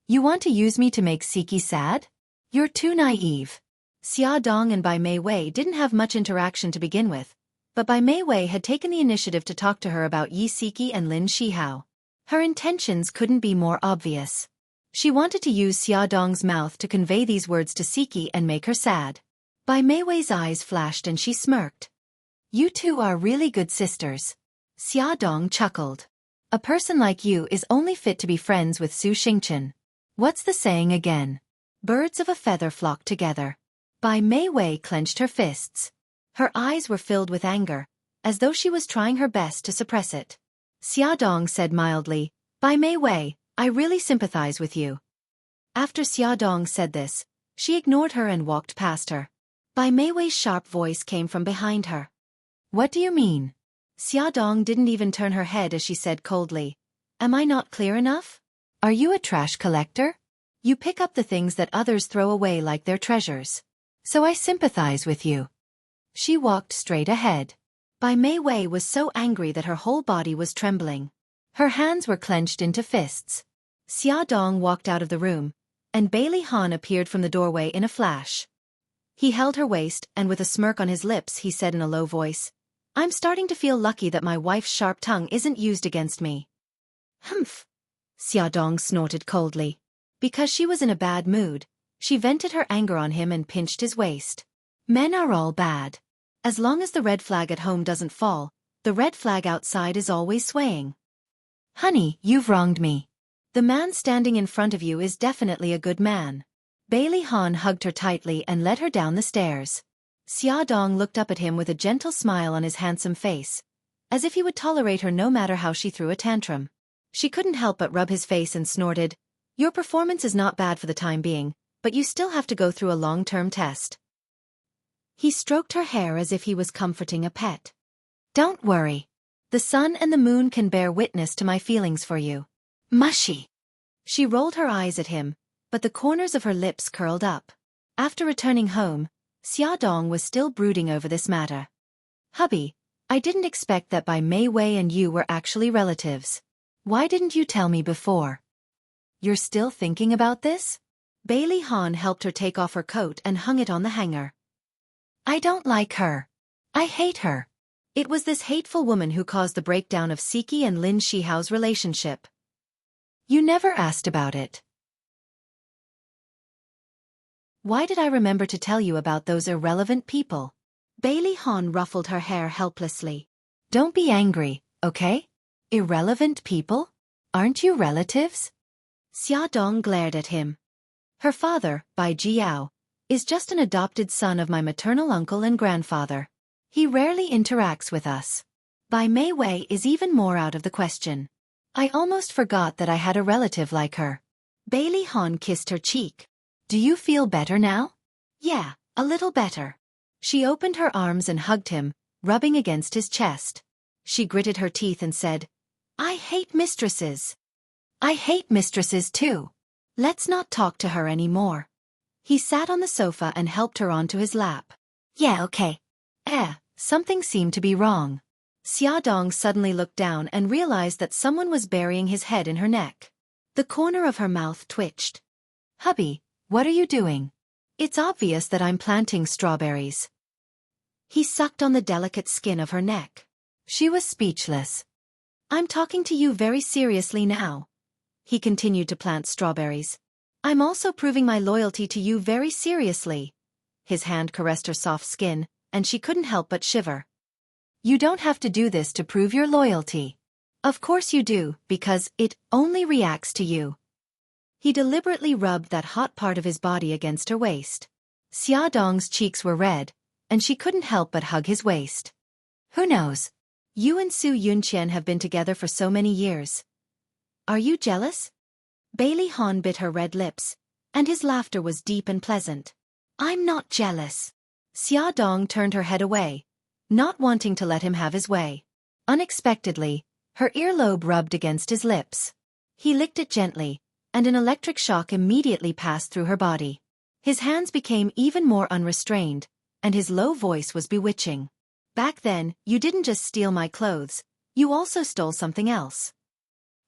You want to use me to make Siki sad? You're too naive. Xia Dong and Bai Mei Wei didn't have much interaction to begin with, but Bai Mei Wei had taken the initiative to talk to her about Yi Siki and Lin Shihao. Her intentions couldn't be more obvious. She wanted to use Xia Dong's mouth to convey these words to Siki and make her sad. Bai Mei Wei's eyes flashed and she smirked. You two are really good sisters. Xia Dong chuckled. A person like you is only fit to be friends with Su Xingchen. What's the saying again? Birds of a feather flock together. Bai Mei Wei clenched her fists. Her eyes were filled with anger, as though she was trying her best to suppress it. Xia Dong said mildly, Bai Mei Wei, I really sympathize with you. After Xia Dong said this, she ignored her and walked past her. Bai Mei Wei's sharp voice came from behind her. What do you mean? Xia Dong didn't even turn her head as she said coldly, Am I not clear enough? Are you a trash collector? You pick up the things that others throw away like their treasures. So I sympathize with you. She walked straight ahead. Bai Mei Wei was so angry that her whole body was trembling. Her hands were clenched into fists. Xia Dong walked out of the room, and Bailey Han appeared from the doorway in a flash. He held her waist, and with a smirk on his lips he said in a low voice, I'm starting to feel lucky that my wife's sharp tongue isn't used against me. Humph! Xia Dong snorted coldly. Because she was in a bad mood, she vented her anger on him and pinched his waist. Men are all bad. As long as the red flag at home doesn't fall, the red flag outside is always swaying. Honey, you've wronged me. The man standing in front of you is definitely a good man. Bailey Han hugged her tightly and led her down the stairs. Xia Dong looked up at him with a gentle smile on his handsome face, as if he would tolerate her no matter how she threw a tantrum. She couldn't help but rub his face and snorted, Your performance is not bad for the time being, but you still have to go through a long-term test. He stroked her hair as if he was comforting a pet. Don't worry. The sun and the moon can bear witness to my feelings for you. Mushy. She rolled her eyes at him, but the corners of her lips curled up. After returning home, Xia Dong was still brooding over this matter. Hubby, I didn't expect that Bai Mei Wei and you were actually relatives. Why didn't you tell me before? You're still thinking about this? Bailey Han helped her take off her coat and hung it on the hanger. I don't like her. I hate her. It was this hateful woman who caused the breakdown of Siki and Lin Shihao's relationship. You never asked about it. Why did I remember to tell you about those irrelevant people? Bailey Han ruffled her hair helplessly. Don't be angry, okay? Irrelevant people? Aren't you relatives? Xia Dong glared at him. Her father, Bai Jiao, is just an adopted son of my maternal uncle and grandfather. He rarely interacts with us. Bai Mei Wei is even more out of the question. I almost forgot that I had a relative like her. Bailey Han kissed her cheek. Do you feel better now? Yeah, a little better. She opened her arms and hugged him, rubbing against his chest. She gritted her teeth and said, I hate mistresses. I hate mistresses too. Let's not talk to her anymore. He sat on the sofa and helped her onto his lap. Yeah, okay. Something seemed to be wrong. Xia Dong suddenly looked down and realized that someone was burying his head in her neck. The corner of her mouth twitched. Hubby, what are you doing? It's obvious that I'm planting strawberries. He sucked on the delicate skin of her neck. She was speechless. I'm talking to you very seriously now. He continued to plant strawberries. I'm also proving my loyalty to you very seriously. His hand caressed her soft skin, and she couldn't help but shiver. You don't have to do this to prove your loyalty. Of course you do, because it only reacts to you. He deliberately rubbed that hot part of his body against her waist. Xia Dong's cheeks were red, and she couldn't help but hug his waist. Who knows? You and Su Yunqian have been together for so many years. Are you jealous? Bailey Han bit her red lips, and his laughter was deep and pleasant. I'm not jealous. Xia Dong turned her head away, not wanting to let him have his way. Unexpectedly, her earlobe rubbed against his lips. He licked it gently, and an electric shock immediately passed through her body. His hands became even more unrestrained, and his low voice was bewitching. Back then, you didn't just steal my clothes, You also stole something else.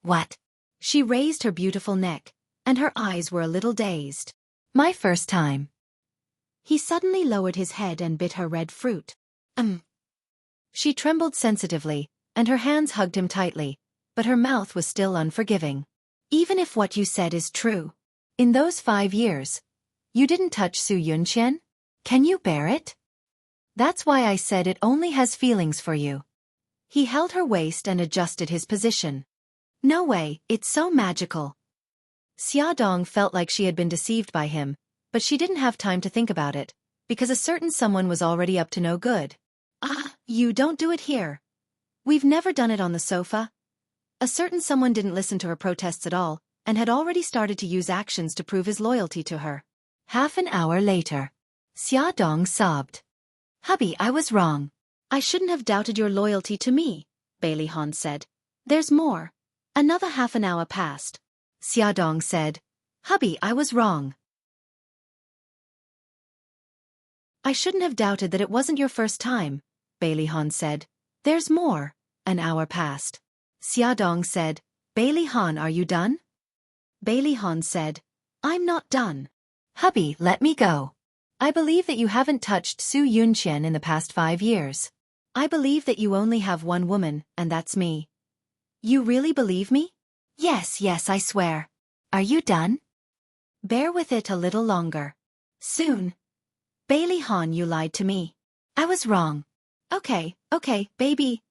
What? She raised her beautiful neck, and her eyes were a little dazed. My first time. He suddenly lowered his head and bit her red fruit. She trembled sensitively, and her hands hugged him tightly, but her mouth was still unforgiving. Even if what you said is true, In those 5 years, you didn't touch Su Yunqian? Can you bear it? That's why I said it only has feelings for you. He held her waist and adjusted his position. No way, it's so magical. Xiaodong felt like she had been deceived by him, but she didn't have time to think about it, because a certain someone was already up to no good. You don't do it here. We've never done it on the sofa. A certain someone didn't listen to her protests at all, and had already started to use actions to prove his loyalty to her. Half an hour later, Xiaodong sobbed. Hubby, I was wrong. I shouldn't have doubted your loyalty to me, Bailey Han said. There's more. Another half an hour passed. Xiaodong said. Hubby, I was wrong. I shouldn't have doubted that it wasn't your first time, Bailey Han said. There's more. An hour passed. Xiaodong said. Bailey Han, are you done? Bailey Han said. I'm not done. Hubby, let me go. I believe that you haven't touched Su Yunqian in the past 5 years. I believe that you only have one woman, and that's me. You really believe me? Yes, I swear. Are you done? Bear with it a little longer. Soon. Bailey Han, you lied to me. I was wrong. Okay, baby.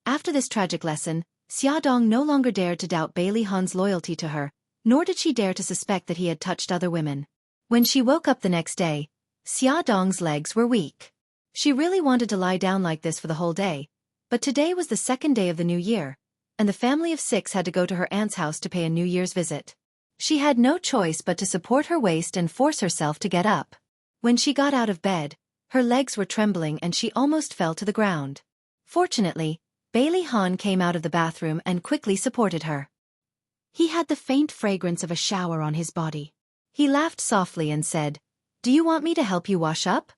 After this tragic lesson, Xiaodong no longer dared to doubt Bailey Han's loyalty to her, nor did she dare to suspect that he had touched other women. When she woke up the next day, Xiaodong's legs were weak. She really wanted to lie down like this for the whole day, but today was the second day of the new year, and the family of 6 had to go to her aunt's house to pay a New Year's visit. She had no choice but to support her waist and force herself to get up. When she got out of bed, her legs were trembling and she almost fell to the ground. Fortunately, Bailey Han came out of the bathroom and quickly supported her. He had the faint fragrance of a shower on his body. He laughed softly and said, "Do you want me to help you wash up?"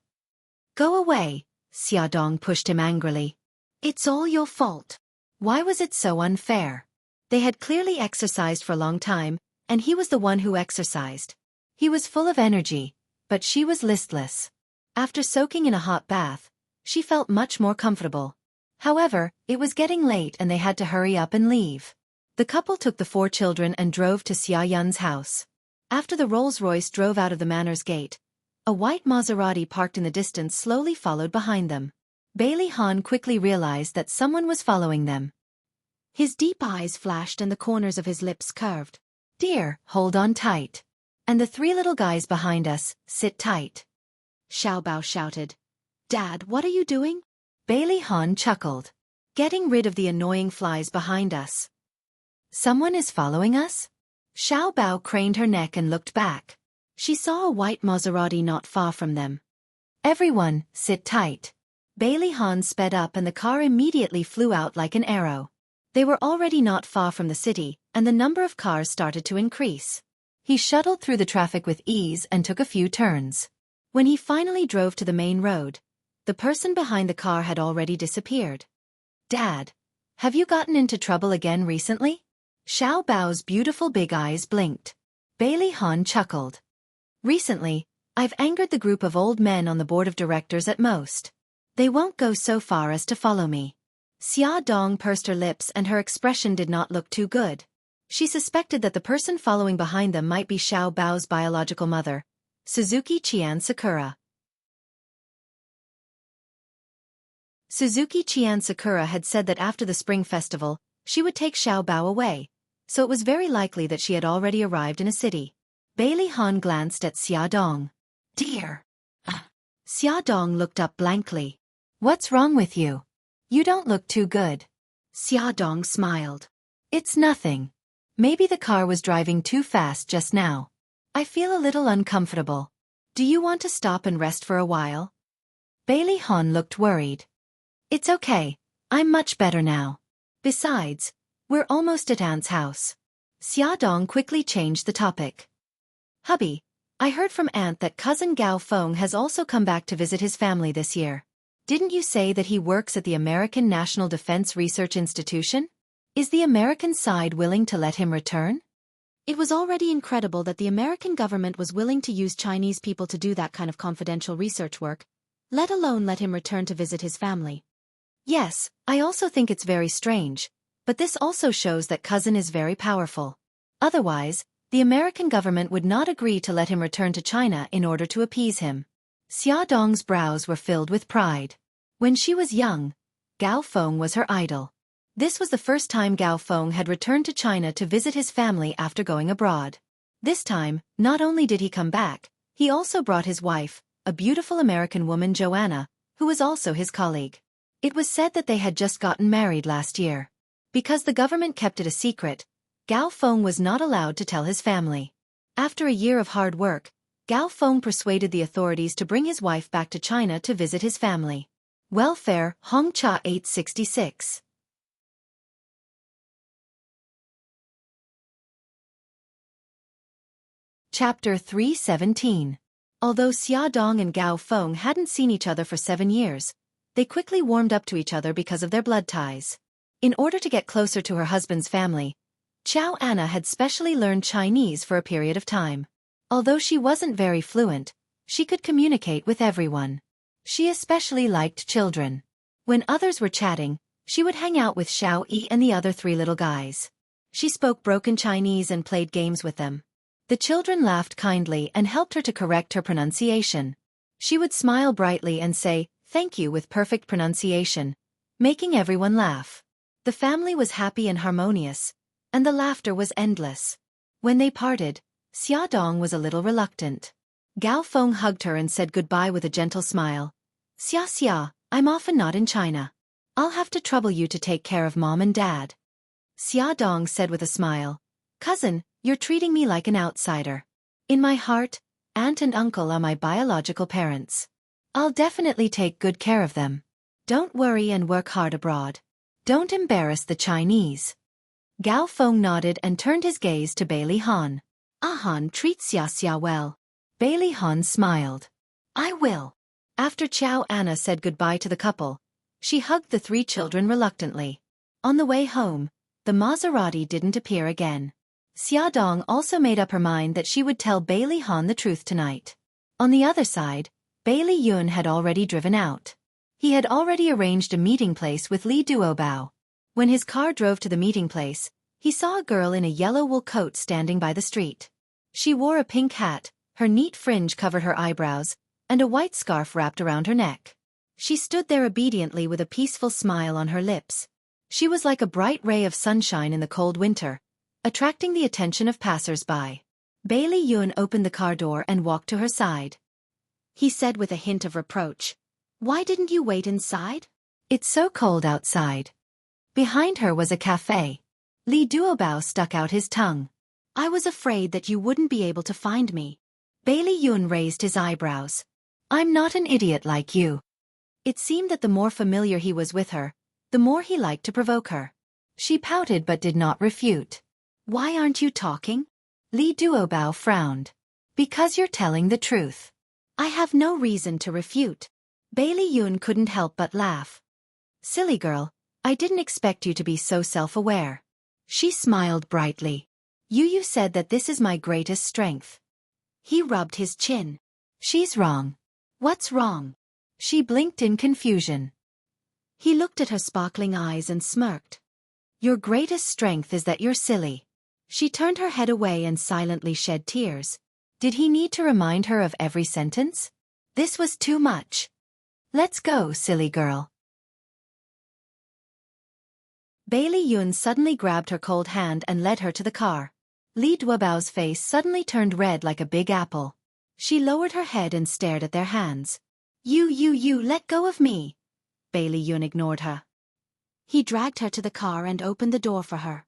Go away, Xiaodong pushed him angrily. It's all your fault. Why was it so unfair? They had clearly exercised for a long time, and he was the one who exercised. He was full of energy, but she was listless. After soaking in a hot bath, she felt much more comfortable. However, it was getting late and they had to hurry up and leave. The couple took the 4 children and drove to Xia Yun's house. After the Rolls-Royce drove out of the manor's gate, a white Maserati parked in the distance slowly followed behind them. Bailey Han quickly realized that someone was following them. His deep eyes flashed and the corners of his lips curved. Dear, hold on tight. And the 3 little guys behind us, sit tight. Xiaobao shouted. Dad, what are you doing? Bailey Han chuckled. Getting rid of the annoying flies behind us. Someone is following us? Xiaobao craned her neck and looked back. She saw a white Maserati not far from them. Everyone, sit tight. Bailey Han sped up and the car immediately flew out like an arrow. They were already not far from the city, and the number of cars started to increase. He shuttled through the traffic with ease and took a few turns. When he finally drove to the main road, the person behind the car had already disappeared. Dad, have you gotten into trouble again recently? Xiaobao's beautiful big eyes blinked. Bailey Han chuckled. Recently, I've angered the group of old men on the board of directors at most. They won't go so far as to follow me. Xiaodong pursed her lips and her expression did not look too good. She suspected that the person following behind them might be Xiaobao's biological mother, Suzuki Qian Sakura. Suzuki Qian Sakura had said that after the Spring Festival, she would take Xiaobao away, so it was very likely that she had already arrived in a city. Bailey Han glanced at Xiaodong. Dear. Xiaodong looked up blankly. What's wrong with you? You don't look too good. Xiaodong smiled. It's nothing. Maybe the car was driving too fast just now. I feel a little uncomfortable. Do you want to stop and rest for a while? Bailey Han looked worried. It's okay. I'm much better now. Besides, we're almost at Aunt's house. Xiaodong quickly changed the topic. Hubby, I heard from Aunt that cousin Gao Feng has also come back to visit his family this year. Didn't you say that he works at the American National Defense Research Institution? Is the American side willing to let him return? It was already incredible that the American government was willing to use Chinese people to do that kind of confidential research work, let alone let him return to visit his family. Yes, I also think it's very strange, but this also shows that cousin is very powerful. Otherwise, the American government would not agree to let him return to China in order to appease him. Xia Dong's brows were filled with pride. When she was young, Gao Feng was her idol. This was the first time Gao Feng had returned to China to visit his family after going abroad. This time, not only did he come back, he also brought his wife, a beautiful American woman Joanna, who was also his colleague. It was said that they had just gotten married last year. Because the government kept it a secret, Gao Feng was not allowed to tell his family. After a year of hard work, Gao Feng persuaded the authorities to bring his wife back to China to visit his family. Welfare, Hongcha 866. Chapter 317. Although Xia Dong and Gao Feng hadn't seen each other for 7 years, they quickly warmed up to each other because of their blood ties. In order to get closer to her husband's family, Xiao Anna had specially learned Chinese for a period of time. Although she wasn't very fluent, she could communicate with everyone. She especially liked children. When others were chatting, she would hang out with Xiao Yi and the other 3 little guys. She spoke broken Chinese and played games with them. The children laughed kindly and helped her to correct her pronunciation. She would smile brightly and say, "Thank you," with perfect pronunciation, making everyone laugh. The family was happy and harmonious, and the laughter was endless. When they parted, Xia Dong was a little reluctant. Gao Feng hugged her and said goodbye with a gentle smile. Xia, I'm often not in China. I'll have to trouble you to take care of Mom and Dad." Xia Dong said with a smile, "Cousin, you're treating me like an outsider. In my heart, Aunt and Uncle are my biological parents. I'll definitely take good care of them. Don't worry and work hard abroad. Don't embarrass the Chinese." Gao Feng nodded and turned his gaze to Bailey Han. Han treats Xia well." Bailey Han smiled. "I will." After Xiao Anna said goodbye to the couple, she hugged the 3 children reluctantly. On the way home, the Maserati didn't appear again. Xia Dong also made up her mind that she would tell Bailey Han the truth tonight. On the other side, Bailey Yun had already driven out. He had already arranged a meeting place with Li Duobao. When his car drove to the meeting place, he saw a girl in a yellow wool coat standing by the street. She wore a pink hat, her neat fringe covered her eyebrows, and a white scarf wrapped around her neck. She stood there obediently with a peaceful smile on her lips. She was like a bright ray of sunshine in the cold winter, attracting the attention of passers-by. Bailey Yun opened the car door and walked to her side. He said with a hint of reproach, "Why didn't you wait inside? It's so cold outside." Behind her was a cafe. Li Duobao stuck out his tongue. "I was afraid that you wouldn't be able to find me." Bailey Yun raised his eyebrows. "I'm not an idiot like you." It seemed that the more familiar he was with her, the more he liked to provoke her. She pouted but did not refute. "Why aren't you talking?" Li Duobao frowned. "Because you're telling the truth." "I have no reason to refute." Bailey Yun couldn't help but laugh. "Silly girl, I didn't expect you to be so self-aware." She smiled brightly. You said that this is my greatest strength." He rubbed his chin. "She's wrong." "What's wrong?" She blinked in confusion. He looked at her sparkling eyes and smirked. "Your greatest strength is that you're silly." She turned her head away and silently shed tears. Did he need to remind her of every sentence? This was too much. "Let's go, silly girl." Bailey Yun suddenly grabbed her cold hand and led her to the car. Li Duobao's face suddenly turned red like a big apple. She lowered her head and stared at their hands. You, let go of me." Bailey Yun ignored her. He dragged her to the car and opened the door for her.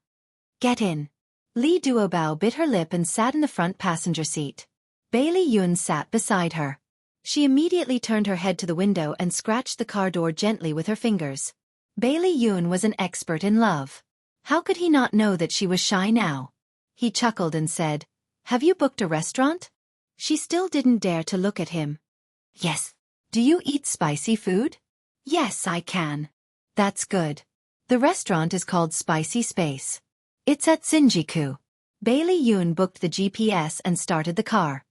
"Get in." Li Duobao bit her lip and sat in the front passenger seat. Bailey Yun sat beside her. She immediately turned her head to the window and scratched the car door gently with her fingers. Bailey Yun was an expert in love. How could he not know that she was shy now? He chuckled and said, "Have you booked a restaurant?" She still didn't dare to look at him. "Yes." "Do you eat spicy food?" Yes, I can. That's good. The restaurant is called Spicy Space. It's at Shinjuku. Bailey Yoon booked the GPS and started the car.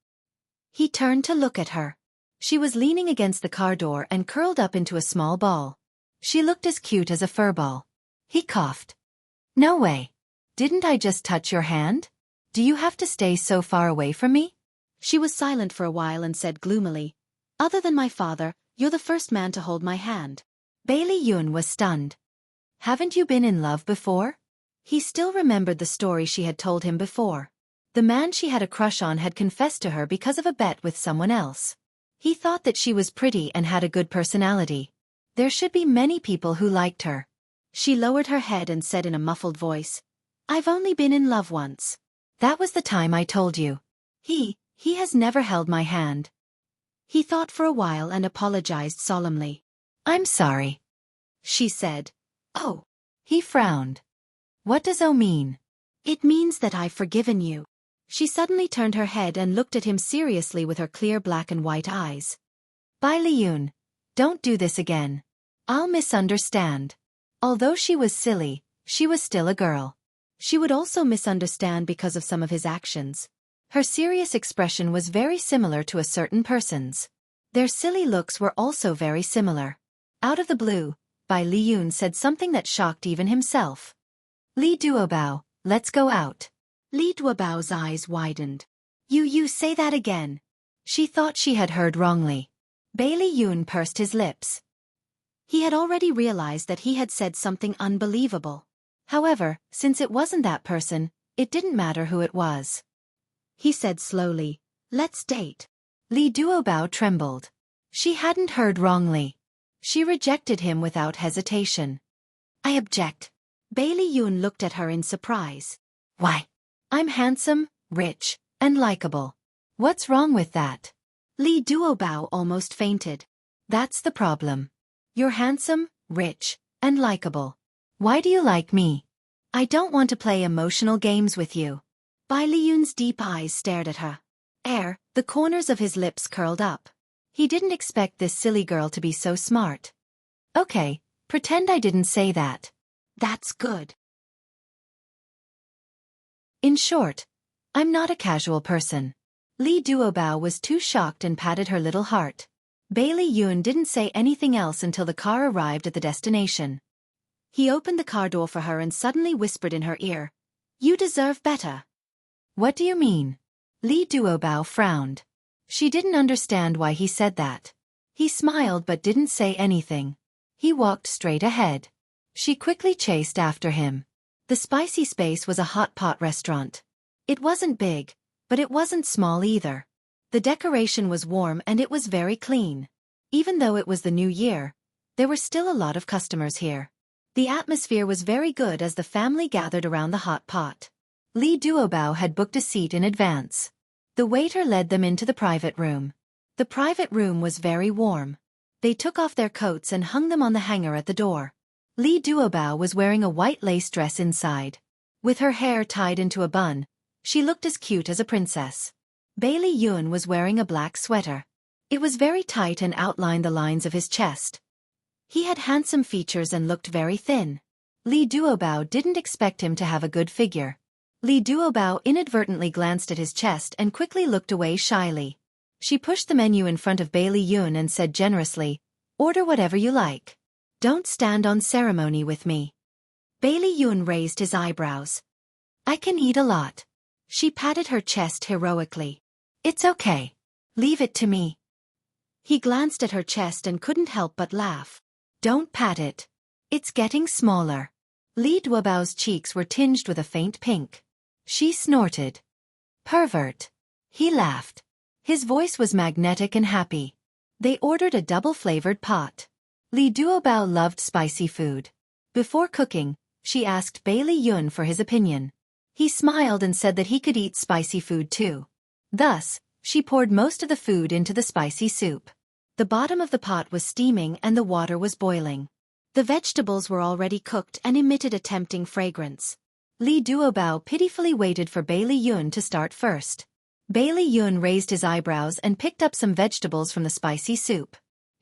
He turned to look at her. She was leaning against the car door and curled up into a small ball. She looked as cute as a fur ball. He coughed. No way. Didn't I just touch your hand? Do you have to stay so far away from me? She was silent for a while and said gloomily, "Other than my father, you're the first man to hold my hand." Bailey Yoon was stunned. Haven't you been in love before? He still remembered the story she had told him before. The man she had a crush on had confessed to her because of a bet with someone else. He thought that she was pretty and had a good personality. There should be many people who liked her. She lowered her head and said in a muffled voice, "I've only been in love once. That was the time I told you. He has never held my hand." He thought for a while and apologized solemnly. "I'm sorry," she said. "Oh." He frowned. "What does "oh" mean?" "It means that I've forgiven you." She suddenly turned her head and looked at him seriously with her clear black and white eyes. "Bailey Yoon, don't do this again. I'll misunderstand." Although she was silly, she was still a girl. She would also misunderstand because of some of his actions. Her serious expression was very similar to a certain person's. Their silly looks were also very similar. Out of the blue, Bailey Yoon said something that shocked even himself. "Lee Duobao, let's go out." Lee Duobao's eyes widened. You say that again." She thought she had heard wrongly. Bailey Yoon pursed his lips. He had already realized that he had said something unbelievable. However, since it wasn't that person, it didn't matter who it was. He said slowly, "Let's date." Lee Duobao trembled. She hadn't heard wrongly. She rejected him without hesitation. "I object." Bailey Yoon looked at her in surprise. "Why? I'm handsome, rich, and likable. What's wrong with that?" Lee Duobao almost fainted. "That's the problem. You're handsome, rich, and likable. Why do you like me?" "I don't want to play emotional games with you." Bailey Yoon's deep eyes stared at her. The corners of his lips curled up. He didn't expect this silly girl to be so smart. "Okay, pretend I didn't say that." "That's good." In short, I'm not a casual person. Lee Duobao was too shocked and patted her little heart. Bailey Yoon didn't say anything else until the car arrived at the destination. He opened the car door for her and suddenly whispered in her ear, "You deserve better." "What do you mean?" Lee Duobao frowned. She didn't understand why he said that. He smiled but didn't say anything. He walked straight ahead. She quickly chased after him. The Spicy Space was a hot pot restaurant. It wasn't big, but it wasn't small either. The decoration was warm and it was very clean. Even though it was the new year, there were still a lot of customers here. The atmosphere was very good as the family gathered around the hot pot. Lee Duobao had booked a seat in advance. The waiter led them into the private room. The private room was very warm. They took off their coats and hung them on the hanger at the door. Lee Duobao was wearing a white lace dress inside. With her hair tied into a bun, she looked as cute as a princess. Bailey Yoon was wearing a black sweater. It was very tight and outlined the lines of his chest. He had handsome features and looked very thin. Lee Duobao didn't expect him to have a good figure. Lee Duobao inadvertently glanced at his chest and quickly looked away shyly. She pushed the menu in front of Bailey Yoon and said generously, "Order whatever you like. Don't stand on ceremony with me." Bailey Yoon raised his eyebrows. "I can eat a lot." She patted her chest heroically. "It's okay. Leave it to me." He glanced at her chest and couldn't help but laugh. "Don't pat it. It's getting smaller." Lee Duobao's cheeks were tinged with a faint pink. She snorted. "Pervert." He laughed. His voice was magnetic and happy. They ordered a double-flavored pot. Lee Duobao loved spicy food. Before cooking, she asked Bailey Yoon for his opinion. He smiled and said that he could eat spicy food too. Thus, she poured most of the food into the spicy soup. The bottom of the pot was steaming and the water was boiling. The vegetables were already cooked and emitted a tempting fragrance. Lee Duobao pitifully waited for Bailey Yoon to start first. Bailey Yoon raised his eyebrows and picked up some vegetables from the spicy soup.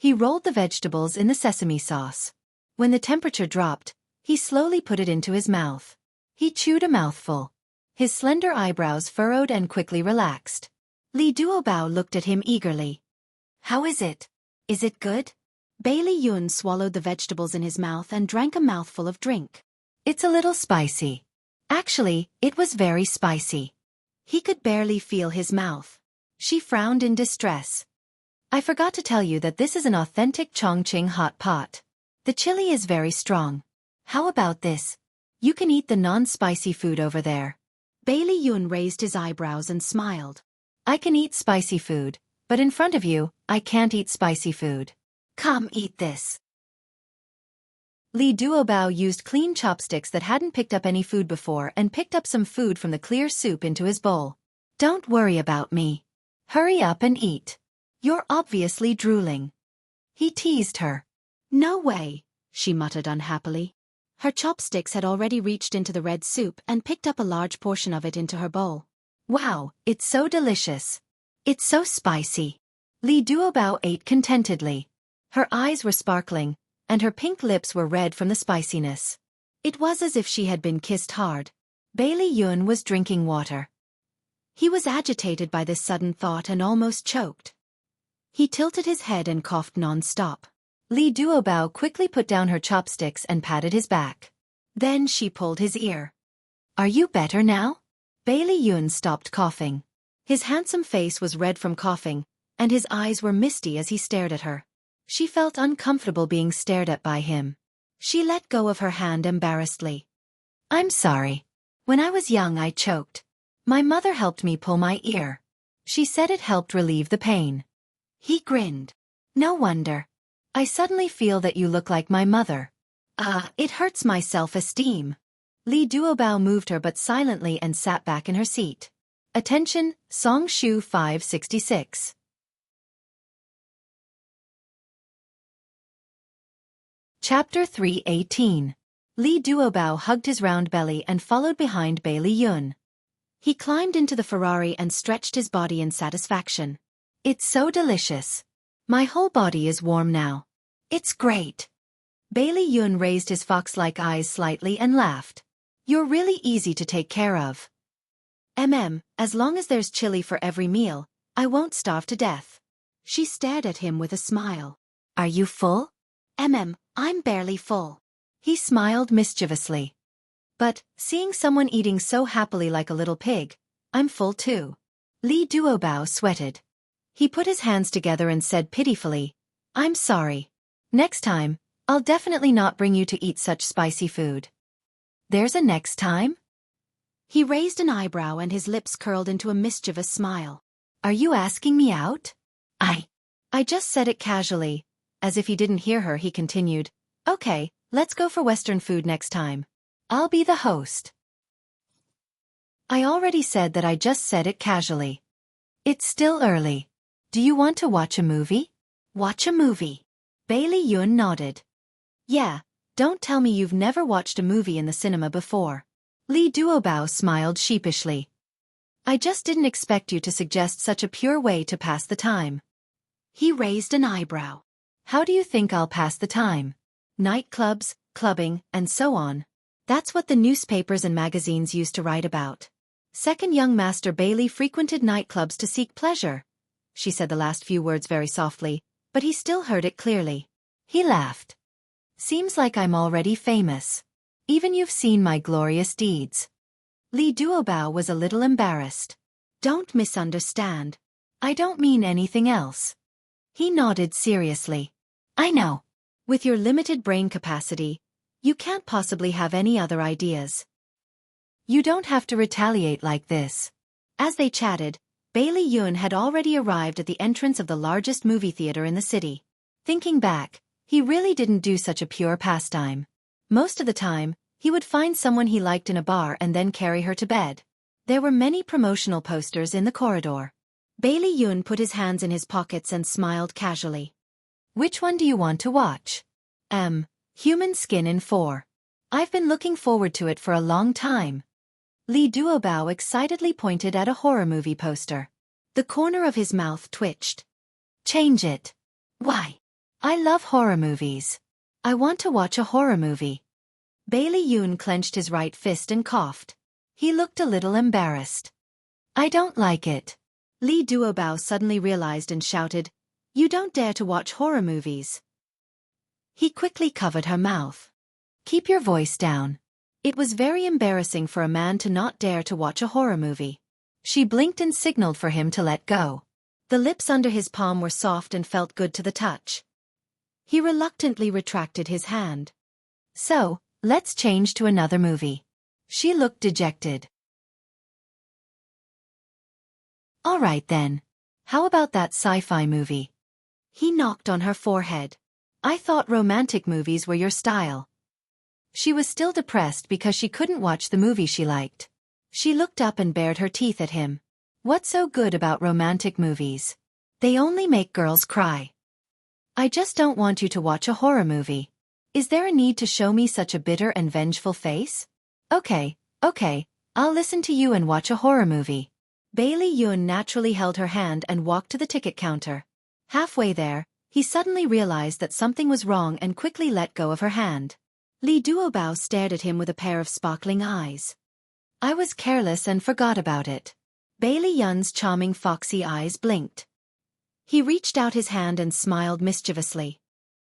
He rolled the vegetables in the sesame sauce. When the temperature dropped, he slowly put it into his mouth. He chewed a mouthful. His slender eyebrows furrowed and quickly relaxed. Li Duobao looked at him eagerly. How is it? Is it good? Bailey Yun swallowed the vegetables in his mouth and drank a mouthful of drink. It's a little spicy. Actually, it was very spicy. He could barely feel his mouth. She frowned in distress. I forgot to tell you that this is an authentic Chongqing hot pot. The chili is very strong. How about this? You can eat the non-spicy food over there. Bailey Yun raised his eyebrows and smiled. I can eat spicy food, but in front of you, I can't eat spicy food. Come eat this. Li Duobao used clean chopsticks that hadn't picked up any food before and picked up some food from the clear soup into his bowl. Don't worry about me. Hurry up and eat. You're obviously drooling. He teased her. No way, she muttered unhappily. Her chopsticks had already reached into the red soup and picked up a large portion of it into her bowl. Wow, it's so delicious. It's so spicy. Li Duobao ate contentedly. Her eyes were sparkling, and her pink lips were red from the spiciness. It was as if she had been kissed hard. Bailey Yun was drinking water. He was agitated by this sudden thought and almost choked. He tilted his head and coughed non-stop. Li Duobao quickly put down her chopsticks and patted his back. Then she pulled his ear. Are you better now? Bailey Yun stopped coughing. His handsome face was red from coughing, and his eyes were misty as he stared at her. She felt uncomfortable being stared at by him. She let go of her hand embarrassedly. I'm sorry. When I was young I choked. My mother helped me pull my ear. She said it helped relieve the pain. He grinned. No wonder. I suddenly feel that you look like my mother. It hurts my self-esteem. Li Duobao moved her but silently and sat back in her seat. Attention, Song Shu 566. Chapter 318. Li Duobao hugged his round belly and followed behind Bailey Yun. He climbed into the Ferrari and stretched his body in satisfaction. It's so delicious. My whole body is warm now. It's great. Bailey Yun raised his fox-like eyes slightly and laughed. You're really easy to take care of. As long as there's chili for every meal, I won't starve to death. She stared at him with a smile. Are you full? I'm barely full. He smiled mischievously. But, seeing someone eating so happily like a little pig, I'm full too. Li Duobao sweated. He put his hands together and said pitifully, I'm sorry. Next time, I'll definitely not bring you to eat such spicy food. There's a next time? He raised an eyebrow and his lips curled into a mischievous smile. Are you asking me out? I just said it casually. As if he didn't hear her, he continued, Okay, let's go for Western food next time. I'll be the host. I already said that I just said it casually. It's still early. Do you want to watch a movie? Watch a movie. Bailey Yun nodded. Yeah, don't tell me you've never watched a movie in the cinema before. Li Duobao smiled sheepishly. I just didn't expect you to suggest such a pure way to pass the time. He raised an eyebrow. How do you think I'll pass the time? Nightclubs, clubbing, and so on. That's what the newspapers and magazines used to write about. Second young Master Bailey frequented nightclubs to seek pleasure. She said the last few words very softly, but he still heard it clearly. He laughed. Seems like I'm already famous. Even you've seen my glorious deeds. Li Duobao was a little embarrassed. Don't misunderstand. I don't mean anything else. He nodded seriously. I know. With your limited brain capacity, you can't possibly have any other ideas. You don't have to retaliate like this. As they chatted, Bailey Yun had already arrived at the entrance of the largest movie theater in the city. Thinking back, he really didn't do such a pure pastime. Most of the time, he would find someone he liked in a bar and then carry her to bed. There were many promotional posters in the corridor. Bailey Yun put his hands in his pockets and smiled casually. Which one do you want to watch? Human Skin in 4. I've been looking forward to it for a long time. Li Duobao excitedly pointed at a horror movie poster. The corner of his mouth twitched. Change it. Why? I love horror movies. I want to watch a horror movie. Bailey Yoon clenched his right fist and coughed. He looked a little embarrassed. I don't like it. Lee Duobao suddenly realized and shouted, "You don't dare to watch horror movies." He quickly covered her mouth. Keep your voice down. It was very embarrassing for a man to not dare to watch a horror movie. She blinked and signaled for him to let go. The lips under his palm were soft and felt good to the touch. He reluctantly retracted his hand. So, let's change to another movie. She looked dejected. All right then. How about that sci-fi movie? He knocked on her forehead. I thought romantic movies were your style. She was still depressed because she couldn't watch the movie she liked. She looked up and bared her teeth at him. What's so good about romantic movies? They only make girls cry. I just don't want you to watch a horror movie. Is there a need to show me such a bitter and vengeful face? Okay, I'll listen to you and watch a horror movie. Bailey Yoon naturally held her hand and walked to the ticket counter. Halfway there, he suddenly realized that something was wrong and quickly let go of her hand. Lee Duobao stared at him with a pair of sparkling eyes. I was careless and forgot about it. Bailey Yun's charming foxy eyes blinked. He reached out his hand and smiled mischievously.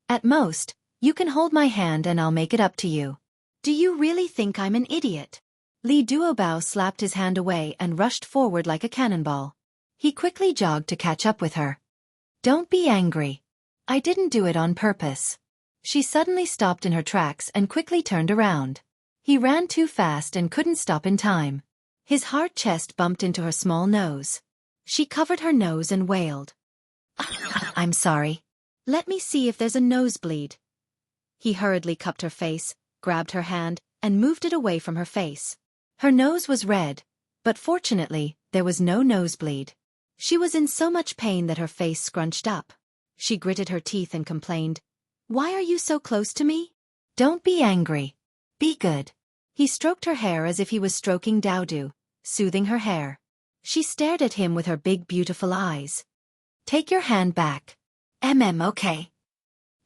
At most, you can hold my hand and I'll make it up to you. Do you really think I'm an idiot? Lee Duobao slapped his hand away and rushed forward like a cannonball. He quickly jogged to catch up with her. Don't be angry. I didn't do it on purpose. She suddenly stopped in her tracks and quickly turned around. He ran too fast and couldn't stop in time. His hard chest bumped into her small nose. She covered her nose and wailed. I'm sorry. Let me see if there's a nosebleed. He hurriedly cupped her face, grabbed her hand, and moved it away from her face. Her nose was red, but fortunately, there was no nosebleed. She was in so much pain that her face scrunched up. She gritted her teeth and complained, "Why are you so close to me?" Don't be angry. Be good. He stroked her hair as if he was stroking Daodu, soothing her hair. She stared at him with her big beautiful eyes. Take your hand back. Okay.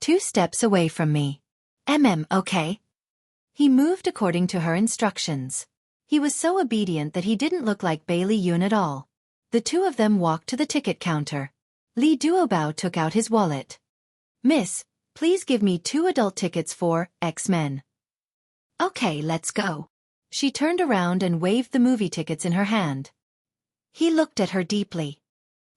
2 steps away from me. Okay. He moved according to her instructions. He was so obedient that he didn't look like Bailey Yoon at all. The two of them walked to the ticket counter. Lee Duobao took out his wallet. Miss, please give me 2 adult tickets for X-Men. Okay, let's go. She turned around and waved the movie tickets in her hand. He looked at her deeply.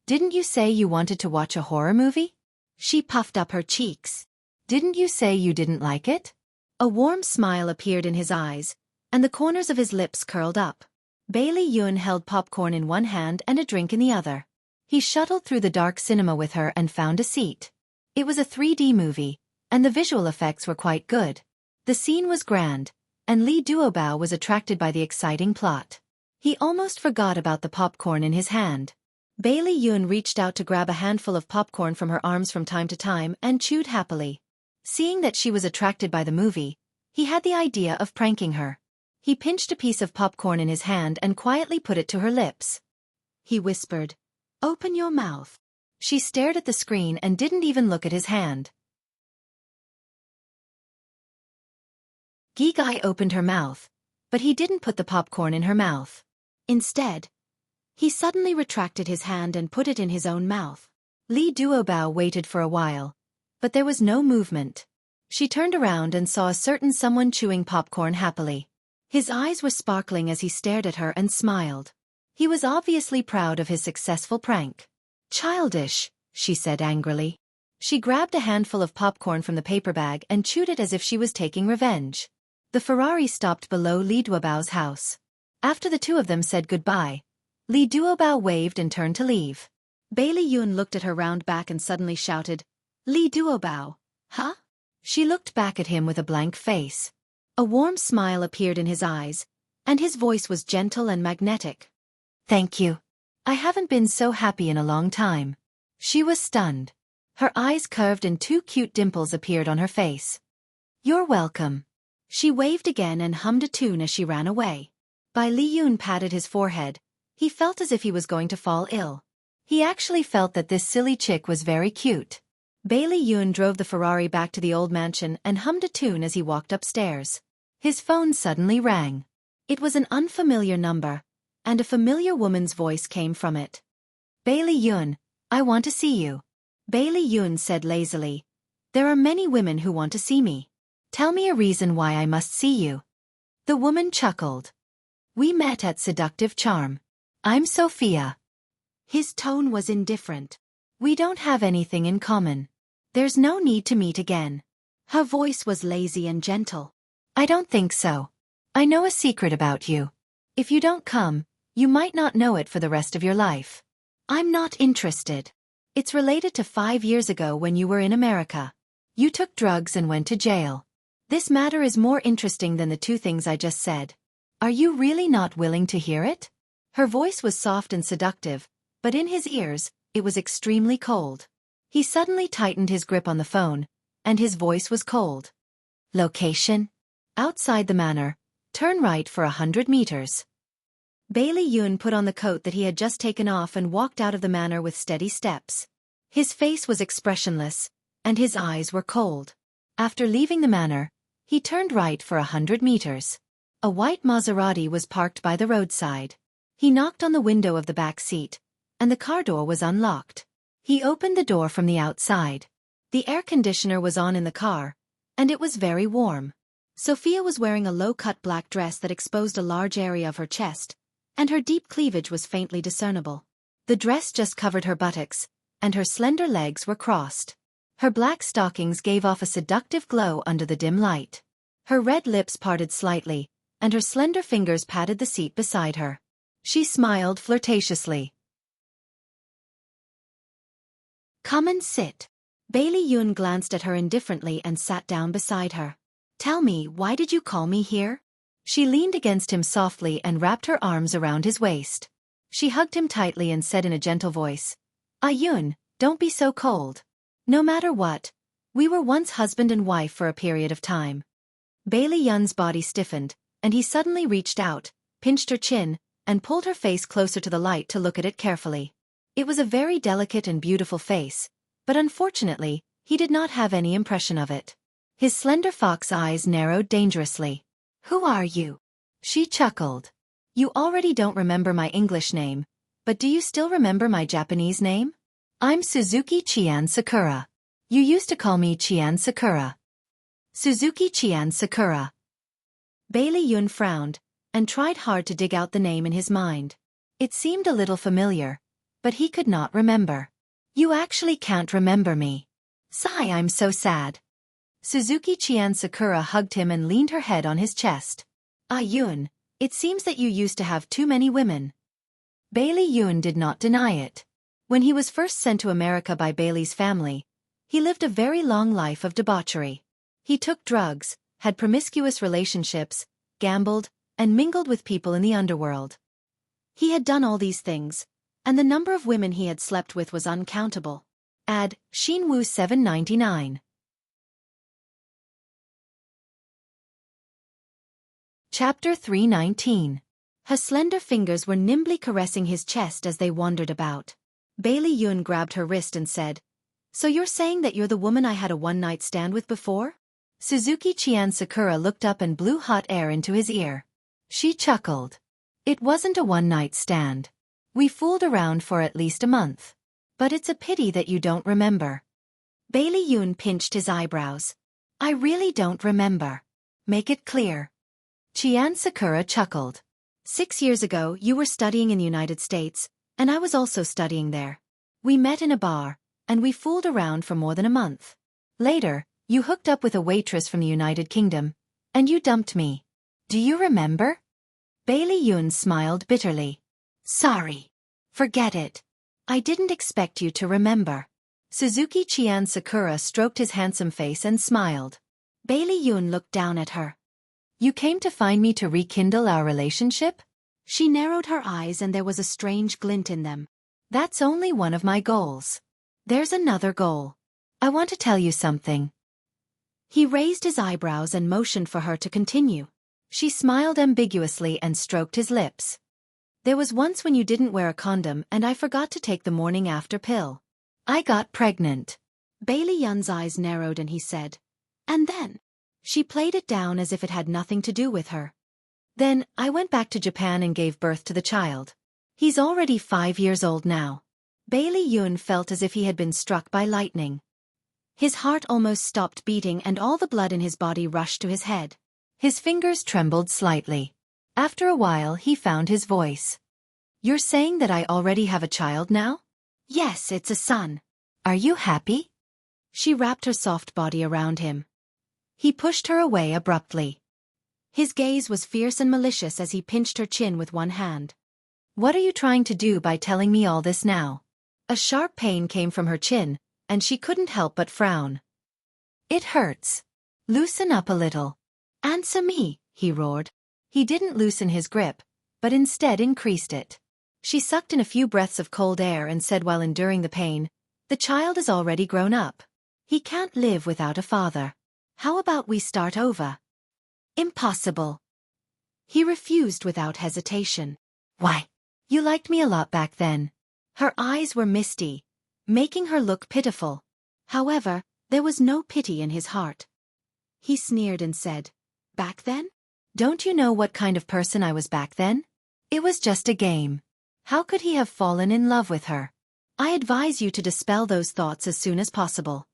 Didn't you say you wanted to watch a horror movie? She puffed up her cheeks. Didn't you say you didn't like it? A warm smile appeared in his eyes, and the corners of his lips curled up. Bailey Yoon held popcorn in one hand and a drink in the other. He shuttled through the dark cinema with her and found a seat. It was a 3D movie, and the visual effects were quite good. The scene was grand, and Lee Duobao was attracted by the exciting plot. He almost forgot about the popcorn in his hand. Bailey Yoon reached out to grab a handful of popcorn from her arms from time to time and chewed happily. Seeing that she was attracted by the movie, he had the idea of pranking her. He pinched a piece of popcorn in his hand and quietly put it to her lips. He whispered, "Open your mouth." She stared at the screen and didn't even look at his hand. Gigai opened her mouth, but he didn't put the popcorn in her mouth. Instead, he suddenly retracted his hand and put it in his own mouth. Lee Duobao waited for a while, but there was no movement. She turned around and saw a certain someone chewing popcorn happily. His eyes were sparkling as he stared at her and smiled. He was obviously proud of his successful prank. "Childish," she said angrily. She grabbed a handful of popcorn from the paper bag and chewed it as if she was taking revenge. The Ferrari stopped below Lee Duobao's house. After the two of them said goodbye, Lee Duobao waved and turned to leave. Bailey Yoon looked at her round back and suddenly shouted, "Lee Duobao, huh?" She looked back at him with a blank face. A warm smile appeared in his eyes, and his voice was gentle and magnetic. "Thank you. I haven't been so happy in a long time." She was stunned. Her eyes curved and 2 cute dimples appeared on her face. "You're welcome." She waved again and hummed a tune as she ran away. Bai Liyun patted his forehead. He felt as if he was going to fall ill. He actually felt that this silly chick was very cute. Bailey Yun drove the Ferrari back to the old mansion and hummed a tune as he walked upstairs. His phone suddenly rang. It was an unfamiliar number, and a familiar woman's voice came from it. "Bailey Yun, I want to see you." Bailey Yun said lazily, "There are many women who want to see me. Tell me a reason why I must see you." The woman chuckled. "We met at Seductive Charm. I'm Sophia." His tone was indifferent. "We don't have anything in common. There's no need to meet again." Her voice was lazy and gentle. "I don't think so. I know a secret about you. If you don't come, you might not know it for the rest of your life. I'm not interested. It's related to 5 years ago when you were in America. You took drugs and went to jail. This matter is more interesting than the 2 things I just said. Are you really not willing to hear it?" Her voice was soft and seductive, but in his ears, it was extremely cold. He suddenly tightened his grip on the phone, and his voice was cold. "Location? Outside the manor. Turn right for 100 meters. Bailey Yun put on the coat that he had just taken off and walked out of the manor with steady steps. His face was expressionless, and his eyes were cold. After leaving the manor, he turned right for 100 meters. A white Maserati was parked by the roadside. He knocked on the window of the back seat, and the car door was unlocked. He opened the door from the outside. The air conditioner was on in the car, and it was very warm. Sophia was wearing a low-cut black dress that exposed a large area of her chest, and her deep cleavage was faintly discernible. The dress just covered her buttocks, and her slender legs were crossed. Her black stockings gave off a seductive glow under the dim light. Her red lips parted slightly, and her slender fingers patted the seat beside her. She smiled flirtatiously. "Come and sit." Bailey Yun glanced at her indifferently and sat down beside her. "Tell me, why did you call me here?" She leaned against him softly and wrapped her arms around his waist. She hugged him tightly and said in a gentle voice, "Ah Yun, don't be so cold. No matter what, we were once husband and wife for a period of time." Bailey Yun's body stiffened, and he suddenly reached out, pinched her chin, and pulled her face closer to the light to look at it carefully. It was a very delicate and beautiful face, but unfortunately, he did not have any impression of it. His slender fox eyes narrowed dangerously. "Who are you?" She chuckled. "You already don't remember my English name, but do you still remember my Japanese name? I'm Suzuki Chian Sakura. You used to call me Chian Sakura." Suzuki Chian Sakura. Bailey Yun frowned, and tried hard to dig out the name in his mind. It seemed a little familiar, but he could not remember. "You actually can't remember me. Sigh, I'm so sad." Suzuki Chian Sakura hugged him and leaned her head on his chest. "Ah Yun, it seems that you used to have too many women." Bailey Yun did not deny it. When he was first sent to America by Bailey's family, he lived a very long life of debauchery. He took drugs, had promiscuous relationships, gambled, and mingled with people in the underworld. He had done all these things, and the number of women he had slept with was uncountable. Add Shinwoo 799. Chapter 319. Her slender fingers were nimbly caressing his chest as they wandered about. Bailey Yun grabbed her wrist and said, "So you're saying that you're the woman I had a one-night stand with before?" Suzuki Chian Sakura looked up and blew hot air into his ear. She chuckled. "It wasn't a one-night stand. We fooled around for at least a month. But it's a pity that you don't remember." Bailey Yun pinched his eyebrows. "I really don't remember. Make it clear." Chian Sakura chuckled. 6 years ago you were studying in the United States, and I was also studying there. We met in a bar, and we fooled around for more than a month. Later, you hooked up with a waitress from the United Kingdom, and you dumped me. Do you remember?" Bailey Yun smiled bitterly. "Sorry. Forget it. I didn't expect you to remember." Suzuki Chian Sakura stroked his handsome face and smiled. Bailey Yun looked down at her. "You came to find me to rekindle our relationship?" She narrowed her eyes and there was a strange glint in them. "That's only one of my goals. There's another goal. I want to tell you something." He raised his eyebrows and motioned for her to continue. She smiled ambiguously and stroked his lips. "There was once when you didn't wear a condom and I forgot to take the morning after pill. I got pregnant. Bailey Yun's eyes narrowed and he said, "And then?" She played it down as if it had nothing to do with her. "Then, I went back to Japan and gave birth to the child. He's already 5 years old now." Bailey Yun felt as if he had been struck by lightning. His heart almost stopped beating and all the blood in his body rushed to his head. His fingers trembled slightly. After a while he found his voice. "You're saying that I already have a child now?" "Yes, it's a son." "Are you happy?" She wrapped her soft body around him. He pushed her away abruptly. His gaze was fierce and malicious as he pinched her chin with one hand. "What are you trying to do by telling me all this now?" A sharp pain came from her chin, and she couldn't help but frown. "It hurts. Loosen up a little." "Answer me," he roared. He didn't loosen his grip, but instead increased it. She sucked in a few breaths of cold air and said while enduring the pain, "The child is already grown up. He can't live without a father. How about we start over?" "Impossible." He refused without hesitation. "Why? You liked me a lot back then." Her eyes were misty, making her look pitiful. However, there was no pity in his heart. He sneered and said, "Back then? Don't you know what kind of person I was back then? It was just a game. How could he have fallen in love with her?" "I advise you to dispel those thoughts as soon as possible."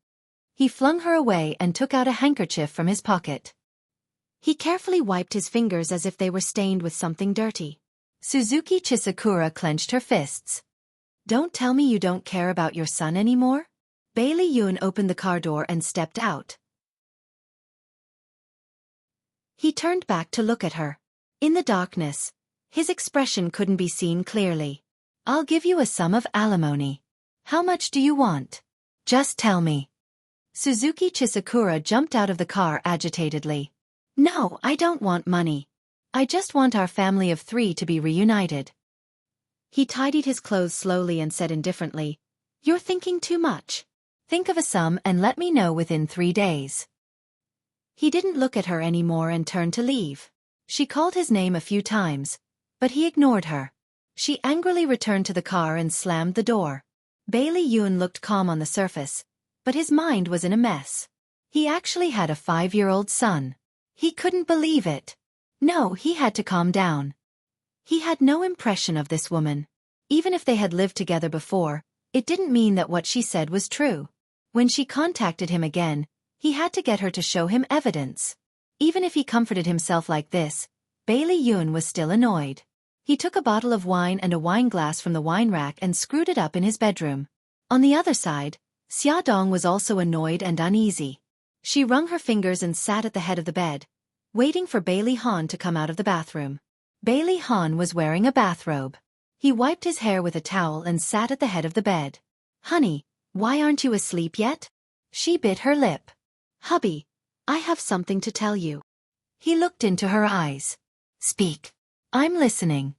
He flung her away and took out a handkerchief from his pocket. He carefully wiped his fingers as if they were stained with something dirty. Suzuki Chisakura clenched her fists. "Don't tell me you don't care about your son anymore?" Bailey Yun opened the car door and stepped out. He turned back to look at her. In the darkness, his expression couldn't be seen clearly. "I'll give you a sum of alimony. How much do you want? Just tell me." Suzuki Chisakura jumped out of the car agitatedly. "No, I don't want money. I just want our family of 3 to be reunited." He tidied his clothes slowly and said indifferently, "You're thinking too much. Think of a sum and let me know within 3 days. He didn't look at her anymore and turned to leave. She called his name a few times, but he ignored her. She angrily returned to the car and slammed the door. Bailey Yun looked calm on the surface, but his mind was in a mess. He actually had a 5-year-old son. He couldn't believe it. No, he had to calm down. He had no impression of this woman. Even if they had lived together before, it didn't mean that what she said was true. When she contacted him again, he had to get her to show him evidence. Even if he comforted himself like this, Bailey Yun was still annoyed. He took a bottle of wine and a wine glass from the wine rack and screwed it up in his bedroom. On the other side, Xia Dong was also annoyed and uneasy. She wrung her fingers and sat at the head of the bed, waiting for Bailey Han to come out of the bathroom. Bailey Han was wearing a bathrobe. He wiped his hair with a towel and sat at the head of the bed. "Honey, why aren't you asleep yet?" She bit her lip. "Hubby, I have something to tell you." He looked into her eyes. "Speak. I'm listening."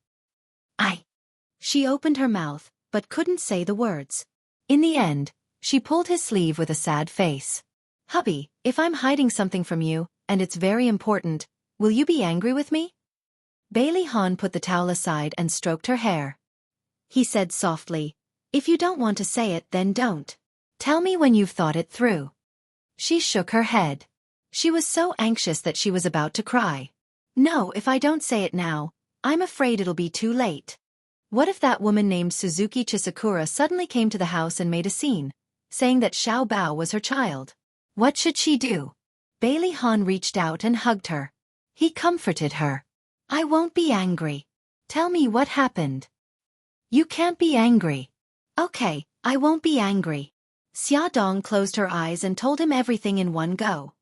She opened her mouth, but couldn't say the words. In the end, she pulled his sleeve with a sad face. "Hubby, if I'm hiding something from you, and it's very important, will you be angry with me?" Bailey Han put the towel aside and stroked her hair. He said softly, "If you don't want to say it, then don't. Tell me when you've thought it through." She shook her head. She was so anxious that she was about to cry. "No, if I don't say it now, I'm afraid it'll be too late." What if that woman named Suzuki Chisakura suddenly came to the house and made a scene, saying that Xiao Bao was her child? What should she do? Bailey Han reached out and hugged her. He comforted her. "I won't be angry. Tell me what happened." "You can't be angry." "Okay, I won't be angry." Xia Dong closed her eyes and told him everything in one go.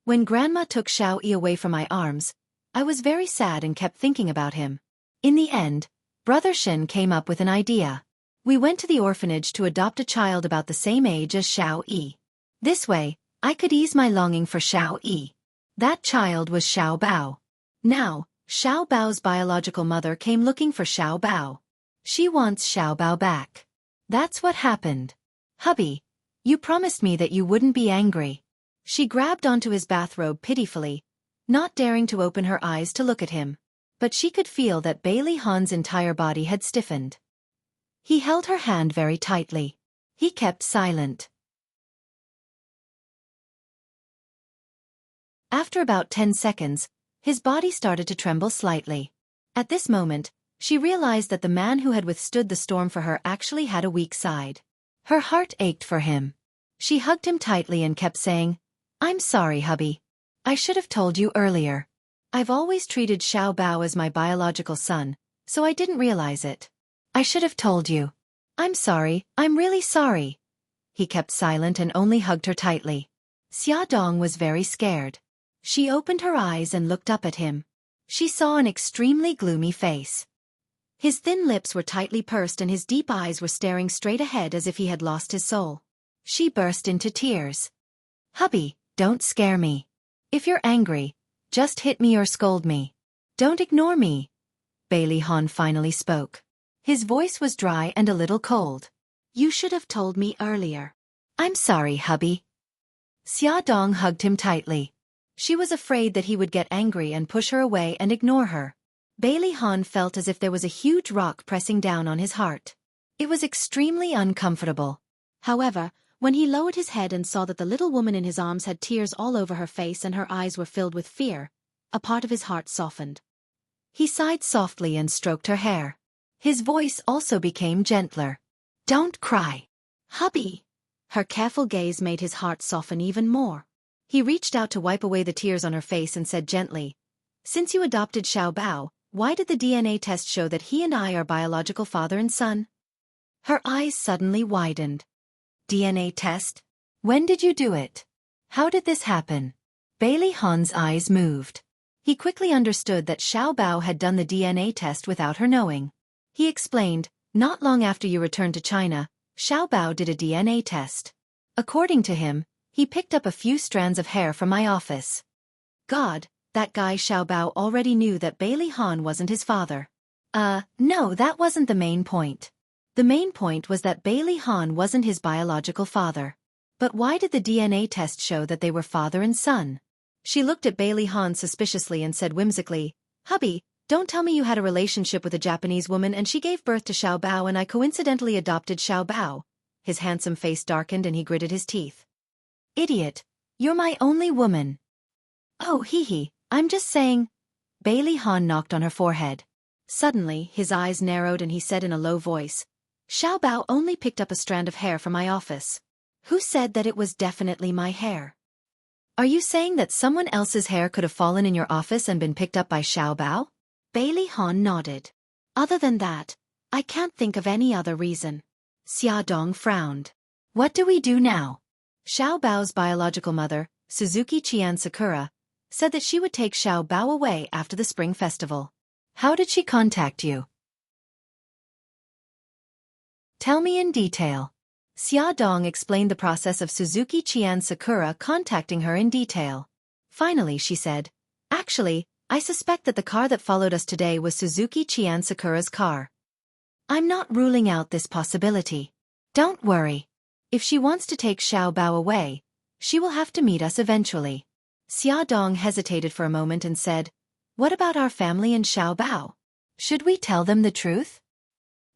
"When Grandma took Xiao Yi away from my arms, I was very sad and kept thinking about him. In the end, Brother Shen came up with an idea. We went to the orphanage to adopt a child about the same age as Xiao Yi. This way, I could ease my longing for Xiao Yi. That child was Xiao Bao. Now, Xiao Bao's biological mother came looking for Xiao Bao. She wants Xiao Bao back. That's what happened. Hubby, you promised me that you wouldn't be angry." She grabbed onto his bathrobe pitifully, not daring to open her eyes to look at him. But she could feel that Bailey Han's entire body had stiffened. He held her hand very tightly. He kept silent. After about 10 seconds, his body started to tremble slightly. At this moment, she realized that the man who had withstood the storm for her actually had a weak side. Her heart ached for him. She hugged him tightly and kept saying, "I'm sorry, hubby. I should have told you earlier. I've always treated Xiao Bao as my biological son, so I didn't realize it. I should have told you. I'm sorry, I'm really sorry." He kept silent and only hugged her tightly. Xia Dong was very scared. She opened her eyes and looked up at him. She saw an extremely gloomy face. His thin lips were tightly pursed and his deep eyes were staring straight ahead as if he had lost his soul. She burst into tears. "Hubby, don't scare me. If you're angry, just hit me or scold me. Don't ignore me." Bailey Han finally spoke. His voice was dry and a little cold. "You should have told me earlier." "I'm sorry, hubby." Xia Dong hugged him tightly. She was afraid that he would get angry and push her away and ignore her. Bailey Han felt as if there was a huge rock pressing down on his heart. It was extremely uncomfortable. However, when he lowered his head and saw that the little woman in his arms had tears all over her face and her eyes were filled with fear, a part of his heart softened. He sighed softly and stroked her hair. His voice also became gentler. "Don't cry, hubby." Her careful gaze made his heart soften even more. He reached out to wipe away the tears on her face and said gently, "Since you adopted Xiao Bao, why did the DNA test show that he and I are biological father and son?" Her eyes suddenly widened. "DNA test? When did you do it? How did this happen?" Bailey Han's eyes moved. He quickly understood that Xiao Bao had done the DNA test without her knowing. He explained, "Not long after you returned to China, Xiao Bao did a DNA test. According to him, he picked up a few strands of hair from my office." God, that guy Xiao Bao already knew that Bailey Han wasn't his father. No, that wasn't the main point. The main point was that Bailey Han wasn't his biological father. But why did the DNA test show that they were father and son? She looked at Bailey Han suspiciously and said whimsically, "Hubby, don't tell me you had a relationship with a Japanese woman and she gave birth to Xiao Bao and I coincidentally adopted Xiao Bao." His handsome face darkened and he gritted his teeth. "Idiot, you're my only woman." "Oh, hee, I'm just saying." Bailey Han knocked on her forehead. Suddenly, his eyes narrowed and he said in a low voice, "Xiao Bao only picked up a strand of hair from my office. Who said that it was definitely my hair? Are you saying that someone else's hair could have fallen in your office and been picked up by Xiao Bao?" Bailey Han nodded. "Other than that, I can't think of any other reason." Xia Dong frowned. "What do we do now?" Xiao Bao's biological mother, Suzuki Qian Sakura, said that she would take Xiao Bao away after the spring festival. "How did she contact you? Tell me in detail." Xia Dong explained the process of Suzuki Qian Sakura contacting her in detail. Finally she said, "Actually, I suspect that the car that followed us today was Suzuki Qian Sakura's car. I'm not ruling out this possibility. Don't worry. If she wants to take Xiao Bao away, she will have to meet us eventually." Xia Dong hesitated for a moment and said, "What about our family and Xiao Bao? Should we tell them the truth?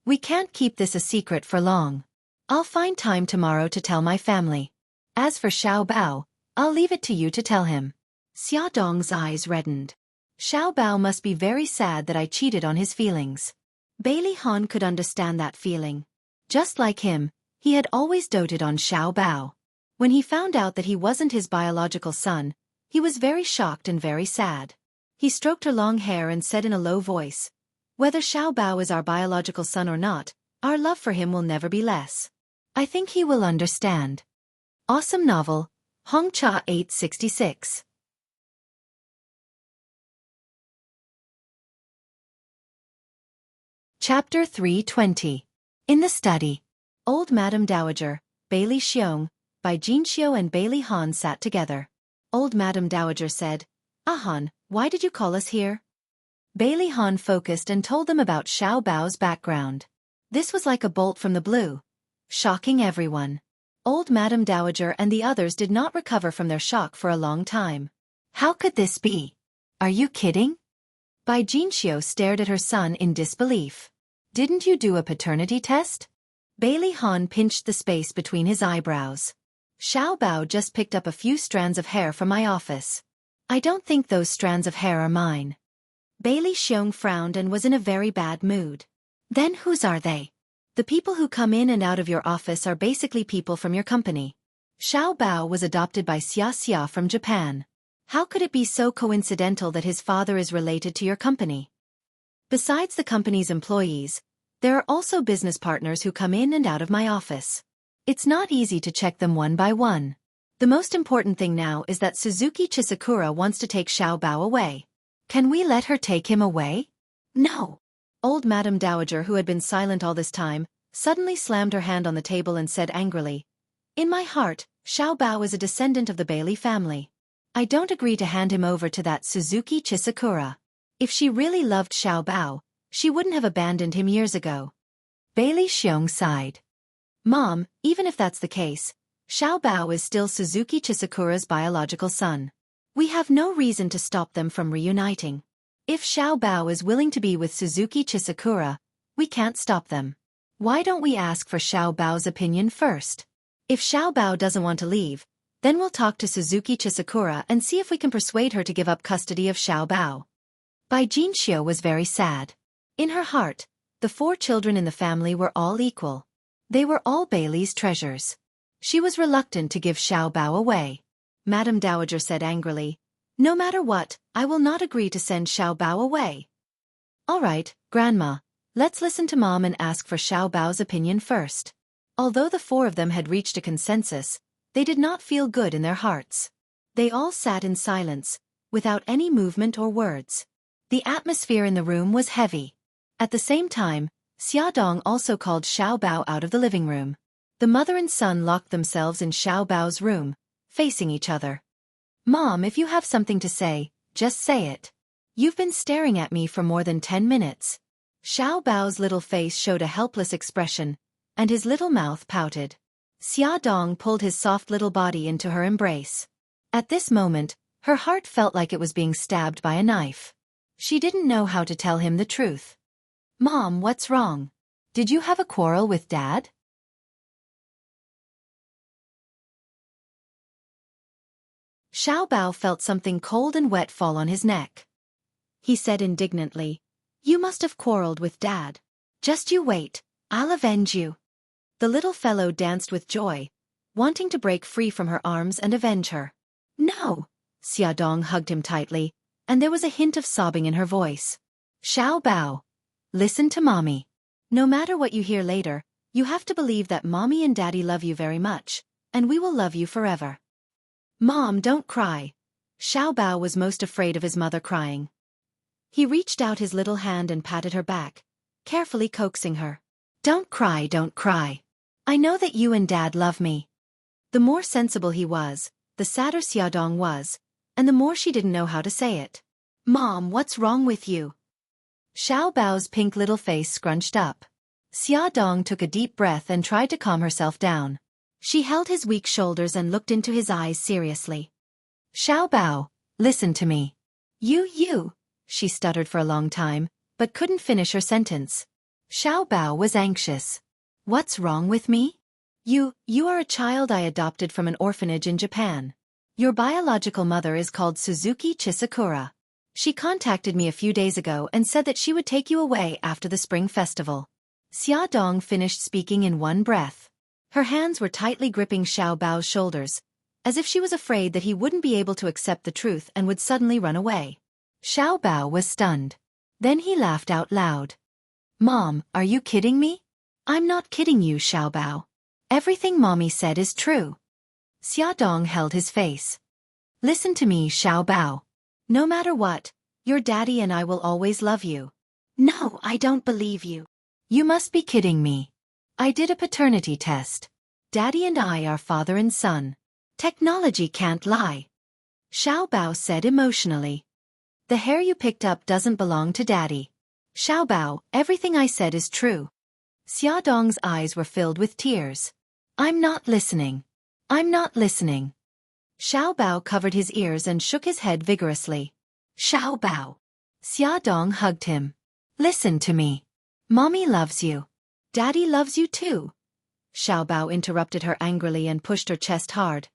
We can't keep this a secret for long. I'll find time tomorrow to tell my family. As for Xiao Bao, I'll leave it to you to tell him." Xia Dong's eyes reddened. Xiao Bao must be very sad that I cheated on his feelings. Bailey Han could understand that feeling. Just like him, he had always doted on Xiao Bao. When he found out that he wasn't his biological son, he was very shocked and very sad. He stroked her long hair and said in a low voice, "Whether Xiao Bao is our biological son or not, our love for him will never be less. I think he will understand." Awesome novel, Hongcha 866. Chapter 320. In the Study. Old Madam Dowager, Bailey Xiong, by Jinxiu and Bailey Han sat together. Old Madam Dowager said, Han, why did you call us here?" Bailey Han focused and told them about Xiao Bao's background. This was like a bolt from the blue, shocking everyone. Old Madam Dowager and the others did not recover from their shock for a long time. "How could this be? Are you kidding?" Bai Jinxiu stared at her son in disbelief. "Didn't you do a paternity test?" Bailey Han pinched the space between his eyebrows. "Xiao Bao just picked up a few strands of hair from my office. I don't think those strands of hair are mine. Bailey Xiong frowned and was in a very bad mood. Then whose are they? The people who come in and out of your office are basically people from your company. Xiao Bao was adopted by Xia from Japan. How could it be so coincidental that his father is related to your company? Besides the company's employees, there are also business partners who come in and out of my office. It's not easy to check them one by one. The most important thing now is that Suzuki Chisakura wants to take Xiao Bao away. Can we let her take him away? No. Old Madame Dowager, who had been silent all this time, suddenly slammed her hand on the table and said angrily, "In my heart, Xiao Bao is a descendant of the Bailey family. I don't agree to hand him over to that Suzuki Chisakura. If she really loved Xiao Bao, she wouldn't have abandoned him years ago." Bailey Xiong sighed. Mom, even if that's the case, Xiao Bao is still Suzuki Chisakura's biological son. We have no reason to stop them from reuniting. If Xiao Bao is willing to be with Suzuki Chisakura, we can't stop them. Why don't we ask for Xiao Bao's opinion first? If Xiao Bao doesn't want to leave, then we'll talk to Suzuki Chisakura and see if we can persuade her to give up custody of Xiao Bao. Bai Jinxiu was very sad. In her heart, the 4 children in the family were all equal. They were all Bailey's treasures. She was reluctant to give Xiao Bao away. Madame Dowager said angrily, "No matter what, I will not agree to send Xiao Bao away." "All right, Grandma, let's listen to Mom and ask for Xiao Bao's opinion first." Although the 4 of them had reached a consensus, they did not feel good in their hearts. They all sat in silence, without any movement or words. The atmosphere in the room was heavy. At the same time, Xia Dong also called Xiao Bao out of the living room. The mother and son locked themselves in Xiao Bao's room, facing each other. "Mom, if you have something to say, just say it. You've been staring at me for more than 10 minutes. Xiao Bao's little face showed a helpless expression, and his little mouth pouted. Xia Dong pulled his soft little body into her embrace. At this moment, her heart felt like it was being stabbed by a knife. She didn't know how to tell him the truth. "Mom, what's wrong? Did you have a quarrel with Dad?" Xiao Bao felt something cold and wet fall on his neck. He said indignantly, "You must have quarreled with Dad. Just you wait, I'll avenge you." The little fellow danced with joy, wanting to break free from her arms and avenge her. "No!" Xia Dong hugged him tightly, and there was a hint of sobbing in her voice. "Xiao Bao, listen to Mommy. No matter what you hear later, you have to believe that Mommy and Daddy love you very much, and we will love you forever." "Mom, don't cry." Xiao Bao was most afraid of his mother crying. He reached out his little hand and patted her back, carefully coaxing her. "Don't cry, don't cry. I know that you and Dad love me." The more sensible he was, the sadder Xia Dong was, and the more she didn't know how to say it. "Mom, what's wrong with you?" Xiao Bao's pink little face scrunched up. Xia Dong took a deep breath and tried to calm herself down. She held his weak shoulders and looked into his eyes seriously. "Xiao Bao, listen to me." You, she stuttered for a long time, but couldn't finish her sentence. Xiao Bao was anxious. "What's wrong with me?" You are a child I adopted from an orphanage in Japan. Your biological mother is called Suzuki Chisakura. She contacted me a few days ago and said that she would take you away after the spring festival." Xia Dong finished speaking in one breath. Her hands were tightly gripping Xiao Bao's shoulders, as if she was afraid that he wouldn't be able to accept the truth and would suddenly run away. Xiao Bao was stunned. Then he laughed out loud. "Mom, are you kidding me?" "I'm not kidding you, Xiao Bao. Everything Mommy said is true." Xia Dong held his face. "Listen to me, Xiao Bao. No matter what, your daddy and I will always love you." "No, I don't believe you." "You must be kidding me. I did a paternity test. Daddy and I are father and son. Technology can't lie." Xiao Bao said emotionally. "The hair you picked up doesn't belong to Daddy." "Xiao Bao, everything I said is true." Xia Dong's eyes were filled with tears. "I'm not listening. I'm not listening." Xiao Bao covered his ears and shook his head vigorously. "Xiao Bao." Xia Dong hugged him. "Listen to me. Mommy loves you. Daddy loves you too." Xiao Bao interrupted her angrily and pushed her chest hard.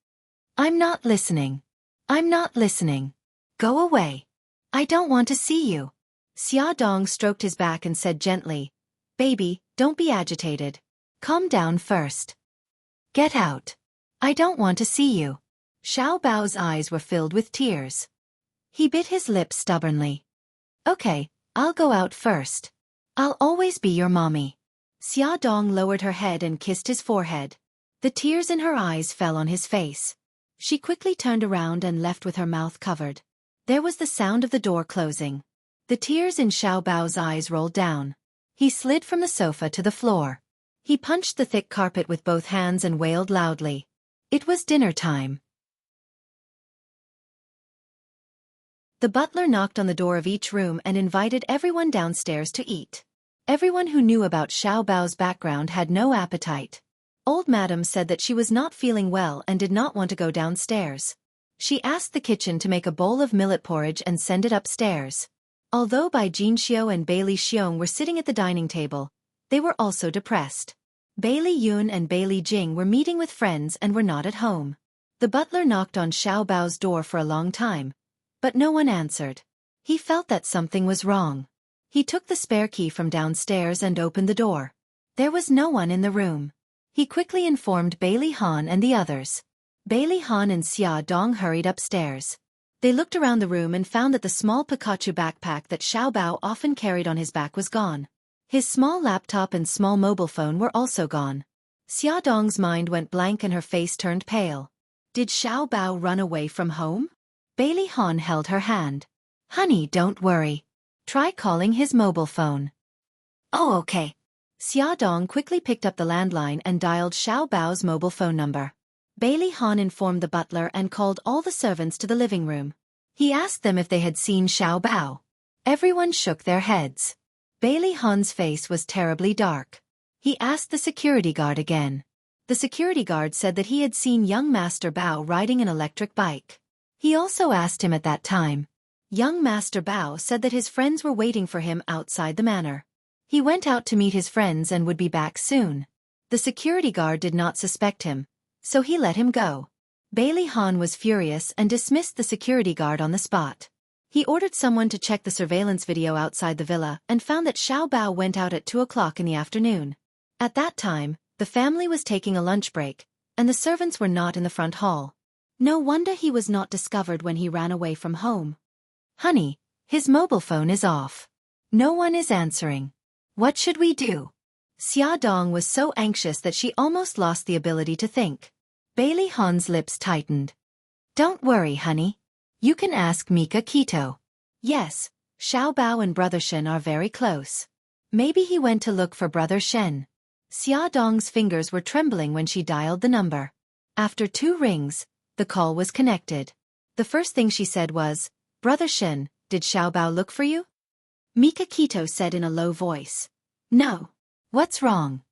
"I'm not listening. I'm not listening." Go away. I don't want to see you. Xia Dong stroked his back and said gently, Baby, don't be agitated. Calm down first. Get out. I don't want to see you. Xiao Bao's eyes were filled with tears. He bit his lip stubbornly. Okay, I'll go out first. I'll always be your mommy. Xia Dong lowered her head and kissed his forehead. The tears in her eyes fell on his face. She quickly turned around and left with her mouth covered. There was the sound of the door closing. The tears in Xiao Bao's eyes rolled down. He slid from the sofa to the floor. He punched the thick carpet with both hands and wailed loudly. It was dinner time. The butler knocked on the door of each room and invited everyone downstairs to eat. Everyone who knew about Xiao Bao's background had no appetite. Old Madam said that she was not feeling well and did not want to go downstairs. She asked the kitchen to make a bowl of millet porridge and send it upstairs. Although Bai Jinxiu and Bailey Xiong were sitting at the dining table, they were also depressed. Bailey Yun and Bailey Jing were meeting with friends and were not at home. The butler knocked on Xiao Bao's door for a long time, but no one answered. He felt that something was wrong. He took the spare key from downstairs and opened the door. There was no one in the room. He quickly informed Bailey Han and the others. Bailey Han and Xia Dong hurried upstairs. They looked around the room and found that the small Pikachu backpack that Xiao Bao often carried on his back was gone. His small laptop and small mobile phone were also gone. Xia Dong's mind went blank and her face turned pale. Did Xiao Bao run away from home? Bailey Han held her hand. Honey, don't worry. Try calling his mobile phone. Oh, okay. Xia Dong quickly picked up the landline and dialed Xiao Bao's mobile phone number. Bailey Han informed the butler and called all the servants to the living room. He asked them if they had seen Xiao Bao. Everyone shook their heads. Bailey Han's face was terribly dark. He asked the security guard again. The security guard said that he had seen young Master Bao riding an electric bike. He also asked him at that time. Young Master Bao said that his friends were waiting for him outside the manor. He went out to meet his friends and would be back soon. The security guard did not suspect him, so he let him go. Bailey Han was furious and dismissed the security guard on the spot. He ordered someone to check the surveillance video outside the villa and found that Xiao Bao went out at 2 o'clock in the afternoon. At that time, the family was taking a lunch break, and the servants were not in the front hall. No wonder he was not discovered when he ran away from home. Honey, his mobile phone is off. No one is answering. What should we do? Xia Dong was so anxious that she almost lost the ability to think. Bailey Han's lips tightened. Don't worry, honey. You can ask Mika Kito. Yes, Xiao Bao and Brother Shen are very close. Maybe he went to look for Brother Shen. Xia Dong's fingers were trembling when she dialed the number. After 2 rings, the call was connected. The first thing she said was, Brother Shen, did Xiao Bao look for you? Mika Kito said in a low voice. No. What's wrong?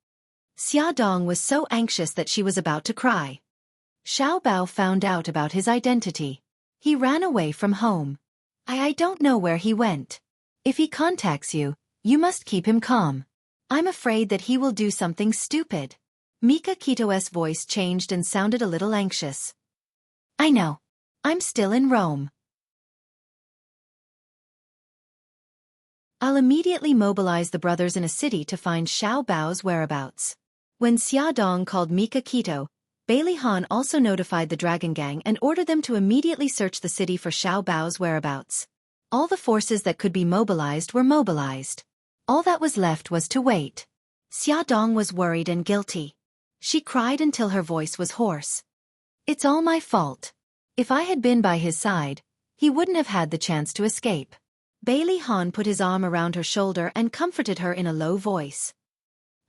Xia Dong was so anxious that she was about to cry. Xiao Bao found out about his identity. He ran away from home. I don't know where he went. If he contacts you, you must keep him calm. I'm afraid that he will do something stupid. Mika Kito's voice changed and sounded a little anxious. I know. I'm still in Rome. I'll immediately mobilize the brothers in a city to find Xiao Bao's whereabouts. When Xia Dong called Mika Kito, Bailey Han also notified the Dragon Gang and ordered them to immediately search the city for Xiao Bao's whereabouts. All the forces that could be mobilized were mobilized. All that was left was to wait. Xia Dong was worried and guilty. She cried until her voice was hoarse. It's all my fault. If I had been by his side, he wouldn't have had the chance to escape. Bailey Han put his arm around her shoulder and comforted her in a low voice.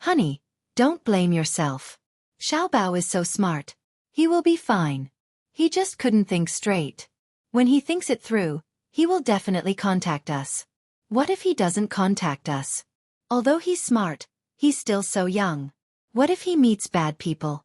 Honey, don't blame yourself. Xiao Bao is so smart. He will be fine. He just couldn't think straight. When he thinks it through, he will definitely contact us. What if he doesn't contact us? Although he's smart, he's still so young. What if he meets bad people?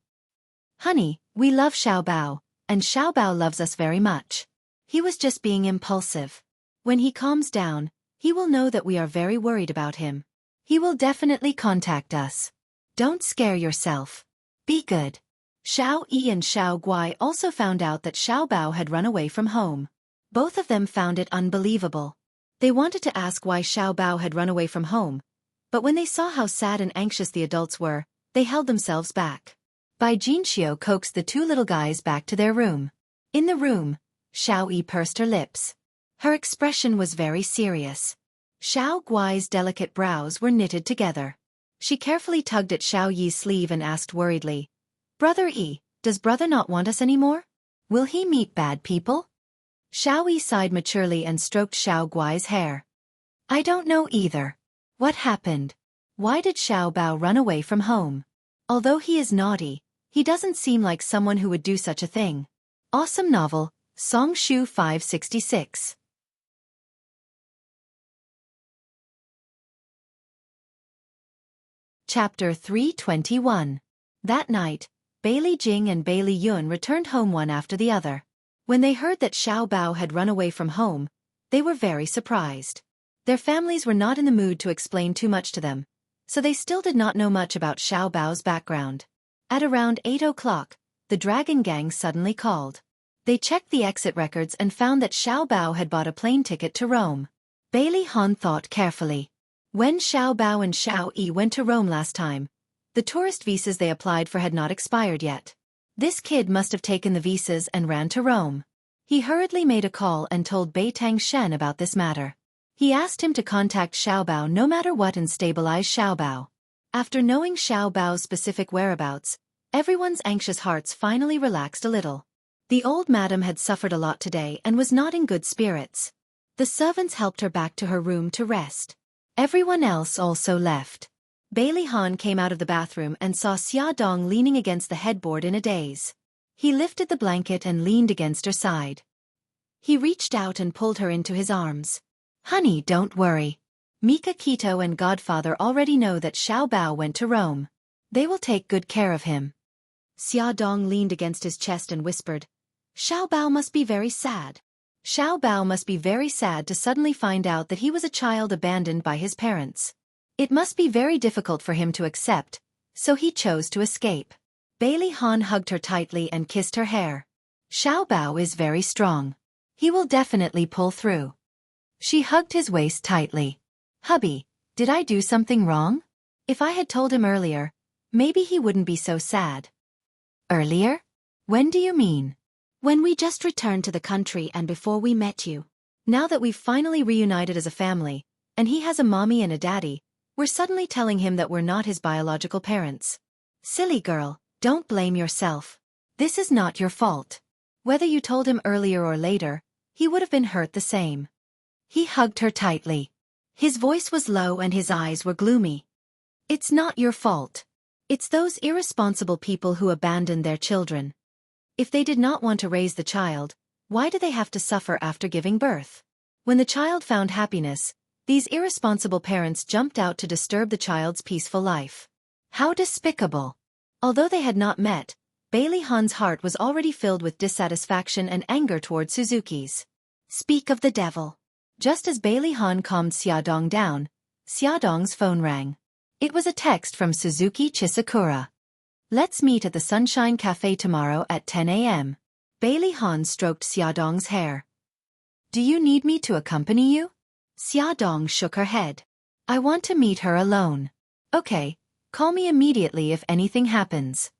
Honey, we love Xiao Bao, and Xiao Bao loves us very much. He was just being impulsive. When he calms down, he will know that we are very worried about him. He will definitely contact us. Don't scare yourself. Be good. Xiao Yi and Xiao Guai also found out that Xiao Bao had run away from home. Both of them found it unbelievable. They wanted to ask why Xiaobao had run away from home, but when they saw how sad and anxious the adults were, they held themselves back. Bai Jinxiu coaxed the two little guys back to their room. In the room, Xiao Yi pursed her lips. Her expression was very serious. Xiao Guai's delicate brows were knitted together. She carefully tugged at Xiao Yi's sleeve and asked worriedly, "Brother Yi, does brother not want us anymore? Will he meet bad people?" Xiao Yi sighed maturely and stroked Xiao Guai's hair. "I don't know either. What happened? Why did Xiaobao run away from home? Although he is naughty, he doesn't seem like someone who would do such a thing." Awesome novel, Song Shu 566. Chapter 321. That night, Bailey Jing and Bailey Yun returned home one after the other. When they heard that Xiaobao had run away from home, they were very surprised. Their families were not in the mood to explain too much to them, so they still did not know much about Xiaobao's background. At around 8 o'clock, the Dragon Gang suddenly called. They checked the exit records and found that Xiaobao had bought a plane ticket to Rome. Bailey Han thought carefully. When Xiaobao and Xiao Yi went to Rome last time, the tourist visas they applied for had not expired yet. This kid must have taken the visas and ran to Rome. He hurriedly made a call and told Beitang Shen about this matter. He asked him to contact Xiaobao no matter what and stabilize Xiaobao. After knowing Xiaobao's specific whereabouts, everyone's anxious hearts finally relaxed a little. The old madam had suffered a lot today and was not in good spirits. The servants helped her back to her room to rest. Everyone else also left. Bailey Han came out of the bathroom and saw Xia Dong leaning against the headboard in a daze. He lifted the blanket and leaned against her side. He reached out and pulled her into his arms. "Honey, don't worry. Mika Kito and Godfather already know that Xiaobao went to Rome. They will take good care of him." Xia Dong leaned against his chest and whispered, "Xiaobao must be very sad. Xiaobao must be very sad to suddenly find out that he was a child abandoned by his parents. It must be very difficult for him to accept, so he chose to escape." Bailey Han hugged her tightly and kissed her hair. "Xiaobao is very strong. He will definitely pull through." She hugged his waist tightly. "Hubby, did I do something wrong? If I had told him earlier, maybe he wouldn't be so sad." "Earlier? When do you mean?" "When we just returned to the country and before we met you. Now that we've finally reunited as a family, and he has a mommy and a daddy, we're suddenly telling him that we're not his biological parents." "Silly girl, don't blame yourself. This is not your fault. Whether you told him earlier or later, he would have been hurt the same." He hugged her tightly. His voice was low and his eyes were gloomy. "It's not your fault. It's those irresponsible people who abandoned their children. If they did not want to raise the child, why do they have to suffer after giving birth? When the child found happiness, these irresponsible parents jumped out to disturb the child's peaceful life. How despicable!" Although they had not met, Bailey Han's heart was already filled with dissatisfaction and anger toward Suzuki's. "Speak of the devil." Just as Bailey Han calmed Xia Dong down, Xia Dong's phone rang. It was a text from Suzuki Chisakura. "Let's meet at the Sunshine Cafe tomorrow at 10 a.m. Bailey Han stroked Xia Dong's hair. "Do you need me to accompany you?" Xia Dong shook her head. "I want to meet her alone." "Okay, call me immediately if anything happens."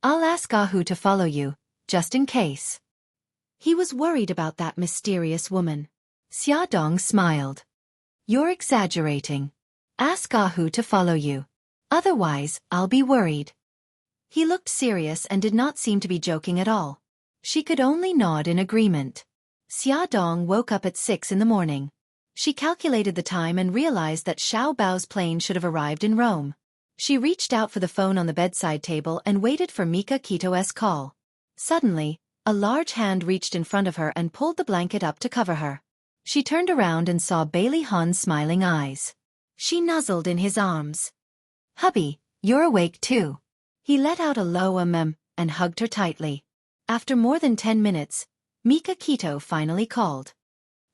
"I'll ask Ahu to follow you, just in case." He was worried about that mysterious woman. Xia Dong smiled. "You're exaggerating. Ask Ahu to follow you. Otherwise, I'll be worried." He looked serious and did not seem to be joking at all. She could only nod in agreement. Xia Dong woke up at 6 in the morning. She calculated the time and realized that Xiaobao's plane should have arrived in Rome. She reached out for the phone on the bedside table and waited for Mika Kito's call. Suddenly, a large hand reached in front of her and pulled the blanket up to cover her. She turned around and saw Bailey Han's smiling eyes. She nuzzled in his arms. "Hubby, you're awake too." He let out a low and hugged her tightly. After more than 10 minutes, Mika Kito finally called.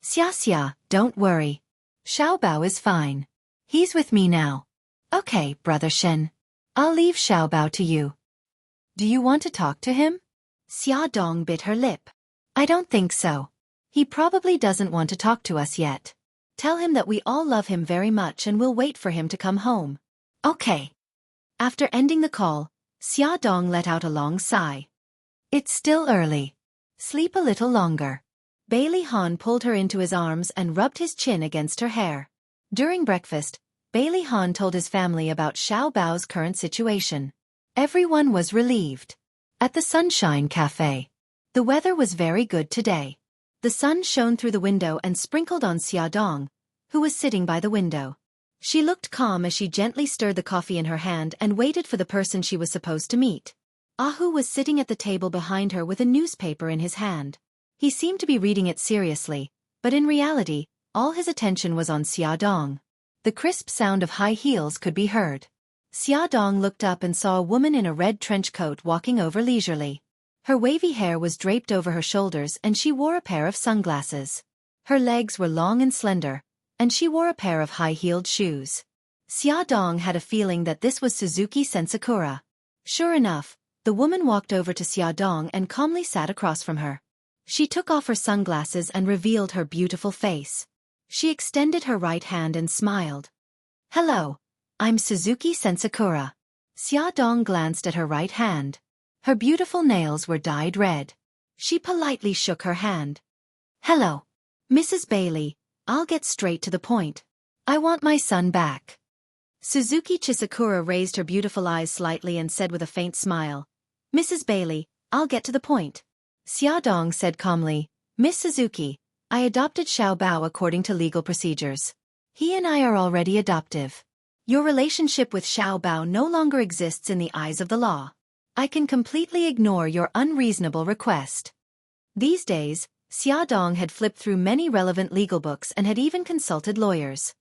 "Xia, don't worry. Xiaobao is fine. He's with me now." "Okay, Brother Shen. I'll leave Xiaobao to you." "Do you want to talk to him?" Xia Dong bit her lip. I don't think so. He probably doesn't want to talk to us yet. Tell him that we all love him very much and we'll wait for him to come home. Okay. After ending the call, Xia Dong let out a long sigh. It's still early. Sleep a little longer. Bailey Han pulled her into his arms and rubbed his chin against her hair. During breakfast, Bailey Han told his family about Xiao Bao's current situation. Everyone was relieved. At the Sunshine Cafe. The weather was very good today. The sun shone through the window and sprinkled on Xia Dong, who was sitting by the window. She looked calm as she gently stirred the coffee in her hand and waited for the person she was supposed to meet. Ahu was sitting at the table behind her with a newspaper in his hand. He seemed to be reading it seriously, but in reality, all his attention was on Xia Dong. The crisp sound of high heels could be heard. Xia Dong looked up and saw a woman in a red trench coat walking over leisurely. Her wavy hair was draped over her shoulders and she wore a pair of sunglasses. Her legs were long and slender, and she wore a pair of high-heeled shoes. Xia Dong had a feeling that this was Suzuki Sensakura. Sure enough, the woman walked over to Xia Dong and calmly sat across from her. She took off her sunglasses and revealed her beautiful face. She extended her right hand and smiled. Hello, I'm Suzuki Sensakura. Xia Dong glanced at her right hand. Her beautiful nails were dyed red. She politely shook her hand. Hello, Mrs. Bailey, I'll get straight to the point. I want my son back. Suzuki Chisakura raised her beautiful eyes slightly and said with a faint smile, Mrs. Bailey, I'll get to the point. Xia Dong said calmly, Miss Suzuki, I adopted Xiao Bao according to legal procedures. He and I are already adoptive. Your relationship with Xiao Bao no longer exists in the eyes of the law. I can completely ignore your unreasonable request. These days, Xia Dong had flipped through many relevant legal books and had even consulted lawyers.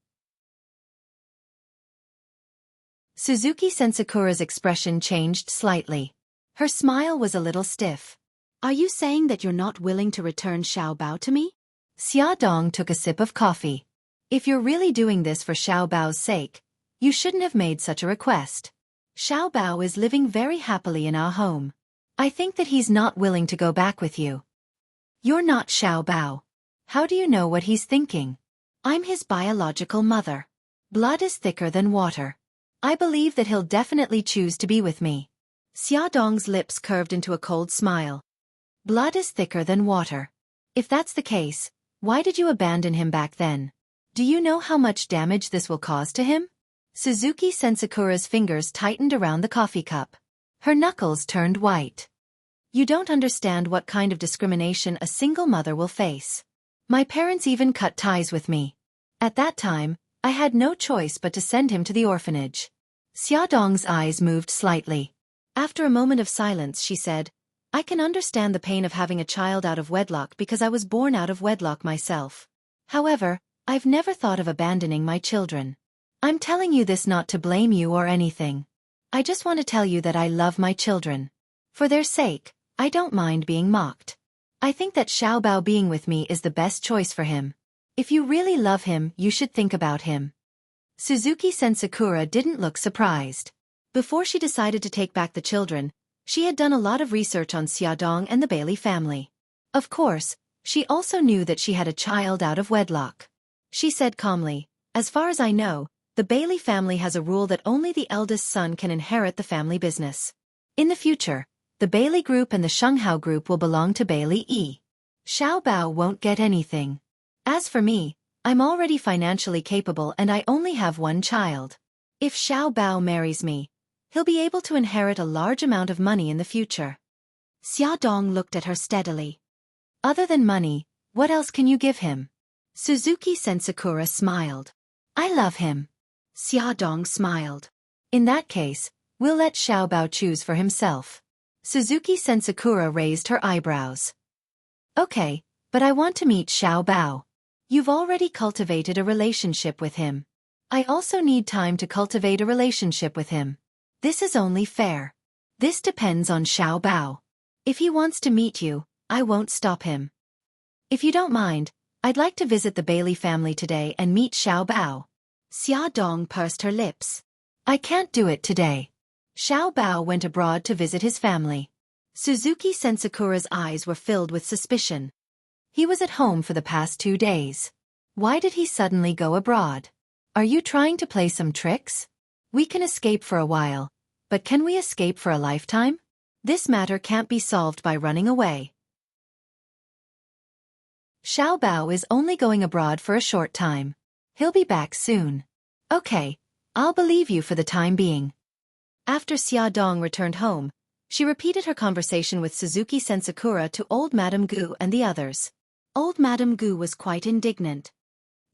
Suzuki Sensakura's expression changed slightly. Her smile was a little stiff. Are you saying that you're not willing to return Xiao Bao to me? Xia Dong took a sip of coffee. If you're really doing this for Xiao Bao's sake, you shouldn't have made such a request. Xiao Bao is living very happily in our home. I think that he's not willing to go back with you. You're not Xiao Bao. How do you know what he's thinking? I'm his biological mother. Blood is thicker than water. I believe that he'll definitely choose to be with me. Xia Dong's lips curved into a cold smile. Blood is thicker than water. If that's the case, why did you abandon him back then? Do you know how much damage this will cause to him? Suzuki Sensakura's fingers tightened around the coffee cup. Her knuckles turned white. You don't understand what kind of discrimination a single mother will face. My parents even cut ties with me. At that time, I had no choice but to send him to the orphanage. Xia Dong's eyes moved slightly. After a moment of silence she said, I can understand the pain of having a child out of wedlock because I was born out of wedlock myself. However, I've never thought of abandoning my children. I'm telling you this not to blame you or anything. I just want to tell you that I love my children. For their sake, I don't mind being mocked. I think that Xiao Bao being with me is the best choice for him. If you really love him, you should think about him. Suzuki Sensakura didn't look surprised. Before she decided to take back the children, she had done a lot of research on Xia Dong and the Bailey family. Of course, she also knew that she had a child out of wedlock. She said calmly, as far as I know, the Bailey family has a rule that only the eldest son can inherit the family business. In the future, the Bailey Group and the Shenghao Group will belong to Bailey E. Xiao Bao won't get anything. As for me, I'm already financially capable and I only have one child. If Xiao Bao marries me, he'll be able to inherit a large amount of money in the future. Xia Dong looked at her steadily. Other than money, what else can you give him? Suzuki Sensakura smiled. I love him. Xia Dong smiled. In that case, we'll let Xiao Bao choose for himself. Suzuki Sensakura raised her eyebrows. Okay, but I want to meet Xiao Bao. You've already cultivated a relationship with him. I also need time to cultivate a relationship with him. This is only fair. This depends on Xiao Bao. If he wants to meet you, I won't stop him. If you don't mind, I'd like to visit the Bailey family today and meet Xiao Bao. Xia Dong pursed her lips. I can't do it today. Xiao Bao went abroad to visit his family. Suzuki Sensakura's eyes were filled with suspicion. He was at home for the past 2 days. Why did he suddenly go abroad? Are you trying to play some tricks? We can escape for a while, but can we escape for a lifetime? This matter can't be solved by running away. Xiao Bao is only going abroad for a short time. He'll be back soon. Okay, I'll believe you for the time being. After Xia Dong returned home, she repeated her conversation with Suzuki Sensakura to old Madame Gu and the others. Old Madame Gu was quite indignant.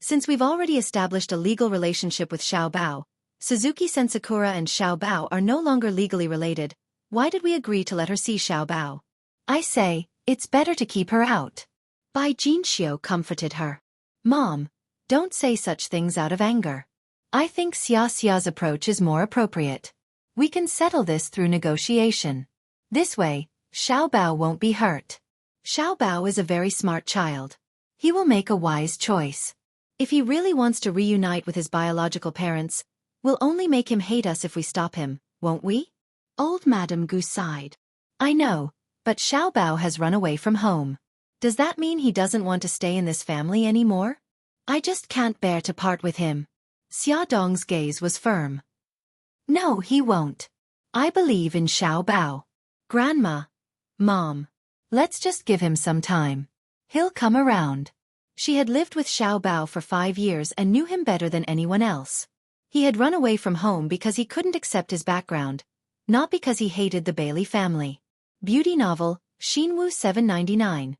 Since we've already established a legal relationship with Xiao Bao, Suzuki Sensakura and Xiao Bao are no longer legally related, why did we agree to let her see Xiao Bao? I say, it's better to keep her out. Bai Jinxiu comforted her. Mom, don't say such things out of anger. I think Xia's approach is more appropriate. We can settle this through negotiation. This way, Xiao Bao won't be hurt. Xiao Bao is a very smart child. He will make a wise choice. If he really wants to reunite with his biological parents, we'll only make him hate us if we stop him, won't we? Old Madame Gu sighed. I know, but Xiao Bao has run away from home. Does that mean he doesn't want to stay in this family anymore? I just can't bear to part with him. Xia Dong's gaze was firm. No, he won't. I believe in Xiao Bao. Grandma. Mom. Let's just give him some time. He'll come around. She had lived with Xiao Bao for 5 years and knew him better than anyone else. He had run away from home because he couldn't accept his background, not because he hated the Bailey family. Beauty novel, Xinwu 799.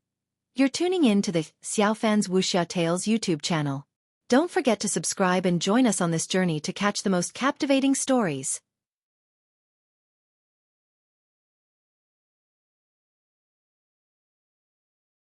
You're tuning in to the Xiaofan's Wuxia Tales YouTube channel. Don't forget to subscribe and join us on this journey to catch the most captivating stories.